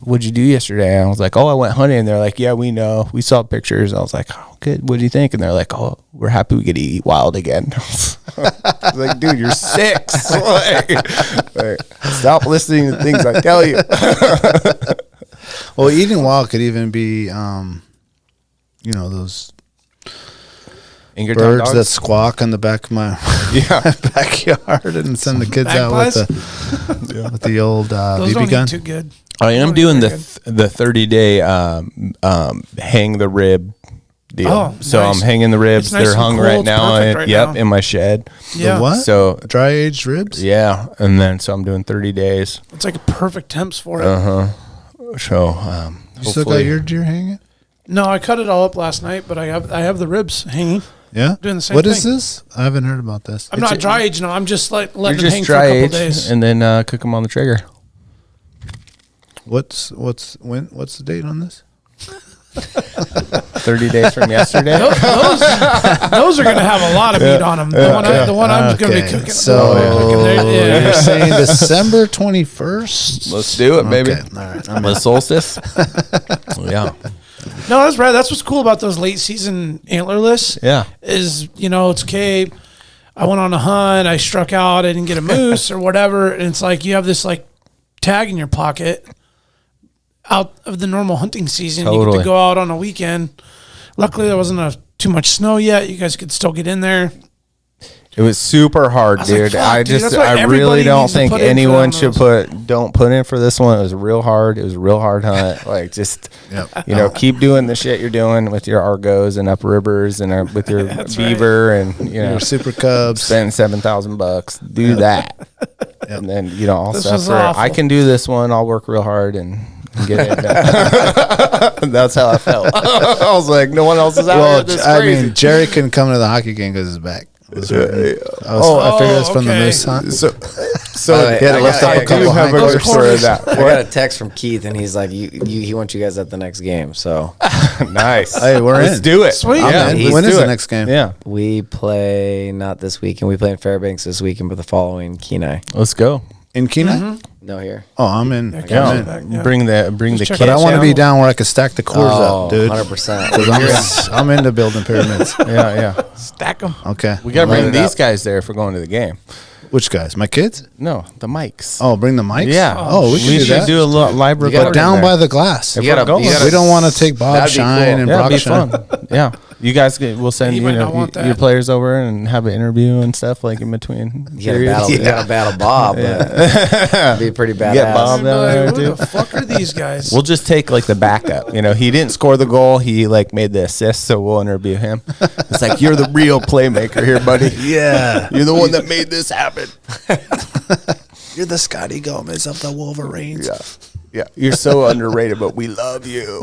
Speaker 4: what'd you do yesterday?" And I was like, "Oh, I went hunting." And they're like, "Yeah, we know. We saw pictures." I was like, "Oh, good. What do you think?" And they're like, "Oh, we're happy we get to eat wild again." I was like, "Dude, you're 6. like, stop listening to things I tell you."
Speaker 6: Well, eating wild could even be, those birds that squawk on the back of my backyard, and send the kids out with the old BB gun.
Speaker 3: Too good.
Speaker 4: I am doing the 30-day hang the rib deal. Oh, so nice. I'm hanging the ribs. Nice. They're hung cool. Right now. In my shed.
Speaker 6: Yeah. The what? So dry aged ribs.
Speaker 4: Yeah, and then so I'm doing 30 days.
Speaker 3: It's like a perfect temps for it.
Speaker 4: So
Speaker 6: you still got your deer hanging?
Speaker 3: No, I cut it all up last night, but I have the ribs hanging.
Speaker 6: Yeah,
Speaker 3: doing the same
Speaker 6: thing. What
Speaker 3: is
Speaker 6: this? I haven't heard about this.
Speaker 3: I'm not dry aged. No, I'm just like letting them hang for a couple days,
Speaker 4: and then cook them on the trigger.
Speaker 6: What's the date on this?
Speaker 4: 30 days from yesterday.
Speaker 3: Those are going to have a lot of meat on them. The one I'm going to be cooking.
Speaker 6: So you're saying December 21st?
Speaker 4: Let's do it, baby.
Speaker 6: Okay. All right.
Speaker 4: The solstice. Yeah.
Speaker 3: No, that's right. That's what's cool about those late season antlerless.
Speaker 4: Yeah.
Speaker 3: Is, it's okay. I went on a hunt. I struck out. I didn't get a moose or whatever. And it's like you have this like tag in your pocket out of the normal hunting season. Totally. You get to go out on a weekend. Luckily, there wasn't too much snow yet. You guys could still get in there.
Speaker 4: It was super hard, dude.
Speaker 3: Like,
Speaker 4: I really don't think anyone should don't put in for this one. It was real hard. It was a real hard hunt. Like, just, keep doing the shit you're doing with your Argos and uprivers and with your beaver and,
Speaker 6: your super cubs.
Speaker 4: Spend $7,000. Do that. And then, I'll suffer. I can do this one. I'll work real hard and get it done. That's how I felt. I was like, no one else is out here. This crazy.
Speaker 6: Jerry couldn't come to the hockey game because his back. I figured it's from the moose hunt.
Speaker 5: So
Speaker 6: he had to lift up a couple
Speaker 5: I got a text from Keith, and he's like, he wants you guys at the next game. So
Speaker 4: nice.
Speaker 6: Hey,
Speaker 4: Let's do it.
Speaker 3: Sweet.
Speaker 6: When is the next game?
Speaker 4: Yeah,
Speaker 5: we play not this weekend. We play in Fairbanks this weekend, but the following Kenai.
Speaker 4: Let's go.
Speaker 6: In Kenai?
Speaker 5: Mm-hmm. No, here.
Speaker 6: Oh, I'm in.
Speaker 4: Bring the
Speaker 6: But I want to be down where I can stack the cores up, dude.
Speaker 5: 100%.
Speaker 6: I'm into building pyramids.
Speaker 4: Yeah.
Speaker 3: Stack them.
Speaker 6: Okay.
Speaker 4: We got to bring these guys there if we're going to the game.
Speaker 6: Which guys? My kids?
Speaker 4: No, the mics.
Speaker 6: Oh, bring the mics?
Speaker 4: Yeah.
Speaker 6: We should do that.
Speaker 4: Do a live recording.
Speaker 6: But down by the glass.
Speaker 4: We
Speaker 6: don't want to take Bob Shine and Brock Shine.
Speaker 4: Yeah. You guys will send your players over and have an interview and stuff like in between.
Speaker 5: You got to battle Bob. It'd be pretty badass.
Speaker 4: Get Bob down there too.
Speaker 3: Who the fuck are these guys?
Speaker 4: We'll just take like the backup. He didn't score the goal. He like made the assist, so we'll interview him. It's like, you're the real playmaker here, buddy.
Speaker 6: Yeah.
Speaker 4: You're the one that made this happen.
Speaker 6: You're the Scotty Gomez of the Wolverines.
Speaker 4: Yeah, you're so underrated, but we love you.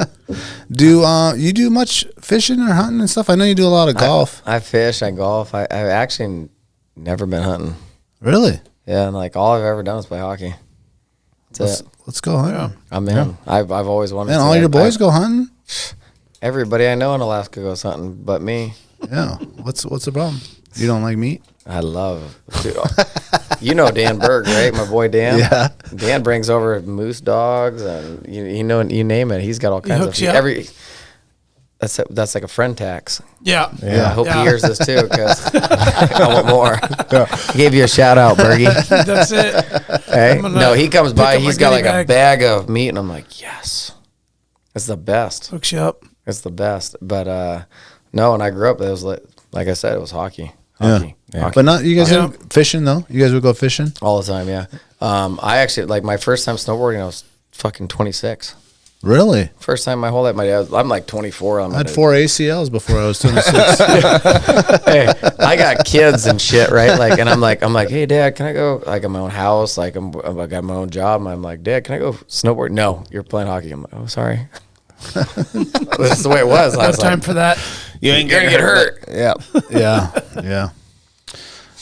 Speaker 6: Do you do much fishing or hunting and stuff? I know you do a lot of golf.
Speaker 5: I fish, I golf. I've actually never been hunting.
Speaker 6: Really?
Speaker 5: Yeah, and like all I've ever done is play hockey.
Speaker 6: Let's go hunting.
Speaker 5: Yeah. I'm in. Yeah. I've always wanted to.
Speaker 6: And all your boys go hunting?
Speaker 5: Everybody I know in Alaska goes hunting, but me.
Speaker 6: Yeah. What's the problem? You don't like meat?
Speaker 5: I love it. Dan Berg, right? My boy Dan.
Speaker 6: Yeah.
Speaker 5: Dan brings over moose dogs and you name it. He's got all kinds of That's like a friend tax.
Speaker 3: Yeah.
Speaker 5: I hope he hears this too, because I want more. He gave you a shout out, Bergie.
Speaker 3: That's it.
Speaker 5: Hey, no, he comes by. He's got like
Speaker 3: bag.
Speaker 5: a bag of meat, and I'm like, yes, it's the best.
Speaker 3: Hooks you up.
Speaker 5: It's the best. But no, when I grew up, it was like I said, it was hockey.
Speaker 6: Yeah. But not you guys fishing though. You guys would go fishing
Speaker 5: all the time. Yeah. I actually like my first time snowboarding. I was fucking 26.
Speaker 6: Really?
Speaker 5: First time my whole life. I'm like 24.
Speaker 6: I had 4 ACLs before I was 26.
Speaker 5: Hey, I got kids and shit, right? Like, and I'm like, hey, Dad, can I go? Like, in my own house. Like, I got my own job. And I'm like, Dad, can I go snowboard? No, you're playing hockey. I'm like, oh, sorry. That's the way it was.
Speaker 3: No time for that.
Speaker 5: You ain't gonna get hurt.
Speaker 6: Yeah.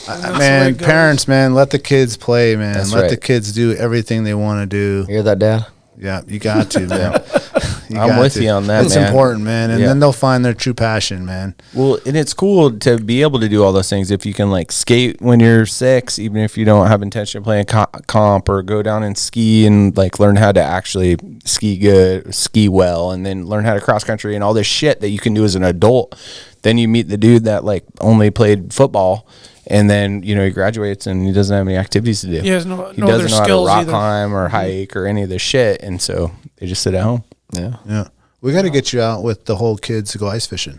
Speaker 6: Man, parents, man, let the kids play, man. Let the kids do everything they want to do.
Speaker 5: You hear that, Dad?
Speaker 6: Yeah, you got to, man.
Speaker 4: I'm with you on that,
Speaker 6: It's important, man. And then they'll find their true passion, man.
Speaker 4: Well, and it's cool to be able to do all those things. If you can, like, skate when you're 6, even if you don't have intention of playing comp, or go down and ski and, like, learn how to actually ski good, ski well, and then learn how to cross country and all this shit that you can do as an adult. Then you meet the dude that, like, only played football. And then, you know, he graduates and he doesn't have any activities to do.
Speaker 3: He doesn't know
Speaker 4: how to rock climb or hike or any of this shit. And so they just sit at home.
Speaker 6: Yeah. We got to get you out with the whole kids to go ice fishing.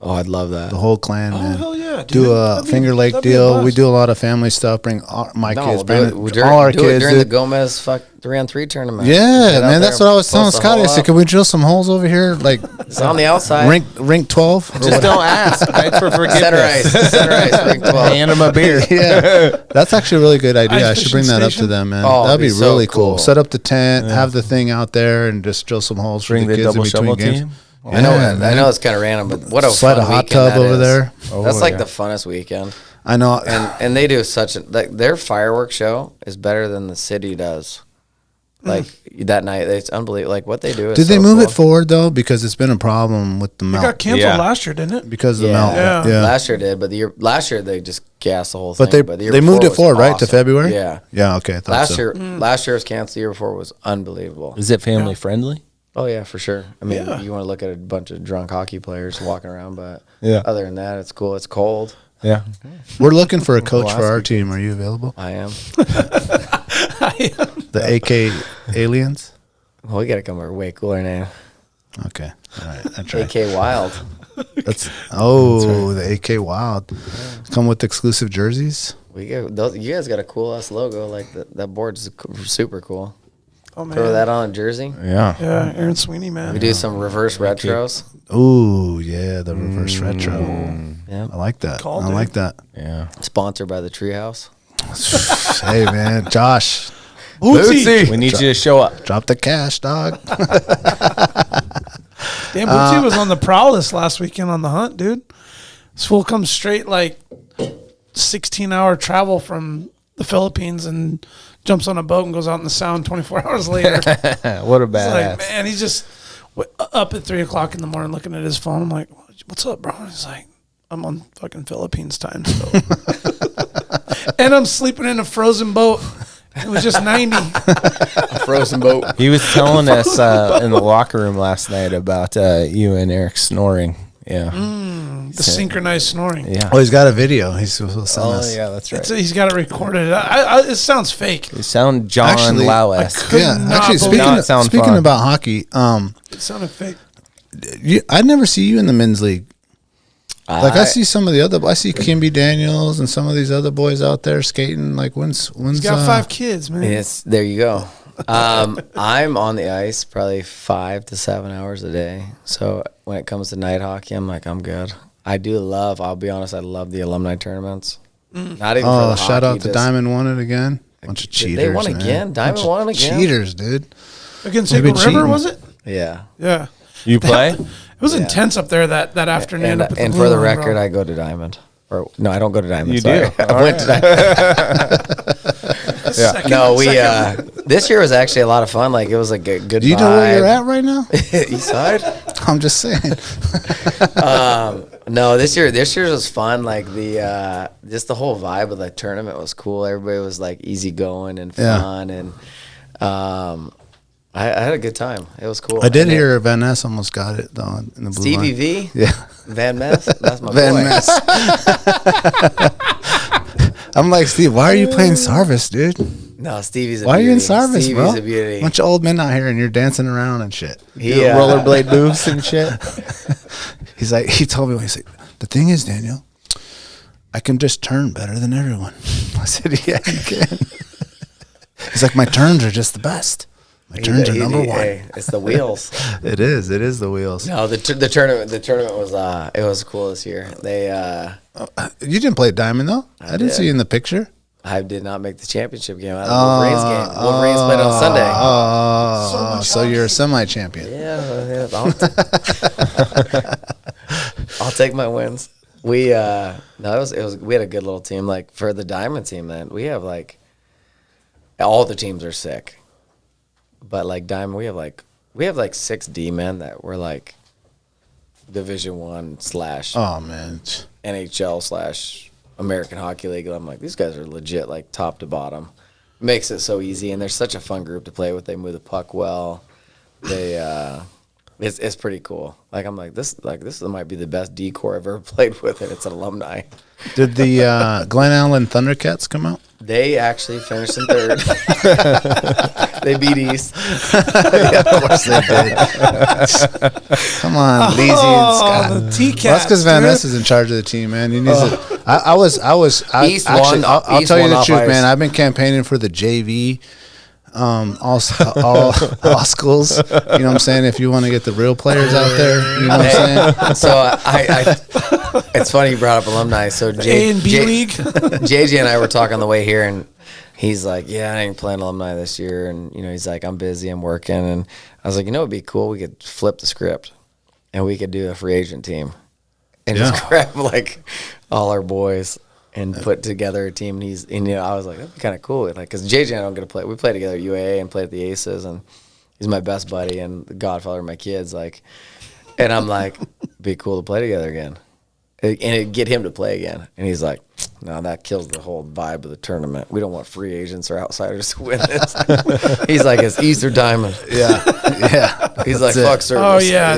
Speaker 5: Oh, I'd love that.
Speaker 6: The whole clan, man.
Speaker 3: Hell yeah, dude.
Speaker 6: Do a Finger Lake deal. We do a lot of family stuff. Bring my kids. Bring all our kids.
Speaker 5: During the Gomez 3-on-3 tournament.
Speaker 6: Yeah, man. That's what I was telling Scotty. I said, can we drill some holes over here? Like,
Speaker 5: it's on the outside.
Speaker 6: Rink 12?
Speaker 4: Just don't ask. Thanks for forgiveness.
Speaker 5: Center ice, rink 12.
Speaker 4: Hand them a beer.
Speaker 6: Yeah. That's actually a really good idea. I should bring that up to them, man.
Speaker 5: Oh,
Speaker 6: that'd be
Speaker 5: so
Speaker 6: really cool. Set up the tent, have the thing out there, and just drill some holes for the kids
Speaker 4: double
Speaker 6: in between
Speaker 4: shovel
Speaker 6: games.
Speaker 4: team.
Speaker 5: I know it's kind of random, but what a
Speaker 6: slide
Speaker 5: fun
Speaker 6: a hot
Speaker 5: weekend
Speaker 6: tub over there.
Speaker 5: That's like the funnest weekend.
Speaker 6: I know,
Speaker 5: and they do such their fireworks show is better than the city does. Like that night, it's unbelievable. Like what they do.
Speaker 6: Did they move it forward though? Because it's been a problem with the melt.
Speaker 3: It got canceled last year, didn't it?
Speaker 6: Because of the melt. Yeah.
Speaker 5: Last year did, but last year they just gassed the whole thing.
Speaker 6: But they moved it forward, right, to February.
Speaker 5: Yeah.
Speaker 6: Yeah. Okay.
Speaker 5: Last year was canceled. The year before was unbelievable.
Speaker 4: Is it family friendly?
Speaker 5: Oh yeah, for sure. I mean, you want to look at a bunch of drunk hockey players walking around, but other than that, it's cool. It's cold.
Speaker 4: Yeah.
Speaker 6: We're looking for a coach for our team. Are you available?
Speaker 5: I am.
Speaker 6: The AK Aliens?
Speaker 5: Well, we got to come with a way cooler name.
Speaker 6: Okay. All right. That's right.
Speaker 5: AK Wild.
Speaker 6: The AK Wild. Come with exclusive jerseys?
Speaker 5: You guys got a cool ass logo. Like that board's super cool.
Speaker 3: Oh, man.
Speaker 5: Throw that on a jersey.
Speaker 3: Yeah, Aaron Sweeney, man.
Speaker 5: We do some reverse retros.
Speaker 6: Ooh, yeah, the reverse retro.
Speaker 5: Yeah,
Speaker 6: I like that. I like that.
Speaker 4: Yeah.
Speaker 5: Sponsored by the Treehouse.
Speaker 6: Hey, man, Josh.
Speaker 4: Bootsy. We need you to show up.
Speaker 6: Drop the cash, dog.
Speaker 3: Damn, Bootsy was on the prowl this last weekend on the hunt, dude. This fool comes straight 16-hour travel from the Philippines and jumps on a boat and goes out in the Sound 24 hours later.
Speaker 4: What a badass.
Speaker 3: Man, he's just up at 3 o'clock in the morning looking at his phone. I'm like, what's up, bro? He's like, I'm on fucking Philippines time. So. And I'm sleeping in a frozen boat. It was just 90.
Speaker 5: A frozen boat.
Speaker 4: He was telling us in the locker room last night about you and Eric snoring. Yeah.
Speaker 3: The synchronized snoring.
Speaker 4: Yeah.
Speaker 6: Oh, he's got a video. He's us.
Speaker 4: Yeah, that's right.
Speaker 3: He's got it recorded. It sounds fake.
Speaker 4: You sound John Lau-esque.
Speaker 6: Yeah, actually, speaking about hockey,
Speaker 3: it sounded fake.
Speaker 6: I never see you in the men's league. I see some of the other. I see Kimby Daniels and some of these other boys out there skating. Like when's
Speaker 3: he's got 5 kids, man.
Speaker 5: Yes, there you go. I'm on the ice probably 5 to 7 hours a day. So when it comes to night hockey, I'm good. I'll be honest, I love the alumni tournaments. Not even for the hockey.
Speaker 6: Shout out to Diamond won it again. Bunch of cheaters.
Speaker 5: They won again. Diamond won again.
Speaker 6: Cheaters, dude.
Speaker 3: Against Eagle River, was it?
Speaker 5: Yeah.
Speaker 3: Yeah.
Speaker 4: You play?
Speaker 3: It was intense up there that afternoon.
Speaker 5: And for the record, I go to Diamond. Or no, I don't go to Diamond.
Speaker 4: You
Speaker 5: sorry.
Speaker 4: do.
Speaker 5: I went to Diamond. This year was actually a lot of fun. Like it was a good
Speaker 6: Do you know where you're at right now?
Speaker 5: East side.
Speaker 6: I'm just saying.
Speaker 5: No, this year was fun. Like just the whole vibe of the tournament was cool. Everybody was like easygoing and fun, and I had a good time. It was cool.
Speaker 6: I did hear Van Ness almost got it though in the blue
Speaker 5: Stevie
Speaker 6: line.
Speaker 5: V?
Speaker 6: Yeah.
Speaker 5: Van Ness? That's my
Speaker 6: Van
Speaker 5: boy.
Speaker 6: Ness. I'm like, Steve, why are you playing Sarvis, dude?
Speaker 5: No, Stevie's a
Speaker 6: Why
Speaker 5: beauty.
Speaker 6: are you in Sarvis,
Speaker 5: Stevie's
Speaker 6: bro?
Speaker 5: a beauty.
Speaker 6: Bunch of old men out here and you're dancing around and shit.
Speaker 5: Yeah.
Speaker 4: Rollerblade moves and shit.
Speaker 6: He's like, he told me, he's like, the thing is, Daniel, I can just turn better than everyone. I said, yeah, you can. He's like, my turns are just the best. My turns are number one.
Speaker 5: Hey, it's the wheels.
Speaker 6: It is the wheels.
Speaker 5: No, the tournament was it was cool this year. They
Speaker 6: you didn't play Diamond though. I didn't see you in the picture.
Speaker 5: I did not make the championship game out of the Wolverines game. Wolverines played on Sunday.
Speaker 6: So you're a semi-champion.
Speaker 5: Yeah, I'll take my wins. We it was we had a good little team. Like for the Diamond team, man, we have like all the teams are sick. But like Diamond, we have like 6 D men that were like Division I / NHL / American Hockey League. I'm like, these guys are legit, like top to bottom. Makes it so easy, and they're such a fun group to play with. They move the puck well. They it's pretty cool. Like I'm like this might be the best D corps I've ever played with, and it's an alumni.
Speaker 6: Did the Glen Allen Thundercats come out?
Speaker 5: They actually finished in 3rd. They beat East.
Speaker 6: Yeah, of course they did. Come on, Leezy and Scott.
Speaker 3: The T-Cats.
Speaker 6: That's because Van Ness is in charge of the team, man. He needs to. I'll tell you the truth, man. I've been campaigning for the JV. All schools, you know what I'm saying? If you want to get the real players out there, you know what I'm saying?
Speaker 5: So I it's funny you brought up alumni. So
Speaker 3: A and B league.
Speaker 5: JJ and I were talking on the way here, and he's like, "Yeah, I ain't playing alumni this year," and he's like, "I'm busy, I'm working," and I was like, it'd be cool. We could flip the script, and we could do a free agent team, and just grab like all our boys. And put together a team, and I was like, that'd be kind of cool, like, because JJ and I don't get to play. We play together at UAA and play at the Aces, and he's my best buddy and the godfather of my kids, like, and I'm like, be cool to play together again, and it'd get him to play again, and he's like, no, that kills the whole vibe of the tournament. We don't want free agents or outsiders to win this. He's like, it's East or Diamond.
Speaker 6: Yeah.
Speaker 5: He's like, fuck service.
Speaker 3: Oh yeah,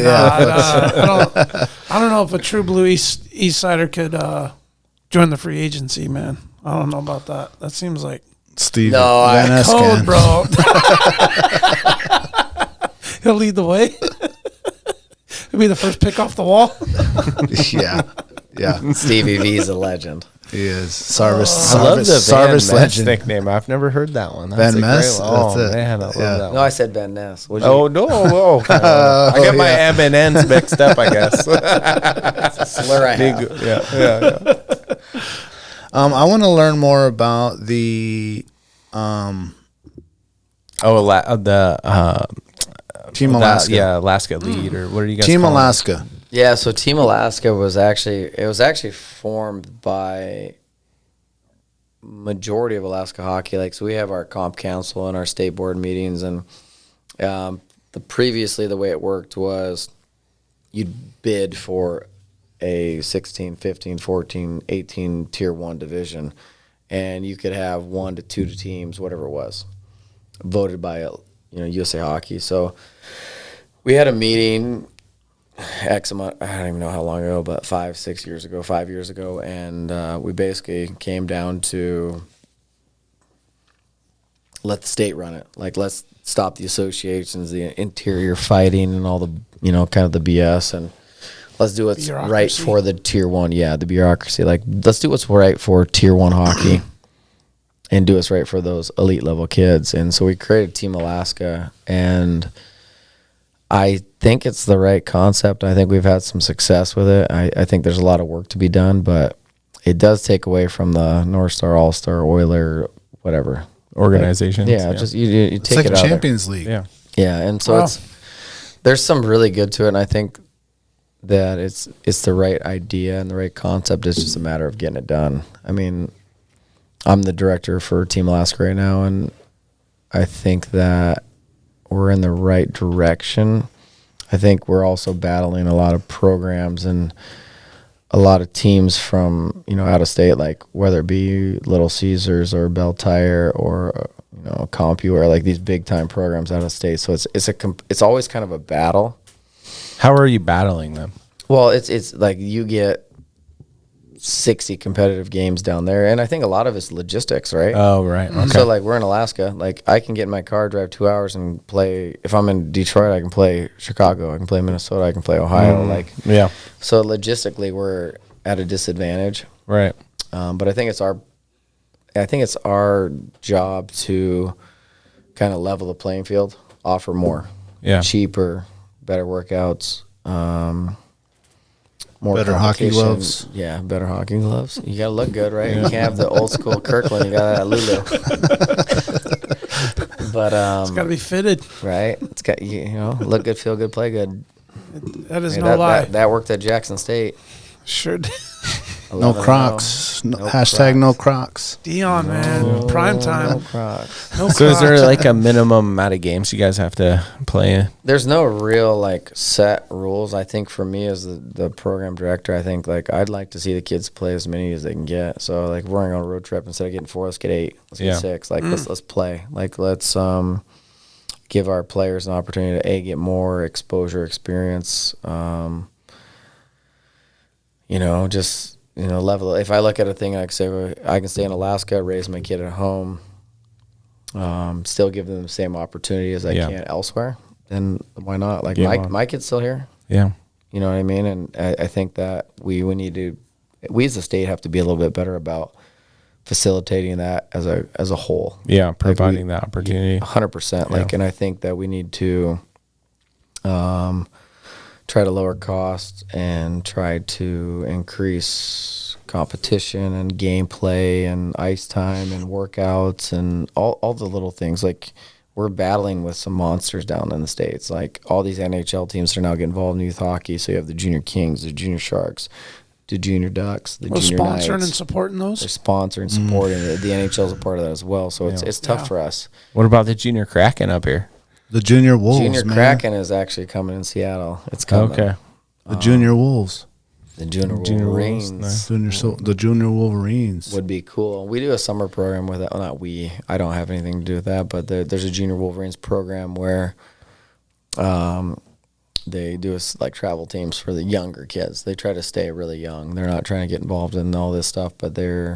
Speaker 3: I don't know if a true blue East Sider could. Join the free agency, man. I don't know about that. That seems like
Speaker 6: Steve.
Speaker 5: No,
Speaker 3: code, bro. He'll lead the way. He'll be the first pick off the wall.
Speaker 6: Yeah.
Speaker 5: Stevie V's a legend.
Speaker 6: He is. Sarvis.
Speaker 4: I love the Van Ness
Speaker 6: legend.
Speaker 4: nickname. I've never heard that one.
Speaker 6: Van Ness?
Speaker 4: Oh,
Speaker 6: That's it.
Speaker 4: man, I love that one.
Speaker 5: No, I said Van Ness.
Speaker 4: No. I get my M and N's mixed up, I guess.
Speaker 5: It's a slur I have.
Speaker 4: Yeah.
Speaker 6: I want to learn more about the Team Alaska.
Speaker 4: Alaska lead, or what are you guys
Speaker 6: Team
Speaker 4: calling
Speaker 6: Alaska.
Speaker 5: Yeah, so Team Alaska was actually formed by majority of Alaska Hockey League. So we have our comp council and our state board meetings, and previously the way it worked was you'd bid for a 16, 15, 14, 18 Tier 1 division, and you could have 1 to 2 teams, whatever it was, voted by USA Hockey. So we had a meeting X amount, I don't even know how long ago, but 5 years ago, and we basically came down to let the state run it. Like, let's stop the associations, the interior fighting, and all the kind of the BS, and let's do what's right for the Tier 1. Yeah, the bureaucracy. Like, let's do what's right for Tier 1 hockey and do what's right for those elite level kids. And so we created Team Alaska, and I think it's the right concept. I think we've had some success with it. I think there's a lot of work to be done, but it does take away from the North Star, All-Star, Oiler, whatever
Speaker 4: organizations.
Speaker 5: Just you take
Speaker 6: it's like
Speaker 5: it
Speaker 6: a
Speaker 5: out
Speaker 6: Champions League.
Speaker 5: Yeah, and so there's some really good to it, and I think that it's the right idea and the right concept. It's just a matter of getting it done. I mean, I'm the director for Team Alaska right now, and I think that we're in the right direction. I think we're also battling a lot of programs and a lot of teams from out of state, like whether it be Little Caesars or Bell Tire or CompuWare, like these big time programs out of state. So it's always kind of a battle.
Speaker 4: How are you battling them?
Speaker 5: Well, it's like you get 60 competitive games down there, and I think a lot of it's logistics, right?
Speaker 4: Oh, right. Okay.
Speaker 5: So like we're in Alaska, like I can get in my car, drive 2 hours, and play. If I'm in Detroit, I can play Chicago, I can play Minnesota, I can play Ohio.
Speaker 4: Yeah.
Speaker 5: So logistically, we're at a disadvantage,
Speaker 4: right?
Speaker 5: But I think it's our job to kind of level the playing field, offer more, cheaper, better workouts, more
Speaker 6: better hockey gloves.
Speaker 5: Yeah, better hockey gloves. You gotta look good, right? You can't have the old school Kirkland. You got that Lulu. But
Speaker 3: it's got to be fitted,
Speaker 5: right? It's got look good, feel good, play good.
Speaker 3: That is no lie.
Speaker 5: That worked at Jackson State.
Speaker 3: Sure did.
Speaker 6: No Crocs. Hashtag no Crocs.
Speaker 3: Dion, man. Prime time.
Speaker 5: No Crocs.
Speaker 3: No
Speaker 4: So
Speaker 3: Crocs.
Speaker 4: is there like a minimum amount of games you guys have to play?
Speaker 5: There's no real like set rules. I think for me as the program director, I think like I'd like to see the kids play as many as they can get. So like we're going on a road trip, instead of getting 4, let's get 8. Let's get 6. Like let's play. Like let's give our players an opportunity to get more exposure, experience. Level. If I look at a thing, I can say I can stay in Alaska, raise my kid at home, still give them the same opportunity as I can elsewhere. Then why not? Like my kid's still here.
Speaker 4: Yeah,
Speaker 5: you know what I mean. And I think that we need to, we as a state have to be a little bit better about facilitating that as a whole.
Speaker 4: Yeah, providing that opportunity.
Speaker 5: 100%. Like, and I think that we need to try to lower costs and try to increase competition and gameplay and ice time and workouts and all the little things. Like we're battling with some monsters down in the States. Like all these NHL teams are now getting involved in youth hockey. So you have the Junior Kings, the Junior Sharks, the Junior Ducks, the Junior Knights.
Speaker 3: Sponsoring and supporting those?
Speaker 5: They're sponsoring and supporting it. The NHL is a part of that as well. So it's tough for us.
Speaker 4: What about the Junior Kraken up here?
Speaker 6: The Junior Wolves,
Speaker 5: Junior Kraken is actually coming in Seattle. It's coming.
Speaker 4: Okay.
Speaker 6: The Junior Wolves.
Speaker 5: The Junior Wolverines.
Speaker 4: Nice.
Speaker 6: The Junior Wolverines.
Speaker 5: Would be cool. We do a summer program with that. Well, not we. I don't have anything to do with that, but there's a Junior Wolverines program where they do like travel teams for the younger kids. They try to stay really young. They're not trying to get involved in all this stuff, but they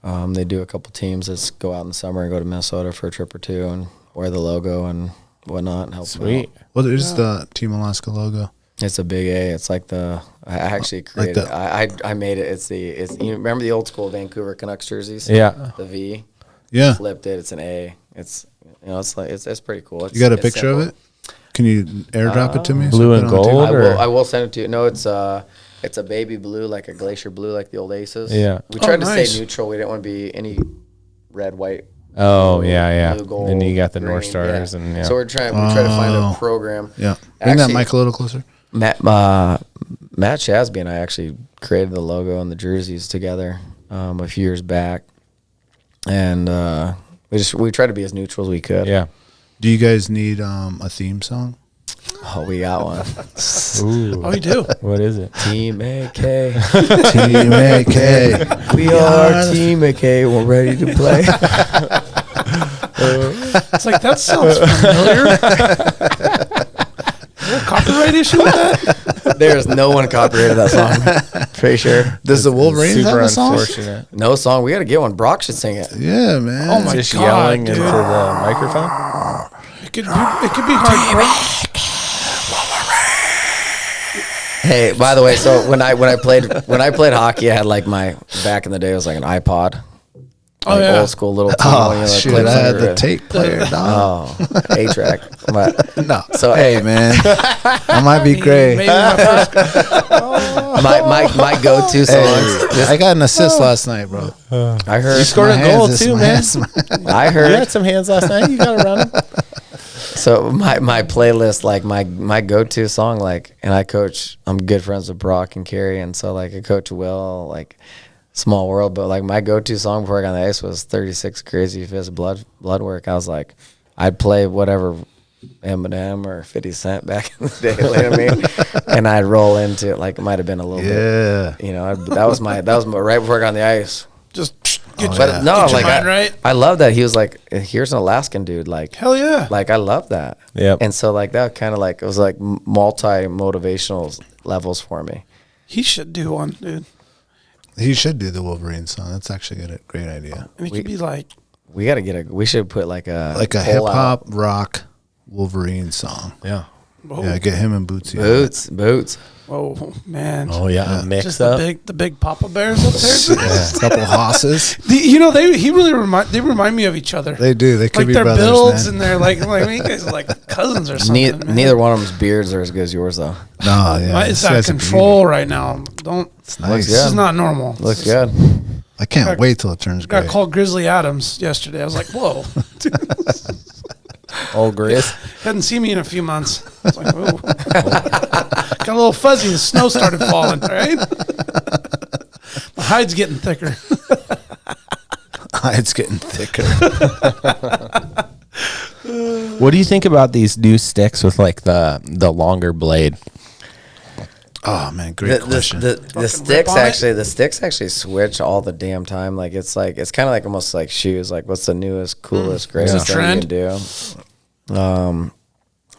Speaker 5: do a couple teams that go out in the summer and go to Minnesota for a trip or two and wear the logo and whatnot and help them out.
Speaker 6: What is the Team Alaska logo?
Speaker 5: It's a big A. It's like I actually created it. I made it. You remember the old school Vancouver Canucks jerseys?
Speaker 4: Yeah.
Speaker 5: The V.
Speaker 6: Yeah.
Speaker 5: Flipped it. It's an A. It's it's pretty cool.
Speaker 6: You got a picture of it? Can you airdrop it to me?
Speaker 4: Blue and gold?
Speaker 5: I will send it to you. No, it's a baby blue, like a glacier blue, like the old Aces.
Speaker 4: Yeah.
Speaker 5: We tried to stay neutral. We didn't want to be any red, white.
Speaker 4: Oh, yeah.
Speaker 5: Blue, gold,
Speaker 4: and you got the
Speaker 5: green,
Speaker 4: North Stars. And
Speaker 5: So we try to find a program.
Speaker 6: Yeah. Bring that mic a little closer.
Speaker 5: Matt Shasby and I actually created the logo and the jerseys together a few years back, and we tried to be as neutral as we could.
Speaker 4: Yeah.
Speaker 6: Do you guys need a theme song?
Speaker 5: Oh, we got one.
Speaker 4: Ooh.
Speaker 3: Oh, you do?
Speaker 4: What is it?
Speaker 5: Team AK.
Speaker 6: Team AK.
Speaker 5: We are Team AK. We're ready to play.
Speaker 3: It's like, that sounds familiar. Is there a copyright issue with that?
Speaker 5: There's no one copyrighted that song. Pretty sure.
Speaker 6: Does the Wolverines have a song?
Speaker 4: Unfortunate.
Speaker 5: No song. We got to get one. Brock should sing it.
Speaker 6: Yeah, man.
Speaker 3: Oh my
Speaker 4: Just
Speaker 3: God,
Speaker 4: yelling
Speaker 3: dude.
Speaker 4: into the microphone?
Speaker 3: It could be hard.
Speaker 5: Hey, by the way, so when I played hockey, I had like back in the day it was like an iPod.
Speaker 3: Oh, yeah.
Speaker 5: Old school little.
Speaker 6: Oh shit! I had the tape player.
Speaker 5: Oh, 8-track. But
Speaker 6: no.
Speaker 5: So
Speaker 6: hey, man, I might be great.
Speaker 3: Maybe my first.
Speaker 5: My go-to songs.
Speaker 6: Hey, I got an assist last night, bro.
Speaker 5: I heard
Speaker 4: You scored a goal too, man.
Speaker 5: I heard.
Speaker 4: You had some hands last night. You got around them.
Speaker 5: So my playlist, like my go-to song, like, and I'm good friends with Brock and Carrie, and so like I coach Will, like Small World, but like my go-to song before I got on the ice was 36 Crazy Fist Blood Work. I was like, I'd play whatever Eminem or 50 Cent back in the day, you know what I mean? And I'd roll into it like it might have been a little bit, that was my right before I got on the ice.
Speaker 3: Just
Speaker 5: But no,
Speaker 3: Get your
Speaker 5: like
Speaker 3: mind right.
Speaker 5: I love that he was like, here's an Alaskan dude. Like,
Speaker 3: Hell yeah.
Speaker 5: Like, I love that.
Speaker 4: Yep.
Speaker 5: And so like that kind of like, it was like multi-motivational levels for me.
Speaker 3: He should do one, dude.
Speaker 6: He should do the Wolverines song. That's actually a great idea.
Speaker 3: And it could be like,
Speaker 5: we got to we should put like a
Speaker 6: hip hop rock Wolverine song.
Speaker 4: Yeah.
Speaker 3: whoa,
Speaker 6: Yeah, get him and Bootsy.
Speaker 5: Boots.
Speaker 3: oh man.
Speaker 4: Oh yeah, mix
Speaker 3: Just
Speaker 4: up.
Speaker 3: the big Papa Bears up there.
Speaker 6: A couple hosses.
Speaker 3: They really remind me of each other.
Speaker 6: They do. They could
Speaker 3: like
Speaker 6: be
Speaker 3: their
Speaker 6: brothers,
Speaker 3: builds
Speaker 6: man.
Speaker 3: and they're like you guys are like cousins or something. man.
Speaker 5: Neither one of them's beards are as good as yours though.
Speaker 6: No, yeah.
Speaker 3: It's out of control right now. Don't.
Speaker 6: It's nice.
Speaker 3: This is not normal.
Speaker 5: Looks good.
Speaker 6: I can't wait till it turns
Speaker 3: Got
Speaker 6: gray.
Speaker 3: called Grizzly Adams yesterday. I was like, whoa.
Speaker 4: Old Grizz.
Speaker 3: Hadn't seen me in a few months. I was like, whoa. Got a little fuzzy. The snow started falling, right? My hide's getting thicker.
Speaker 6: It's getting thicker.
Speaker 4: What do you think about these new sticks with like the longer blade?
Speaker 6: Oh man, great question.
Speaker 5: The sticks actually switch all the damn time. Like it's kind of like almost like shoes. Like what's the newest, coolest, greatest thing you can do?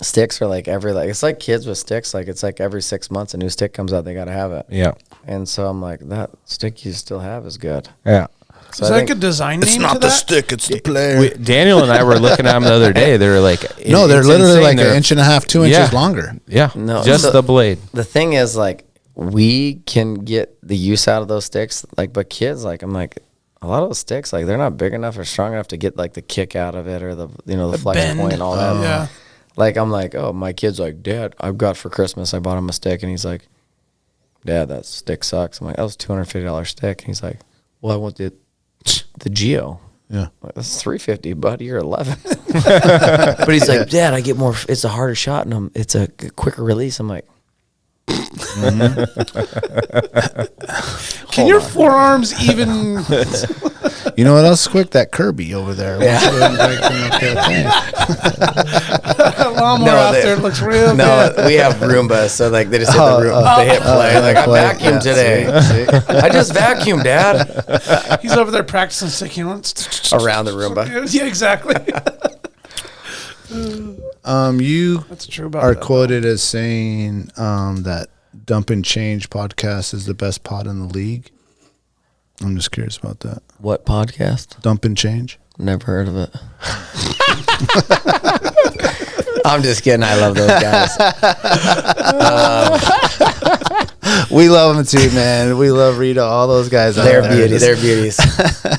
Speaker 5: Sticks are like it's like kids with sticks. Like it's like every 6 months a new stick comes out, they got to have it.
Speaker 4: Yeah.
Speaker 5: And so I'm like, that stick you still have is good.
Speaker 4: Yeah.
Speaker 3: So is that like a design name?
Speaker 6: It's not
Speaker 3: to
Speaker 6: the
Speaker 3: that?
Speaker 6: stick, it's the player.
Speaker 4: Daniel and I were looking at them the other day. They were like,
Speaker 6: no, they're literally like
Speaker 4: they're,
Speaker 6: an inch and a half, 2 inches longer.
Speaker 4: Yeah.
Speaker 5: No,
Speaker 4: just
Speaker 5: so
Speaker 4: the blade.
Speaker 5: The thing is, like, we can get the use out of those sticks. Like, but kids, like, I'm like, a lot of those sticks, like, they're not big enough or strong enough to get like the kick out of it or the flex
Speaker 3: bend.
Speaker 5: point and all that.
Speaker 3: Yeah.
Speaker 5: Like, I'm like, oh, my kid's like, Dad, I've got for Christmas, I bought him a stick. And he's like, Dad, that stick sucks. I'm like, that was a $250 stick. And he's like, well, I want the Geo.
Speaker 6: Yeah.
Speaker 5: I'm like, that's $350, buddy. You're 11. But he's like, Dad, I get more. It's a harder shot and it's a quicker release. I'm like,
Speaker 3: Can your forearms even?
Speaker 6: You know what else is quick? That Kirby over there.
Speaker 5: Yeah.
Speaker 3: Lawnmower out there looks real
Speaker 5: no,
Speaker 3: good.
Speaker 5: we have Roombas, so like they just hit the room. They hit play. Like I vacuumed today. I just vacuumed, Dad.
Speaker 3: He's over there practicing sticking ones
Speaker 5: Around the Roomba.
Speaker 3: Yeah, exactly.
Speaker 6: You
Speaker 3: That's true about
Speaker 6: are
Speaker 3: that,
Speaker 6: quoted as saying that Dump and Change podcast is the best pod in the league. I'm just curious about that.
Speaker 5: What podcast?
Speaker 6: Dump and Change.
Speaker 5: Never heard of it. I'm just kidding. I love those guys.
Speaker 6: We love them too, man. We love Rita. All those guys.
Speaker 5: They're beauties. They're beauties.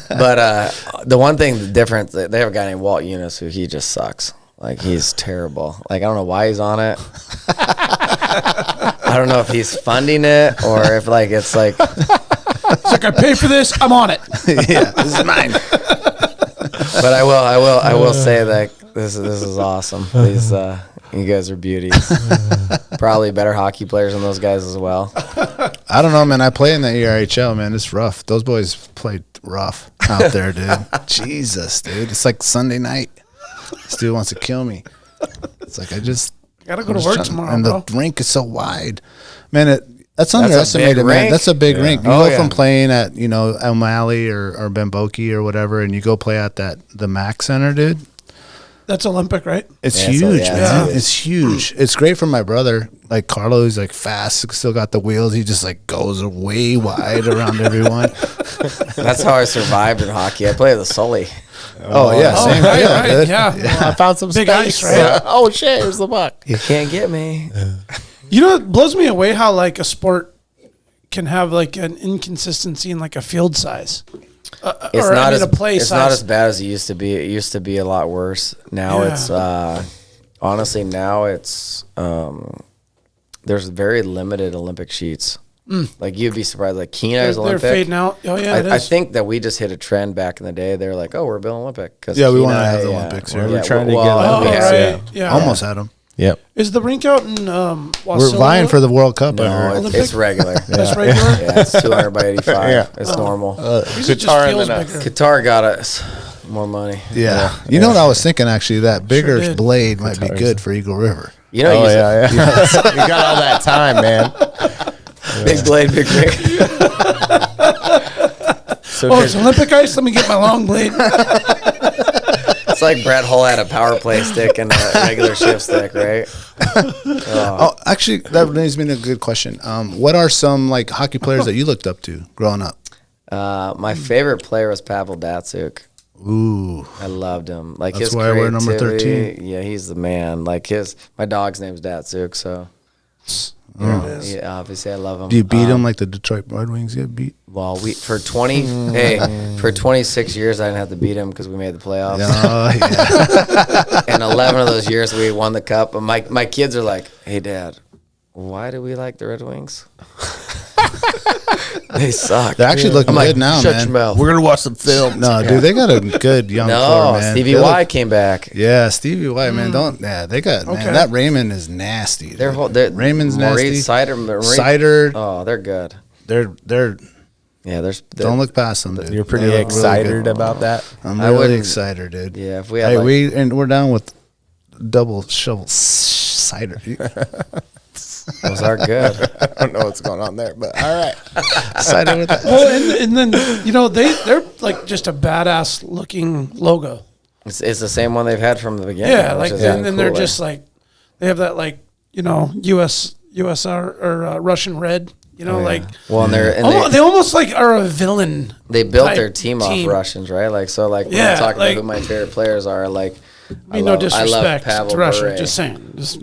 Speaker 5: But the one thing, the difference, they have a guy named Walt Eunice who he just sucks. Like he's terrible. Like I don't know why he's on it. I don't know if he's funding it or if like it's like.
Speaker 3: It's like I pay for this. I'm on it.
Speaker 6: Yeah, this is mine.
Speaker 5: But I will say that this is awesome. These you guys are beauties. Probably better hockey players than those guys as well.
Speaker 6: I don't know, man. I play in the ERHL, man. It's rough. Those boys played rough out there, dude. Jesus, dude. It's like Sunday night. This dude wants to kill me. It's like I just
Speaker 3: gotta go to work tomorrow,
Speaker 6: and
Speaker 3: bro.
Speaker 6: the rink is so wide, man. That's underestimated, man.
Speaker 5: rink.
Speaker 6: That's a big rink. You
Speaker 5: Oh,
Speaker 6: go
Speaker 5: yeah.
Speaker 6: from playing at O'Malley or Benboki or whatever, and you go play at the Mac Center, dude.
Speaker 3: That's Olympic, right?
Speaker 6: It's
Speaker 5: Yeah,
Speaker 6: huge,
Speaker 5: so,
Speaker 6: man.
Speaker 5: yeah.
Speaker 6: It's huge. It's great for my brother. Like Carlo, he's like fast, still got the wheels. He just like goes way wide around everyone.
Speaker 5: That's how I survived in hockey. I played the Sully.
Speaker 6: Oh yeah, same
Speaker 3: right,
Speaker 6: deal,
Speaker 3: right,
Speaker 6: dude.
Speaker 3: yeah.
Speaker 4: I found some
Speaker 3: Big
Speaker 4: space.
Speaker 3: ice, right?
Speaker 4: Oh shit! Here's the puck.
Speaker 5: You can't get me.
Speaker 3: You know, it blows me away how like a sport can have like an inconsistency in like a field size.
Speaker 5: It's
Speaker 3: or,
Speaker 5: not
Speaker 3: I mean,
Speaker 5: as
Speaker 3: a play
Speaker 5: it's
Speaker 3: size.
Speaker 5: not as bad as it used to be. It used to be a lot worse. Now
Speaker 3: Yeah.
Speaker 5: it's honestly now it's there's very limited Olympic sheets. Like you'd be surprised. Like Kenai's
Speaker 3: They're
Speaker 5: Olympic.
Speaker 3: fading out. Oh yeah, it is.
Speaker 5: I think that we just hit a trend back in the day. They're like, oh, we're building Olympic because
Speaker 6: Yeah, we wanna have the Olympics here.
Speaker 4: We're trying to get
Speaker 3: Oh,
Speaker 5: we
Speaker 4: Olympics,
Speaker 5: have-
Speaker 3: right. Yeah.
Speaker 6: Almost had him.
Speaker 4: Yep.
Speaker 3: Is the rink out in
Speaker 6: We're
Speaker 3: Wasilla?
Speaker 6: vying for the World Cup. I
Speaker 5: No,
Speaker 6: heard.
Speaker 5: it's
Speaker 3: Olympic?
Speaker 5: regular.
Speaker 3: That's regular.
Speaker 5: Yeah, it's 200 by 85.
Speaker 4: Yeah.
Speaker 5: It's normal.
Speaker 3: Usually it just
Speaker 4: Qatar and
Speaker 3: feels
Speaker 4: then
Speaker 3: bigger.
Speaker 5: Qatar got us more money.
Speaker 6: Yeah. You know what I was thinking actually? That bigger
Speaker 3: did.
Speaker 6: blade might be good for Eagle River.
Speaker 5: You know,
Speaker 4: Oh
Speaker 5: you
Speaker 4: yeah, yeah. You got all that time, man.
Speaker 5: big blade, big rig.
Speaker 3: it's Olympic ice? Let me get my long blade.
Speaker 5: It's like Brett Hull had a power play stick and a regular shift stick, right?
Speaker 6: Oh, actually, that brings me to a good question. What are some like hockey players that you looked up to growing up?
Speaker 5: My favorite player was Pavel Datsyuk.
Speaker 6: Ooh,
Speaker 5: I loved him. Like
Speaker 6: that's
Speaker 5: his
Speaker 6: why I wear number 13.
Speaker 5: Yeah, he's the man. Like my dog's name's Datsyuk, so yeah, obviously I love him.
Speaker 6: Do you beat him like the Detroit Redwings get beat?
Speaker 5: Well, for 26 years I didn't have to beat him because we made the playoffs.
Speaker 6: Oh, yeah.
Speaker 5: And 11 of those years we won the cup. And my kids are like, "Hey, Dad, why do we like the Red Wings?" They suck.
Speaker 6: They're actually looking good now,
Speaker 5: Shut
Speaker 6: man.
Speaker 5: your mouth.
Speaker 13: We're gonna watch some film.
Speaker 6: No, dude, they got a good young core, man.
Speaker 5: Stevie Y came back.
Speaker 6: Yeah, Stevie Y, man. They got man. That Raymond is nasty. Raymond's nasty.
Speaker 5: Cider. Oh, they're good.
Speaker 6: They're don't look past them, dude.
Speaker 13: You're pretty excited about that.
Speaker 6: I'm really excited, dude.
Speaker 5: Yeah, if we had
Speaker 6: we're down with double shovel cider.
Speaker 5: Those are good.
Speaker 13: I don't know what's going on there, but all right.
Speaker 6: Cider with that.
Speaker 3: Well, and then they're like just a badass looking logo.
Speaker 5: It's the same one they've had from the beginning.
Speaker 3: Yeah, like and then they're just like they have that like USR or Russian red. Like
Speaker 5: well, and
Speaker 3: they almost like are a villain.
Speaker 5: They built their team off Russians, right? Like so, like when I'm talking about who my favorite players are, like.
Speaker 3: No disrespect
Speaker 5: Pavel
Speaker 3: to Russia,
Speaker 5: Bure.
Speaker 3: just saying.
Speaker 5: But he's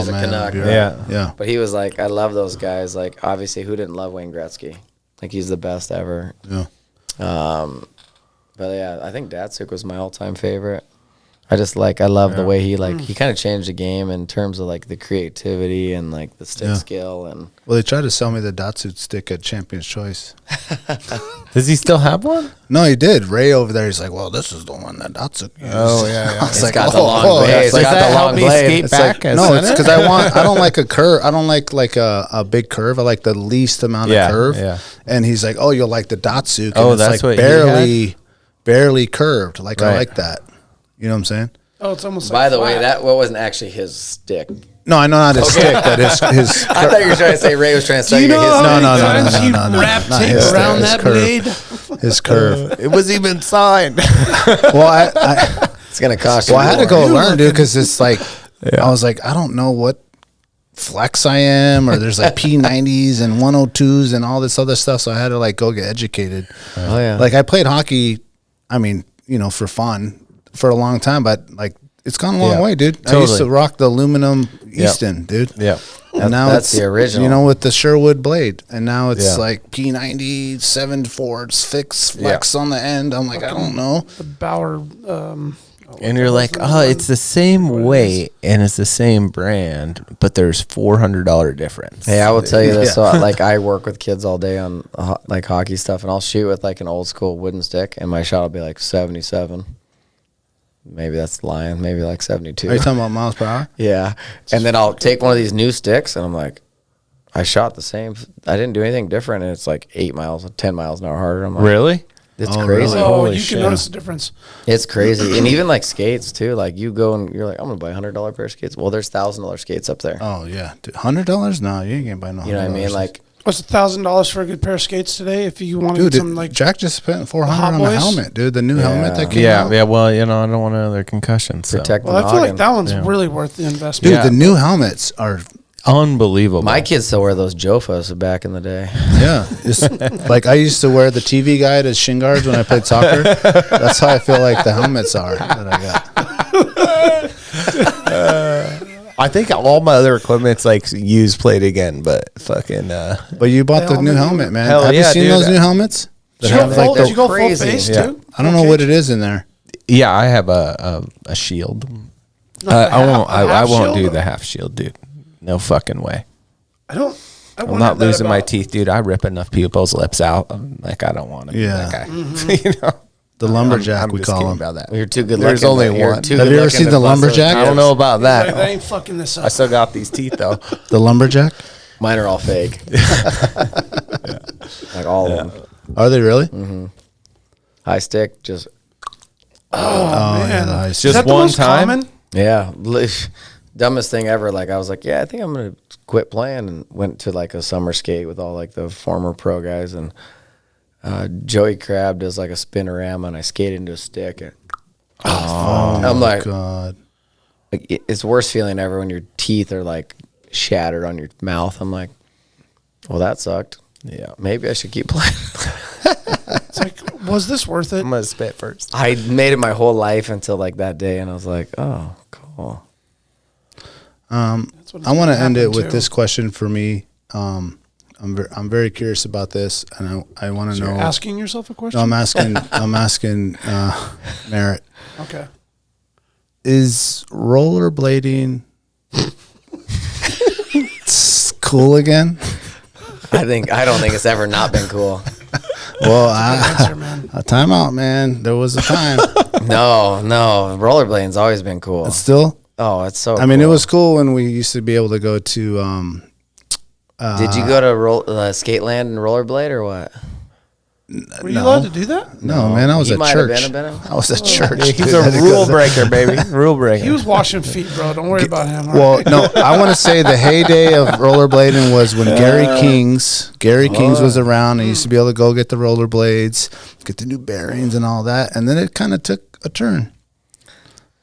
Speaker 5: a Canuck.
Speaker 6: Yeah.
Speaker 5: But he was like, I love those guys. Like, obviously, who didn't love Wayne Gretzky? Like, he's the best ever.
Speaker 6: Yeah.
Speaker 5: But yeah, I think Datsyuk was my all-time favorite. I love the way he kind of changed the game in terms of like the creativity and like the stick skill and.
Speaker 6: Well, they tried to sell me the Datsyuk stick at Champion's Choice.
Speaker 13: Does he still have one?
Speaker 6: No, he did. Ray over there, he's like, "Well, this is the one that Datsyuk used."
Speaker 13: Oh yeah,
Speaker 5: it's like, got the long blade. It's got the long blade.
Speaker 6: It's like, no, it's because I don't like a curve. I don't like a big curve. I like the least amount of curve.
Speaker 13: Yeah.
Speaker 6: And he's like, "Oh, you'll like the Datsyuk."
Speaker 13: Oh,
Speaker 6: and
Speaker 13: that's
Speaker 6: like
Speaker 13: what
Speaker 6: barely curved. Like I like that. You know what I'm saying?
Speaker 3: Oh, it's almost.
Speaker 5: By
Speaker 3: like
Speaker 5: the
Speaker 3: flat.
Speaker 5: way, that wasn't actually his stick.
Speaker 6: No, I know not his stick, but his.
Speaker 5: I thought you were trying to say Ray was trying to say
Speaker 3: his.
Speaker 6: No.
Speaker 3: He wrapped tape around that blade.
Speaker 6: His curve.
Speaker 13: It was even signed.
Speaker 6: Well,
Speaker 5: it's gonna cost you.
Speaker 6: Well, I had to go learn, dude, because it's like I was like, I don't know what flex I am, or there's like P90s and 102s and all this other stuff, so I had to like go get educated.
Speaker 5: Oh yeah.
Speaker 6: Like I played hockey. I mean, for fun for a long time, but like. It's gone a long way, dude. Totally. I used to rock the aluminum Easton, dude.
Speaker 13: Yeah.
Speaker 6: And now
Speaker 5: that's the original.
Speaker 6: With the Sherwood blade. And now it's like P90, 7/4, flex on the end. I'm like, I don't know.
Speaker 3: The Bauer.
Speaker 13: And you're like, it's the same weight and it's the same brand, but there's $400 difference.
Speaker 5: Hey, I will tell you this. So, like, I work with kids all day on like hockey stuff, and I'll shoot with like an old school wooden stick, and my shot will be like 77. Maybe that's lying. Maybe like 72.
Speaker 6: Are you talking about miles per hour?
Speaker 5: Yeah. And then I'll take one of these new sticks, and I'm like, I shot the same. I didn't do anything different, and it's like 10 miles an hour harder. I'm like,
Speaker 13: really?
Speaker 5: It's crazy.
Speaker 3: Really? Oh, you can notice the difference.
Speaker 5: It's crazy. And even like skates, too. Like, you go and you're like, I'm going to buy a $100 pair of skates. Well, there's $1,000 skates up there.
Speaker 6: Oh, yeah. $100? No, you ain't going to buy no $100.
Speaker 5: You know what I mean? Like,
Speaker 3: what's $1,000 for a good pair of skates today? If you wanted some like
Speaker 6: Jack just spent $400 on the helmet, dude. The new helmet that came out.
Speaker 13: Yeah. Well, I don't want another concussion.
Speaker 5: Protect the
Speaker 3: I feel like
Speaker 5: noggin.
Speaker 3: that one's really worth the investment.
Speaker 6: Dude, the new helmets are
Speaker 13: unbelievable.
Speaker 5: My kids still wear those Jofas back in the day.
Speaker 6: Yeah. It's like I used to wear the TV guide as shin guards when I played soccer. That's how I feel like the helmets are that I got.
Speaker 13: I think all my other equipment's like used plate again, but fucking.
Speaker 6: But you bought the new helmet, man.
Speaker 13: Have
Speaker 6: you seen those new helmets?
Speaker 3: Did you go full face too?
Speaker 6: I don't know what it is in there.
Speaker 13: Yeah, I have a shield. I won't do the half shield, dude. No fucking way.
Speaker 3: I'm
Speaker 13: not losing my teeth, dude. I rip enough people's lips out. I'm like, I don't want to be that guy.
Speaker 6: The lumberjack, we call him.
Speaker 13: About that.
Speaker 5: You're too good.
Speaker 13: There's only one.
Speaker 6: Have you ever seen the lumberjack?
Speaker 13: I don't know about that.
Speaker 3: I ain't fucking this up.
Speaker 13: I still got these teeth though.
Speaker 6: The lumberjack?
Speaker 5: Mine are all fake. Like all of them.
Speaker 6: Are they really?
Speaker 5: Mm-hmm. High stick, just.
Speaker 3: Oh man,
Speaker 6: yeah,
Speaker 3: is
Speaker 13: just
Speaker 3: that the
Speaker 13: one
Speaker 3: most
Speaker 13: time.
Speaker 3: Common?
Speaker 5: Yeah, dumbest thing ever. Like I was like, I think I'm gonna quit playing, and went to like a summer skate with all like the former pro guys, and Joey Crab does like a spinorama, and I skate into a stick. And, I'm like, God. Like, it's the worst feeling ever when your teeth are like shattered on your mouth. I'm like, well, that sucked. Yeah, maybe I should keep playing.
Speaker 3: It's like, was this worth it?
Speaker 13: I'm gonna spit first.
Speaker 5: I made it my whole life until like that day, and I was like, oh, cool.
Speaker 6: I want to end it with this question for me. I'm very curious about this, and I want to know.
Speaker 3: You're asking yourself a question?
Speaker 6: No, I'm asking Merit.
Speaker 3: Okay.
Speaker 6: Is rollerblading cool again?
Speaker 5: I don't think it's ever not been cool.
Speaker 6: Well, a timeout, man. There was a time.
Speaker 5: No, rollerblading's always been cool.
Speaker 6: It's still?
Speaker 5: Oh, it's so.
Speaker 6: I mean, it was cool when we used to be able to go to.
Speaker 5: Did you go to skate land and rollerblade or what?
Speaker 3: Were you allowed to do that?
Speaker 6: No, man. I was at church. I was at church.
Speaker 13: He's a rule breaker, baby. Rule breaker.
Speaker 3: He was washing feet, bro. Don't worry about him.
Speaker 6: Well, no, I want to say the heyday of rollerblading was when Gary Kings was around. And used to be able to go get the rollerblades, get the new bearings and all that, and then it kind of took a turn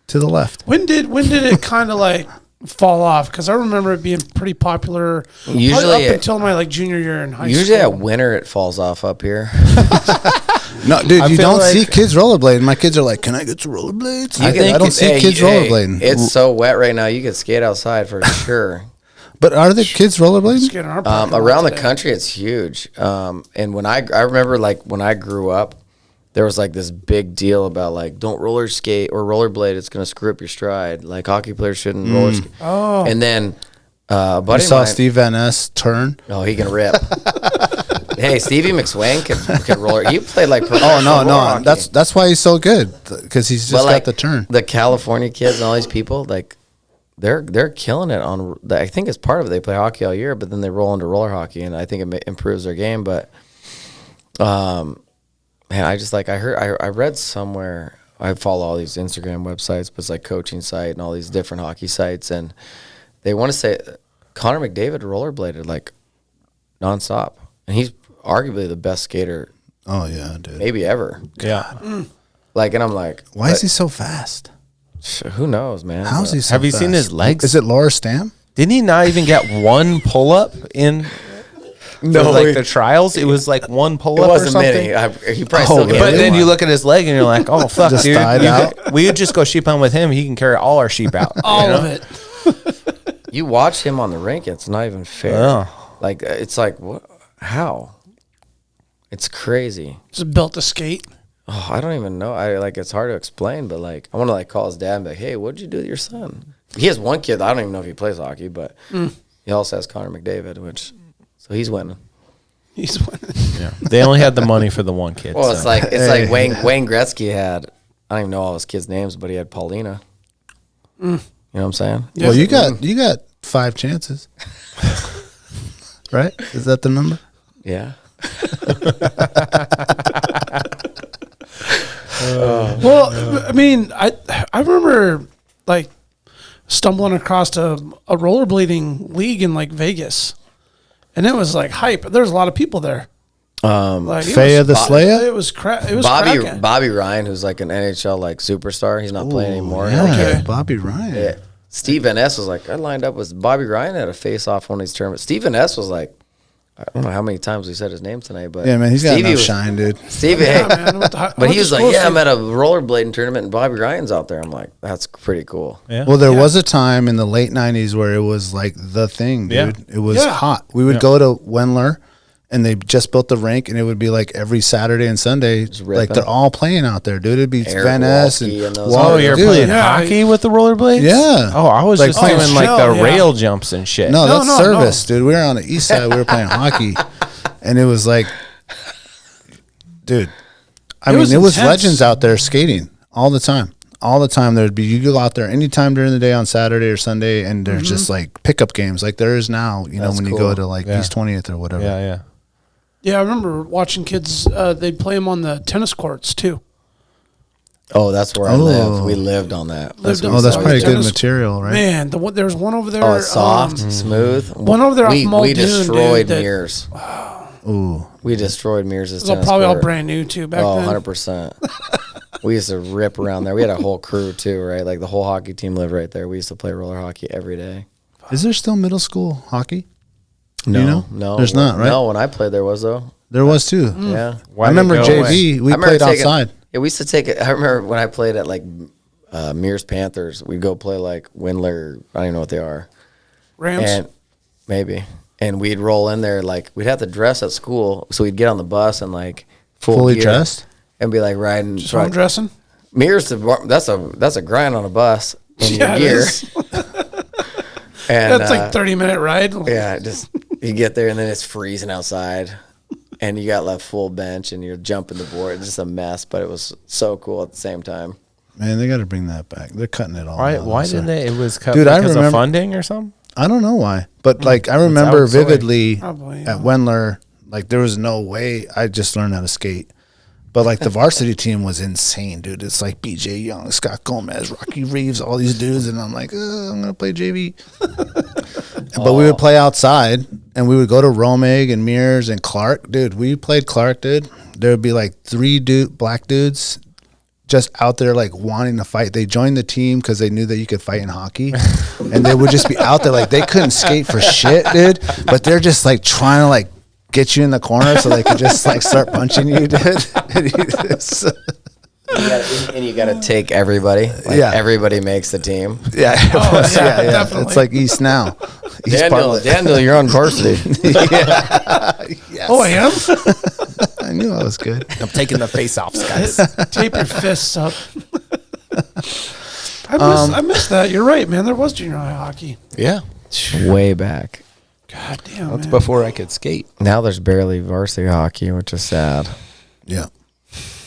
Speaker 6: to the left.
Speaker 3: When did it kind of like fall off? Because I remember it being pretty popular.
Speaker 5: Usually
Speaker 3: up until my like junior year in high school.
Speaker 5: Usually at winter it falls off up here.
Speaker 6: No, dude, you don't see kids rollerblading. My kids are like, "Can I get some rollerblades?" I don't see kids rollerblading.
Speaker 5: It's so wet right now. You could skate outside for sure.
Speaker 6: But are the kids rollerblading?
Speaker 5: Around the country, it's huge. And when I remember, like when I grew up, there was like this big deal about like don't roller skate or rollerblade. It's gonna screw up your stride. Like hockey players shouldn't roller skate.
Speaker 3: Oh,
Speaker 5: and then buddy
Speaker 6: you saw Steve Van Ness turn.
Speaker 5: Oh, he can rip. Hey, Stevie McSwain can roller. He played like professional
Speaker 6: no.
Speaker 5: hockey.
Speaker 6: That's why he's so good, because he's just got the turn.
Speaker 5: The California kids and all these people, like they're killing it on. I think it's part of it. They play hockey all year, but then they roll into roller hockey, and I think it improves their game. But man, I just like I read somewhere. I follow all these Instagram websites, but it's like coaching site and all these different hockey sites, and they want to say Connor McDavid rollerbladed like nonstop, and he's arguably the best skater.
Speaker 6: Oh yeah, dude.
Speaker 5: Maybe ever.
Speaker 13: Yeah.
Speaker 5: Like, and I'm like,
Speaker 6: why is he so fast?
Speaker 5: Who knows, man?
Speaker 6: How's he so
Speaker 13: Have you
Speaker 6: fast?
Speaker 13: seen his legs?
Speaker 6: Is it Laura Stam?
Speaker 13: Didn't he not even get one pull up in? No, like the trials, it was like one pull up or something.
Speaker 5: Many. He probably still
Speaker 13: but then you look at his leg and you're like, oh fuck,
Speaker 6: Just
Speaker 13: dude. We could just go sheep hunt with him. He can carry all our sheep out.
Speaker 3: all of it.
Speaker 5: You watch him on the rink, it's not even fair.
Speaker 13: Oh.
Speaker 5: Like it's like what? How? It's crazy.
Speaker 3: Just built to skate.
Speaker 5: Oh, I don't even know. It's hard to explain, but like I want to like call his dad and be like, hey, what'd you do to your son? He has one kid. I don't even know if he plays hockey, but he also has Connor McDavid, so he's winning.
Speaker 3: He's winning.
Speaker 13: Yeah. They only had the money for the one kid.
Speaker 5: Well,
Speaker 13: so.
Speaker 5: it's like Wayne Gretzky had. I don't even know all his kids' names, but he had Paulina. You know what I'm saying?
Speaker 6: Yeah. Well, you got 5 chances, right? Is that the number?
Speaker 5: Yeah.
Speaker 3: Well, I mean, I remember like stumbling across a rollerblading league in like Vegas, and it was like hype. There's a lot of people there.
Speaker 6: Like Faya the Slayer.
Speaker 3: It was cracking.
Speaker 5: Bobby Ryan, who's like an NHL like superstar. He's not playing anymore.
Speaker 6: Yeah,
Speaker 3: Okay.
Speaker 6: Bobby Ryan.
Speaker 5: Yeah. Steve N.S. was like, I lined up with Bobby Ryan at a face-off one of these tournaments. Steve N.S. was like, I don't know how many times we said his name tonight, but
Speaker 6: yeah, man, he's got enough shine, dude.
Speaker 5: Stevie,
Speaker 3: Yeah, man,
Speaker 5: but he was like, yeah, I'm at a rollerblading tournament and Bobby Ryan's out there. I'm like, that's pretty cool.
Speaker 13: Yeah.
Speaker 6: Well, there was a time in the late 90s where it was like the thing, dude.
Speaker 13: Yeah.
Speaker 6: It was hot. We would go to Wendler, and they just built the rink, and it would be like every Saturday and Sunday, like they're all playing out there, dude. It'd be Van Ness and
Speaker 13: you're playing hockey with the rollerblades?
Speaker 6: Yeah.
Speaker 13: Oh, I was
Speaker 6: like
Speaker 13: just doing like the rail jumps and shit.
Speaker 6: No, that's service, dude. We were on the east side. We were playing hockey, and it was like, dude. I mean, it was legends out there skating all the time. All the time there'd be, you go out there anytime during the day on Saturday or Sunday, and there's just like pickup games like there is now. You know, when you go to like East 20th or whatever.
Speaker 13: Yeah, yeah.
Speaker 3: Yeah, I remember watching kids. They'd play them on the tennis courts too.
Speaker 5: Oh, that's where I live. We lived on that.
Speaker 6: That's probably good material, right?
Speaker 3: Man, there was one over there.
Speaker 5: Oh, soft, smooth.
Speaker 3: One over there off Muldoon,
Speaker 5: we destroyed
Speaker 3: dude,
Speaker 5: mirrors.
Speaker 6: Ooh.
Speaker 5: We destroyed Mears'
Speaker 3: It was probably all brand new too back then.
Speaker 5: 100%. We used to rip around there. We had a whole crew too, right? Like the whole hockey team lived right there. We used to play roller hockey every day.
Speaker 6: Is there still middle school hockey?
Speaker 5: No,
Speaker 6: you know?
Speaker 5: no.
Speaker 6: There's not, right?
Speaker 5: No, when I played there was though.
Speaker 6: There was too.
Speaker 5: Yeah.
Speaker 6: I remember JV. We played outside.
Speaker 5: Yeah, we used to take it. I remember when I played at like Mears Panthers, we'd go play like Windler. I don't even know what they are.
Speaker 3: Rams?
Speaker 5: And maybe. And we'd roll in there, like, we'd have to dress at school. So we'd get on the bus and, like,
Speaker 6: fully dressed?
Speaker 5: And be, like, riding.
Speaker 3: Just home dressing?
Speaker 5: Mears, that's a grind on a bus in your gear. And
Speaker 3: that's like 30-minute ride.
Speaker 5: Yeah, just you get there and then it's freezing outside. And you got left full bench and you're jumping the board. It's just a mess, but it was so cool at the same time.
Speaker 6: Man, they got to bring that back. They're cutting it all.
Speaker 13: Why didn't they? It was cut
Speaker 6: because
Speaker 13: of funding or something?
Speaker 6: I don't know why. But, like, I remember vividly at Wendler, like, there was no way. I just learned how to skate. But, like, the varsity team was insane, dude. It's like BJ Young, Scott Gomez, Rocky Reeves, all these dudes. And I'm like, I'm going to play JV. But we would play outside, and we would go to Romig and Mears and Clark. Dude, we played Clark, dude. There would be, like, 3 black dudes just out there, like, wanting to fight. They joined the team because they knew that you could fight in hockey. And they would just be out there, like, they couldn't skate for shit, dude. But they're just, like, trying to, like, get you in the corner so they could just, like, start punching you, dude.
Speaker 5: And you got to take everybody. Like, everybody makes the team.
Speaker 6: Yeah. Yeah. It's like East now.
Speaker 5: Daniel, you're on varsity.
Speaker 6: Yes.
Speaker 3: Oh, I am?
Speaker 6: I knew I was good.
Speaker 13: I'm taking the face-offs, guys.
Speaker 3: Tape your fists up. I missed that. You're right, man. There was junior high hockey.
Speaker 13: Yeah.
Speaker 5: Way back.
Speaker 3: God damn,
Speaker 13: That's before I could skate.
Speaker 5: Now there's barely varsity hockey, which is sad.
Speaker 6: Yeah.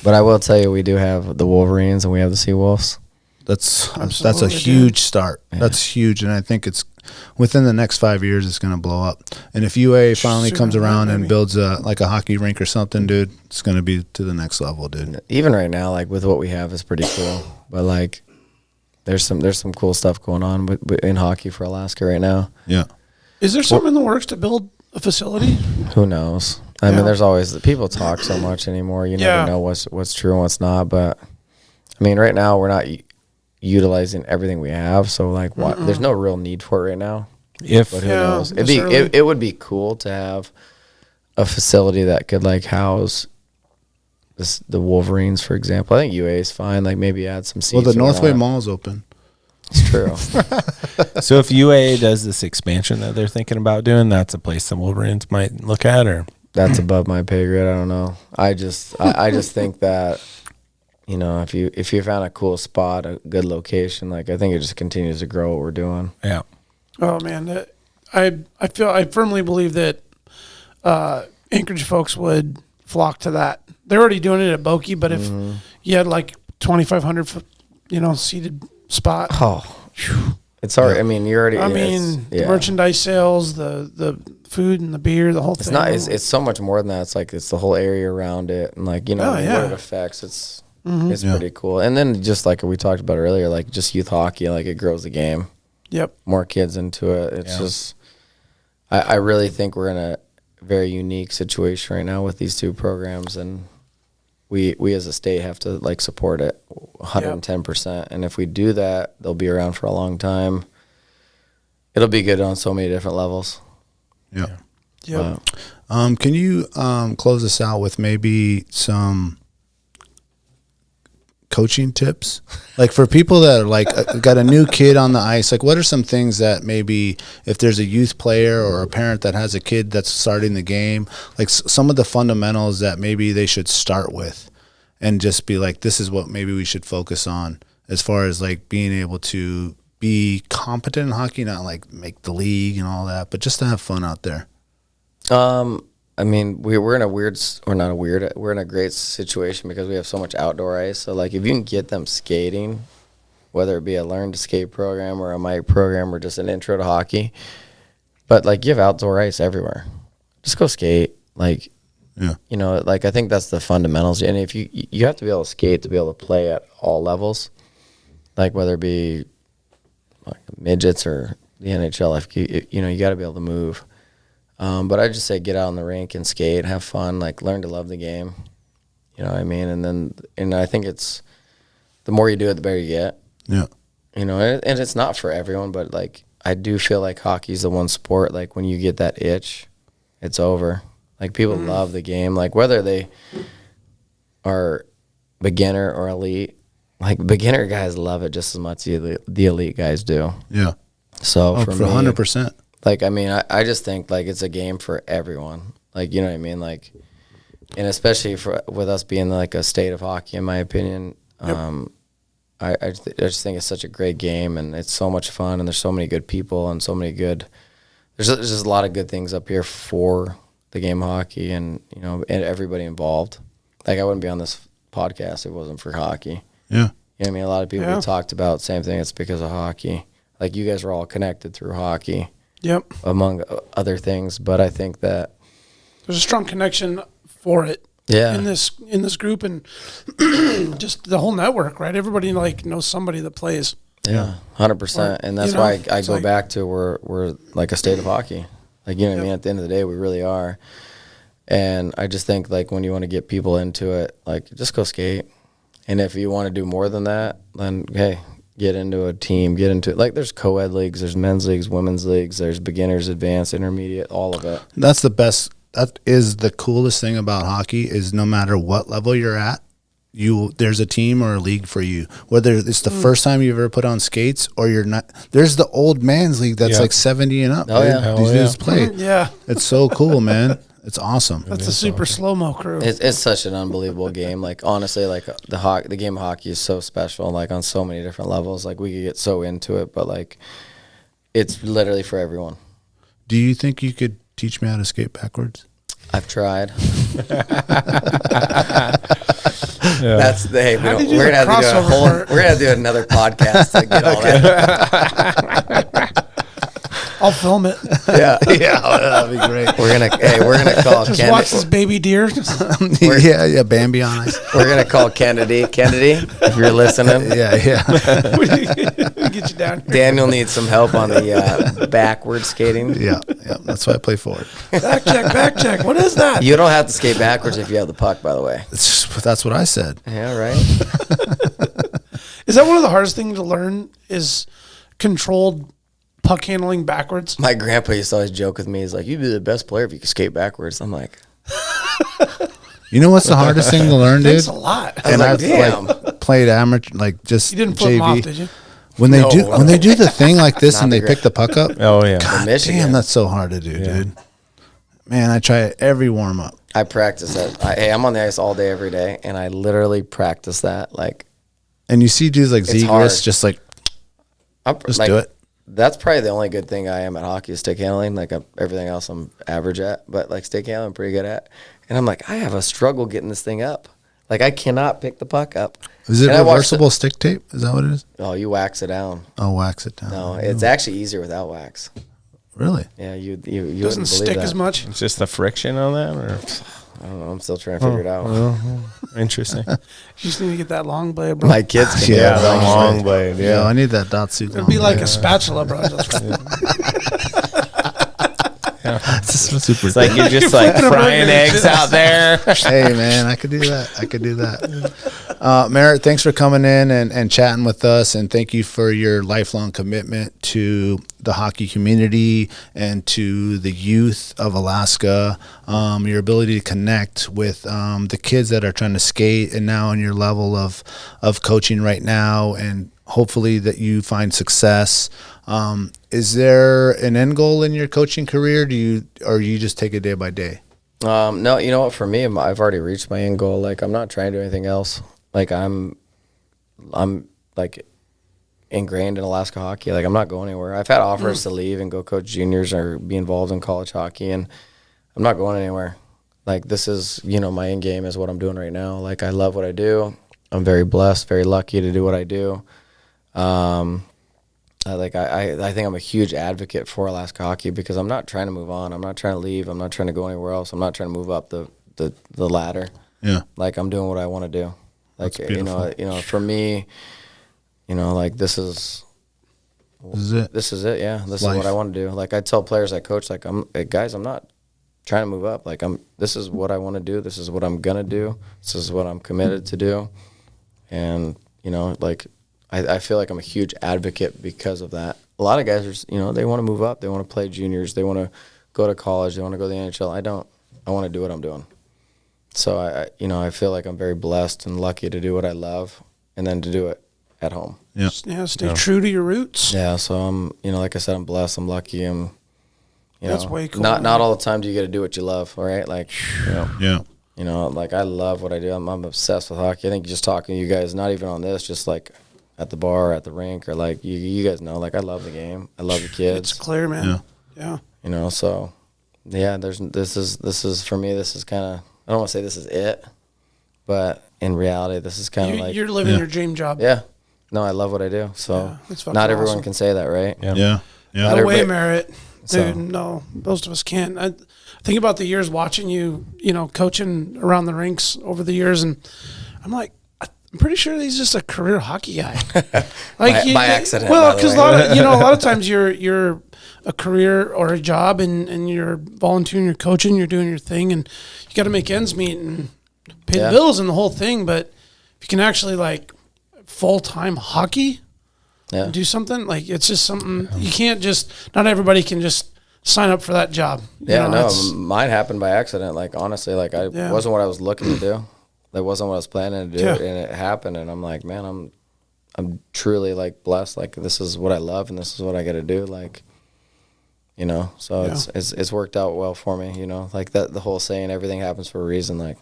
Speaker 5: But I will tell you, we do have the Wolverines and we have the Seawolves.
Speaker 6: That's a huge start. Yeah. That's huge, and I think it's within the next 5 years it's going to blow up. And if UA finally comes around and builds a hockey rink or something, dude, it's going to be to the next level, dude.
Speaker 5: Even right now, like with what we have, is pretty cool. But like, there's some cool stuff going on in hockey for Alaska right now.
Speaker 6: Yeah.
Speaker 3: Is there something in the works to build a facility?
Speaker 5: Who knows? I mean, there's always people talk so much anymore. You never know what's true and what's not. But I mean, right now we're not utilizing everything we have, so like, there's no real need for it right now. But who knows? It would be cool to have a facility that could like house the Wolverines, for example. I think UA is fine. Like maybe add some seats.
Speaker 6: Well, the Northway Mall's open.
Speaker 5: It's true.
Speaker 13: So if UA does this expansion that they're thinking about doing, that's a place the Wolverines might look at, or
Speaker 5: that's above my pay grade. I don't know. I just think that, you know, if you found a cool spot, a good location, like I think it just continues to grow what we're doing.
Speaker 13: Yeah.
Speaker 3: Oh man, I firmly believe that Anchorage folks would flock to that. They're already doing it at Boki, but if you had like 2,500, seated spot.
Speaker 5: Oh, it's hard. I mean, you're already.
Speaker 3: The merchandise sales, the food and the beer, the whole thing.
Speaker 5: It's so much more than that. It's like it's the whole area around it, and like what it affects. It's pretty cool. And then just like we talked about earlier, like just youth hockey, like it grows the game.
Speaker 3: Yep.
Speaker 5: More kids into it. It's just. I really think we're in a very unique situation right now with these two programs, and we as a state have to like support it 110%. And if we do that, they'll be around for a long time. It'll be good on so many different levels.
Speaker 6: Yeah.
Speaker 3: Yeah.
Speaker 6: Can you close us out with maybe some coaching tips? Like for people that are like got a new kid on the ice, like what are some things that maybe if there's a youth player or a parent that has a kid that's starting the game, like some of the fundamentals that maybe they should start with and just be like, this is what maybe we should focus on as far as like being able to be competent in hockey, not like make the league and all that, but just to have fun out there.
Speaker 5: I mean, we're in we're in a great situation because we have so much outdoor ice. So like if you can get them skating, whether it be a learn to skate program or a mic program or just an intro to hockey, but like you have outdoor ice everywhere. Just go skate. Like, like I think that's the fundamentals. And if you have to be able to skate to be able to play at all levels, like whether it be like midgets or the NHL, you got to be able to move. But I just say get out on the rink and skate, have fun, like learn to love the game. You know what I mean? And I think it's the more you do it, the better you get.
Speaker 6: Yeah.
Speaker 5: You know, and it's not for everyone, but like I do feel like hockey's the one sport, like when you get that itch, it's over. Like people love the game, like whether they are beginner or elite. Like beginner guys love it just as much as the elite guys do.
Speaker 6: Yeah.
Speaker 5: So for me,
Speaker 6: 100%.
Speaker 5: like I mean, I just think like it's a game for everyone. Like you know what I mean, like, and especially with us being like a state of hockey, in my opinion. I just think it's such a great game, and it's so much fun, and there's so many good people and so many good. There's just a lot of good things up here for the game of hockey, and you know, and everybody involved. Like I wouldn't be on this podcast if it wasn't for hockey.
Speaker 6: Yeah,
Speaker 5: you know what I mean. A lot of people we talked about same thing. It's because of hockey. Like you guys are all connected through hockey.
Speaker 3: Yep.
Speaker 5: Among other things, but I think that
Speaker 3: there's a strong connection for it.
Speaker 5: Yeah.
Speaker 3: In this group and just the whole network, right? Everybody like knows somebody that plays.
Speaker 5: Yeah, 100%. And that's why I go back to we're like a state of hockey. Like, you know what I mean? At the end of the day, we really are. And I just think like when you want to get people into it, like just go skate. And if you want to do more than that, then hey, get into a team, get into it. Like there's co-ed leagues, there's men's leagues, women's leagues, there's beginners, advanced, intermediate, all of it.
Speaker 6: That's the best. That is the coolest thing about hockey is no matter what level you're at, there's a team or a league for you. Whether it's the first time you've ever put on skates or you're not. There's the old man's league that's like 70 and up.
Speaker 5: Oh,
Speaker 6: dude.
Speaker 5: yeah.
Speaker 6: These dudes play.
Speaker 3: Yeah.
Speaker 6: It's so cool, man. It's awesome.
Speaker 3: That's a super slow-mo crew.
Speaker 5: It's such an unbelievable game. Like honestly, like the game of hockey is so special. Like on so many different levels. Like we could get so into it, but like it's literally for everyone.
Speaker 6: Do you think you could teach me how to skate backwards?
Speaker 5: I've tried. That's we're gonna have to do another podcast to get all that.
Speaker 3: I'll film it.
Speaker 5: Yeah,
Speaker 6: that'd be great.
Speaker 5: We're gonna call
Speaker 3: just
Speaker 5: Kennedy.
Speaker 3: Watch this baby deer.
Speaker 6: yeah, Bambi on ice.
Speaker 5: We're gonna call Kennedy, if you're listening.
Speaker 6: Yeah.
Speaker 3: We get you down here.
Speaker 5: Daniel needs some help on the backward skating.
Speaker 6: Yeah, that's why I play forward.
Speaker 3: Back check. What is that?
Speaker 5: You don't have to skate backwards if you have the puck, by the way.
Speaker 6: That's what I said.
Speaker 5: Yeah, right.
Speaker 3: Is that one of the hardest things to learn? Is controlled puck handling backwards?
Speaker 5: My grandpa used to always joke with me. He's like, "You'd be the best player if you could skate backwards." I'm like,
Speaker 6: you know what's the hardest thing to learn, dude?
Speaker 3: Thanks a lot.
Speaker 6: And I've like played amateur, like just
Speaker 3: you didn't flip
Speaker 6: JV.
Speaker 3: them off, did you?
Speaker 6: When they do the thing like this and they pick the puck up.
Speaker 13: Oh yeah.
Speaker 6: God damn, that's so hard to do, dude. Man, I try it every warm up.
Speaker 5: I practice that. I'm on the ice all day, every day, and I literally practice that. Like,
Speaker 6: and you see dudes like Zegras just like, do it.
Speaker 5: That's probably the only good thing I am at hockey is stick handling. Like everything else I'm average at, but like stick handling I'm pretty good at. And I'm like, I have a struggle getting this thing up. Like I cannot pick the puck up.
Speaker 6: Is it reversible stick tape? Is that what it is?
Speaker 5: Oh, you wax it down.
Speaker 6: Oh, wax it down.
Speaker 5: No, it's actually easier without wax.
Speaker 6: Really?
Speaker 5: Yeah, you
Speaker 3: doesn't stick as much.
Speaker 13: It's just the friction on that, or
Speaker 5: I don't know. I'm still trying to figure it out.
Speaker 13: Interesting.
Speaker 3: You just need to get that long blade, bro.
Speaker 5: My kids can
Speaker 13: the long blade. Yeah,
Speaker 6: I need that Datsyuk.
Speaker 3: It'd be like a spatula, bro.
Speaker 13: It's like you're just like frying eggs out there.
Speaker 6: Hey man, I could do that. Merit, thanks for coming in and chatting with us, and thank you for your lifelong commitment to the hockey community and to the youth of Alaska. Your ability to connect with the kids that are trying to skate, and now on your level of coaching right now, and hopefully that you find success. Is there an end goal in your coaching career? Or you just take it day by day?
Speaker 5: No, you know what? For me, I've already reached my end goal. Like I'm not trying to do anything else. Like I'm like ingrained in Alaska hockey. Like I'm not going anywhere. I've had offers to leave and go coach juniors or be involved in college hockey, and I'm not going anywhere. Like this is, my end game is what I'm doing right now. Like I love what I do. I'm very blessed, very lucky to do what I do. I think I'm a huge advocate for Alaska hockey because I'm not trying to move on. I'm not trying to leave. I'm not trying to go anywhere else. I'm not trying to move up the ladder.
Speaker 6: Yeah.
Speaker 5: Like I'm doing what I want to do. Like, for me, like this is This is it. Yeah, this is what I want to do. Like I tell players I coach, like guys, I'm not trying to move up. Like this is what I want to do. This is what I'm gonna do. This is what I'm committed to do. And like I feel like I'm a huge advocate because of that. A lot of guys are, they want to move up. They want to play juniors. They want to go to college. They want to go to the NHL. I don't. I want to do what I'm doing. So I feel like I'm very blessed and lucky to do what I love, and then to do it at home.
Speaker 6: Yeah.
Speaker 3: Stay true to your roots.
Speaker 5: Yeah. So I'm, like I said, I'm blessed. I'm lucky. I'm,
Speaker 3: that's way cool.
Speaker 5: Not all the time do you get to do what you love. All right. Like,
Speaker 6: yeah.
Speaker 5: Like I love what I do. I'm obsessed with hockey. I think just talking to you guys, not even on this, just like at the bar, or at the rink, or like you guys know, like I love the game. I love the kids.
Speaker 3: It's clear, man. Yeah.
Speaker 5: So yeah, this is for me. This is kind of, I don't want to say this is it, but in reality, this is kind of like
Speaker 3: you're living your dream job.
Speaker 5: Yeah. No, I love what I do. So not everyone can say that, right?
Speaker 6: Yeah.
Speaker 3: No way, Merit. Dude, no, most of us can't. I think about the years watching you, coaching around the rinks over the years, and I'm like, I'm pretty sure he's just a career hockey guy. Like
Speaker 5: by accident.
Speaker 3: Well, because a lot of times you're a career or a job, and you're volunteering, you're coaching, you're doing your thing, and you got to make ends meet and pay the bills and the whole thing. But if you can actually like full-time hockey.
Speaker 5: Yeah.
Speaker 3: Do something like it's just something you can't just. Not everybody can just sign up for that job.
Speaker 5: Mine happened by accident. Like honestly, like I wasn't what I was looking to do. That wasn't what I was planning to do, and it happened. And I'm like, man, I'm truly like blessed. Like this is what I love, and this is what I got to do. Like, so it's worked out well for me. Like that the whole saying, everything happens for a reason. Like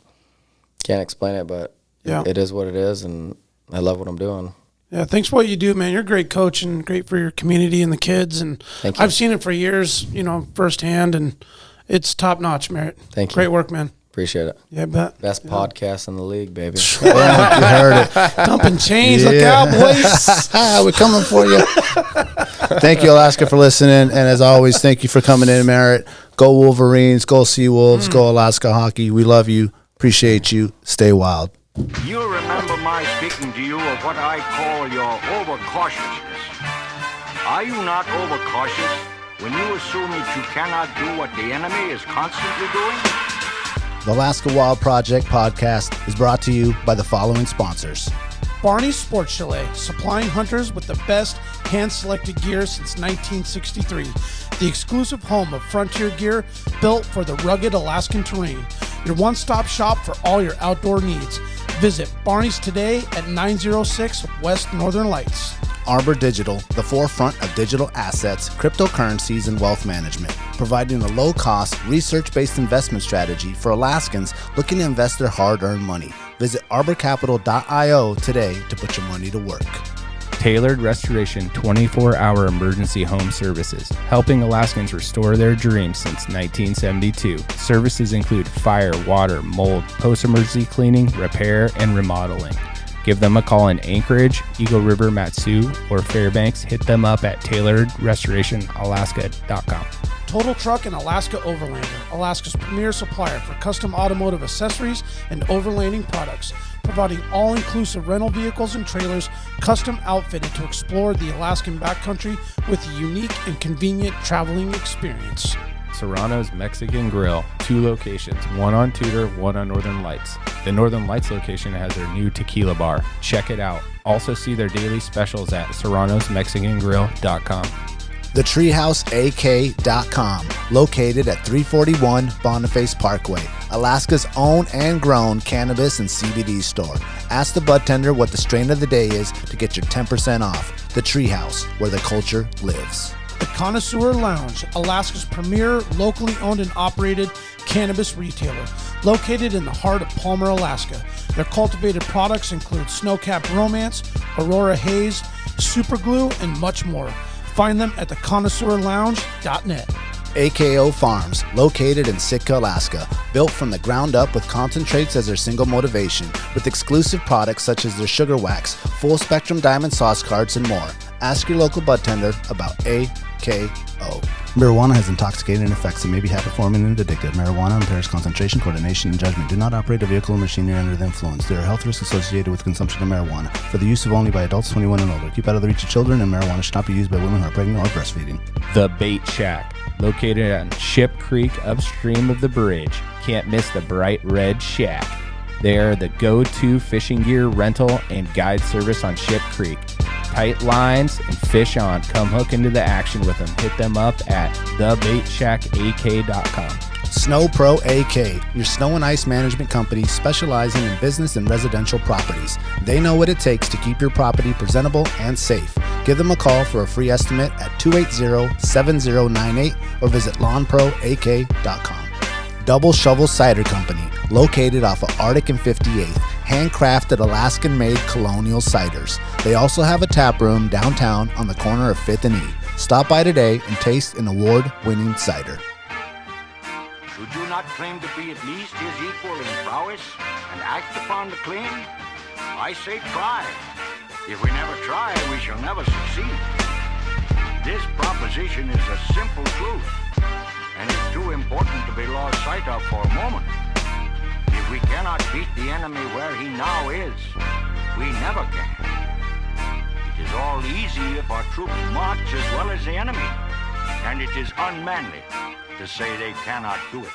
Speaker 5: can't explain it, but it is what it is, and I love what I'm doing.
Speaker 3: Yeah, thanks for what you do, man. You're a great coach and great for your community and the kids. And I've seen it for years, firsthand, and it's top notch, Merit.
Speaker 5: Thank you.
Speaker 3: Great work, man.
Speaker 5: Appreciate it.
Speaker 3: Yeah, bet.
Speaker 5: Best podcast in the league, baby.
Speaker 6: You heard it.
Speaker 3: Dumping chains, look out, boys.
Speaker 6: We're coming for you. Thank you, Alaska, for listening. And as always, thank you for coming in, Merit. Go Wolverines, go Seawolves, go Alaska Hockey. We love you. Appreciate you. Stay wild.
Speaker 14: You'll remember my speaking to you of what I call your overcautiousness. Are you not overcautious when you assume that you cannot do what the enemy is constantly doing?
Speaker 2: The Alaska Wild Project podcast is brought to you by the following sponsors.
Speaker 3: Barney's Sports Chalet, supplying hunters with the best hand-selected gear since 1963. The exclusive home of frontier gear built for the rugged Alaskan terrain. Your one-stop shop for all your outdoor needs. Visit Barney's today at 906 West Northern Lights.
Speaker 2: Arbor Digital, the forefront of digital assets, cryptocurrencies, and wealth management, providing a low-cost, research-based investment strategy for Alaskans looking to invest their hard-earned money. Visit arborcapital.io today to put your money to work.
Speaker 4: Tailored Restoration 24-hour emergency home services, helping Alaskans restore their dreams since 1972. Services include fire, water, mold, post-emergency cleaning, repair, and remodeling. Give them a call in Anchorage, Eagle River, Matsu, or Fairbanks. Hit them up at tailoredrestorationalaska.com.
Speaker 3: Total Truck and Alaska Overlander, Alaska's premier supplier for custom automotive accessories and overlanding products, providing all-inclusive rental vehicles and trailers custom outfitted to explore the Alaskan backcountry with a unique and convenient traveling experience.
Speaker 4: Serrano's Mexican Grill, 2 locations, one on Tudor, one on Northern Lights. The Northern Lights location has their new tequila bar. Check it out. Also see their daily specials at serranosmexicangrill.com.
Speaker 2: TheTreehouseAK.com, located at 341 Boniface Parkway, Alaska's own and grown cannabis and CBD store. Ask the bud tender what the strain of the day is to get your 10% off. The Treehouse, where the culture lives.
Speaker 3: The Connoisseur Lounge, Alaska's premier locally owned and operated cannabis retailer, located in the heart of Palmer, Alaska. Their cultivated products include Snowcap Romance, Aurora Haze, Super Glue, and much more. Find them at theconnoisseurlounge.net.
Speaker 2: AKO Farms, located in Sitka, Alaska, built from the ground up with concentrates as their single motivation, with exclusive products such as their sugar wax, full spectrum diamond sauce cards, and more. Ask your local bud tender about AKO. Marijuana has intoxicating effects and may be habit-forming and addictive. Marijuana impairs concentration, coordination, and judgment. Do not operate a vehicle or machinery under the influence. There are health risks associated with consumption of marijuana. For the use of only by adults 21 and older. Keep out of the reach of children, and marijuana should not be used by women who are pregnant or breastfeeding.
Speaker 4: The Bait Shack, located on Ship Creek upstream of the bridge. Can't miss the bright red shack. They are the go-to fishing gear rental and guide service on Ship Creek. Tight lines and fish on. Come hook into the action with them. Hit them up at thebaitshackak.com.
Speaker 2: Snow Pro AK, your snow and ice management company specializing in business and residential properties. They know what it takes to keep your property presentable and safe. Give them a call for a free estimate at 280-7098 or visit lawnproak.com. Double Shovel Cider Company, located off of Arctic and 58th, handcrafted Alaskan-made colonial ciders. They also have a tap room downtown on the corner of 5th and E. Stop by today and taste an award-winning cider.
Speaker 14: Should you not claim to be at least his equal in prowess and act upon the claim? I say try. If we never try, we shall never succeed. This proposition is a simple truth, and it's too important to be lost sight of for a moment. If we cannot beat the enemy where he now is, we never can. It is all easy if our troops march as well as the enemy, and it is unmanly to say they cannot do it.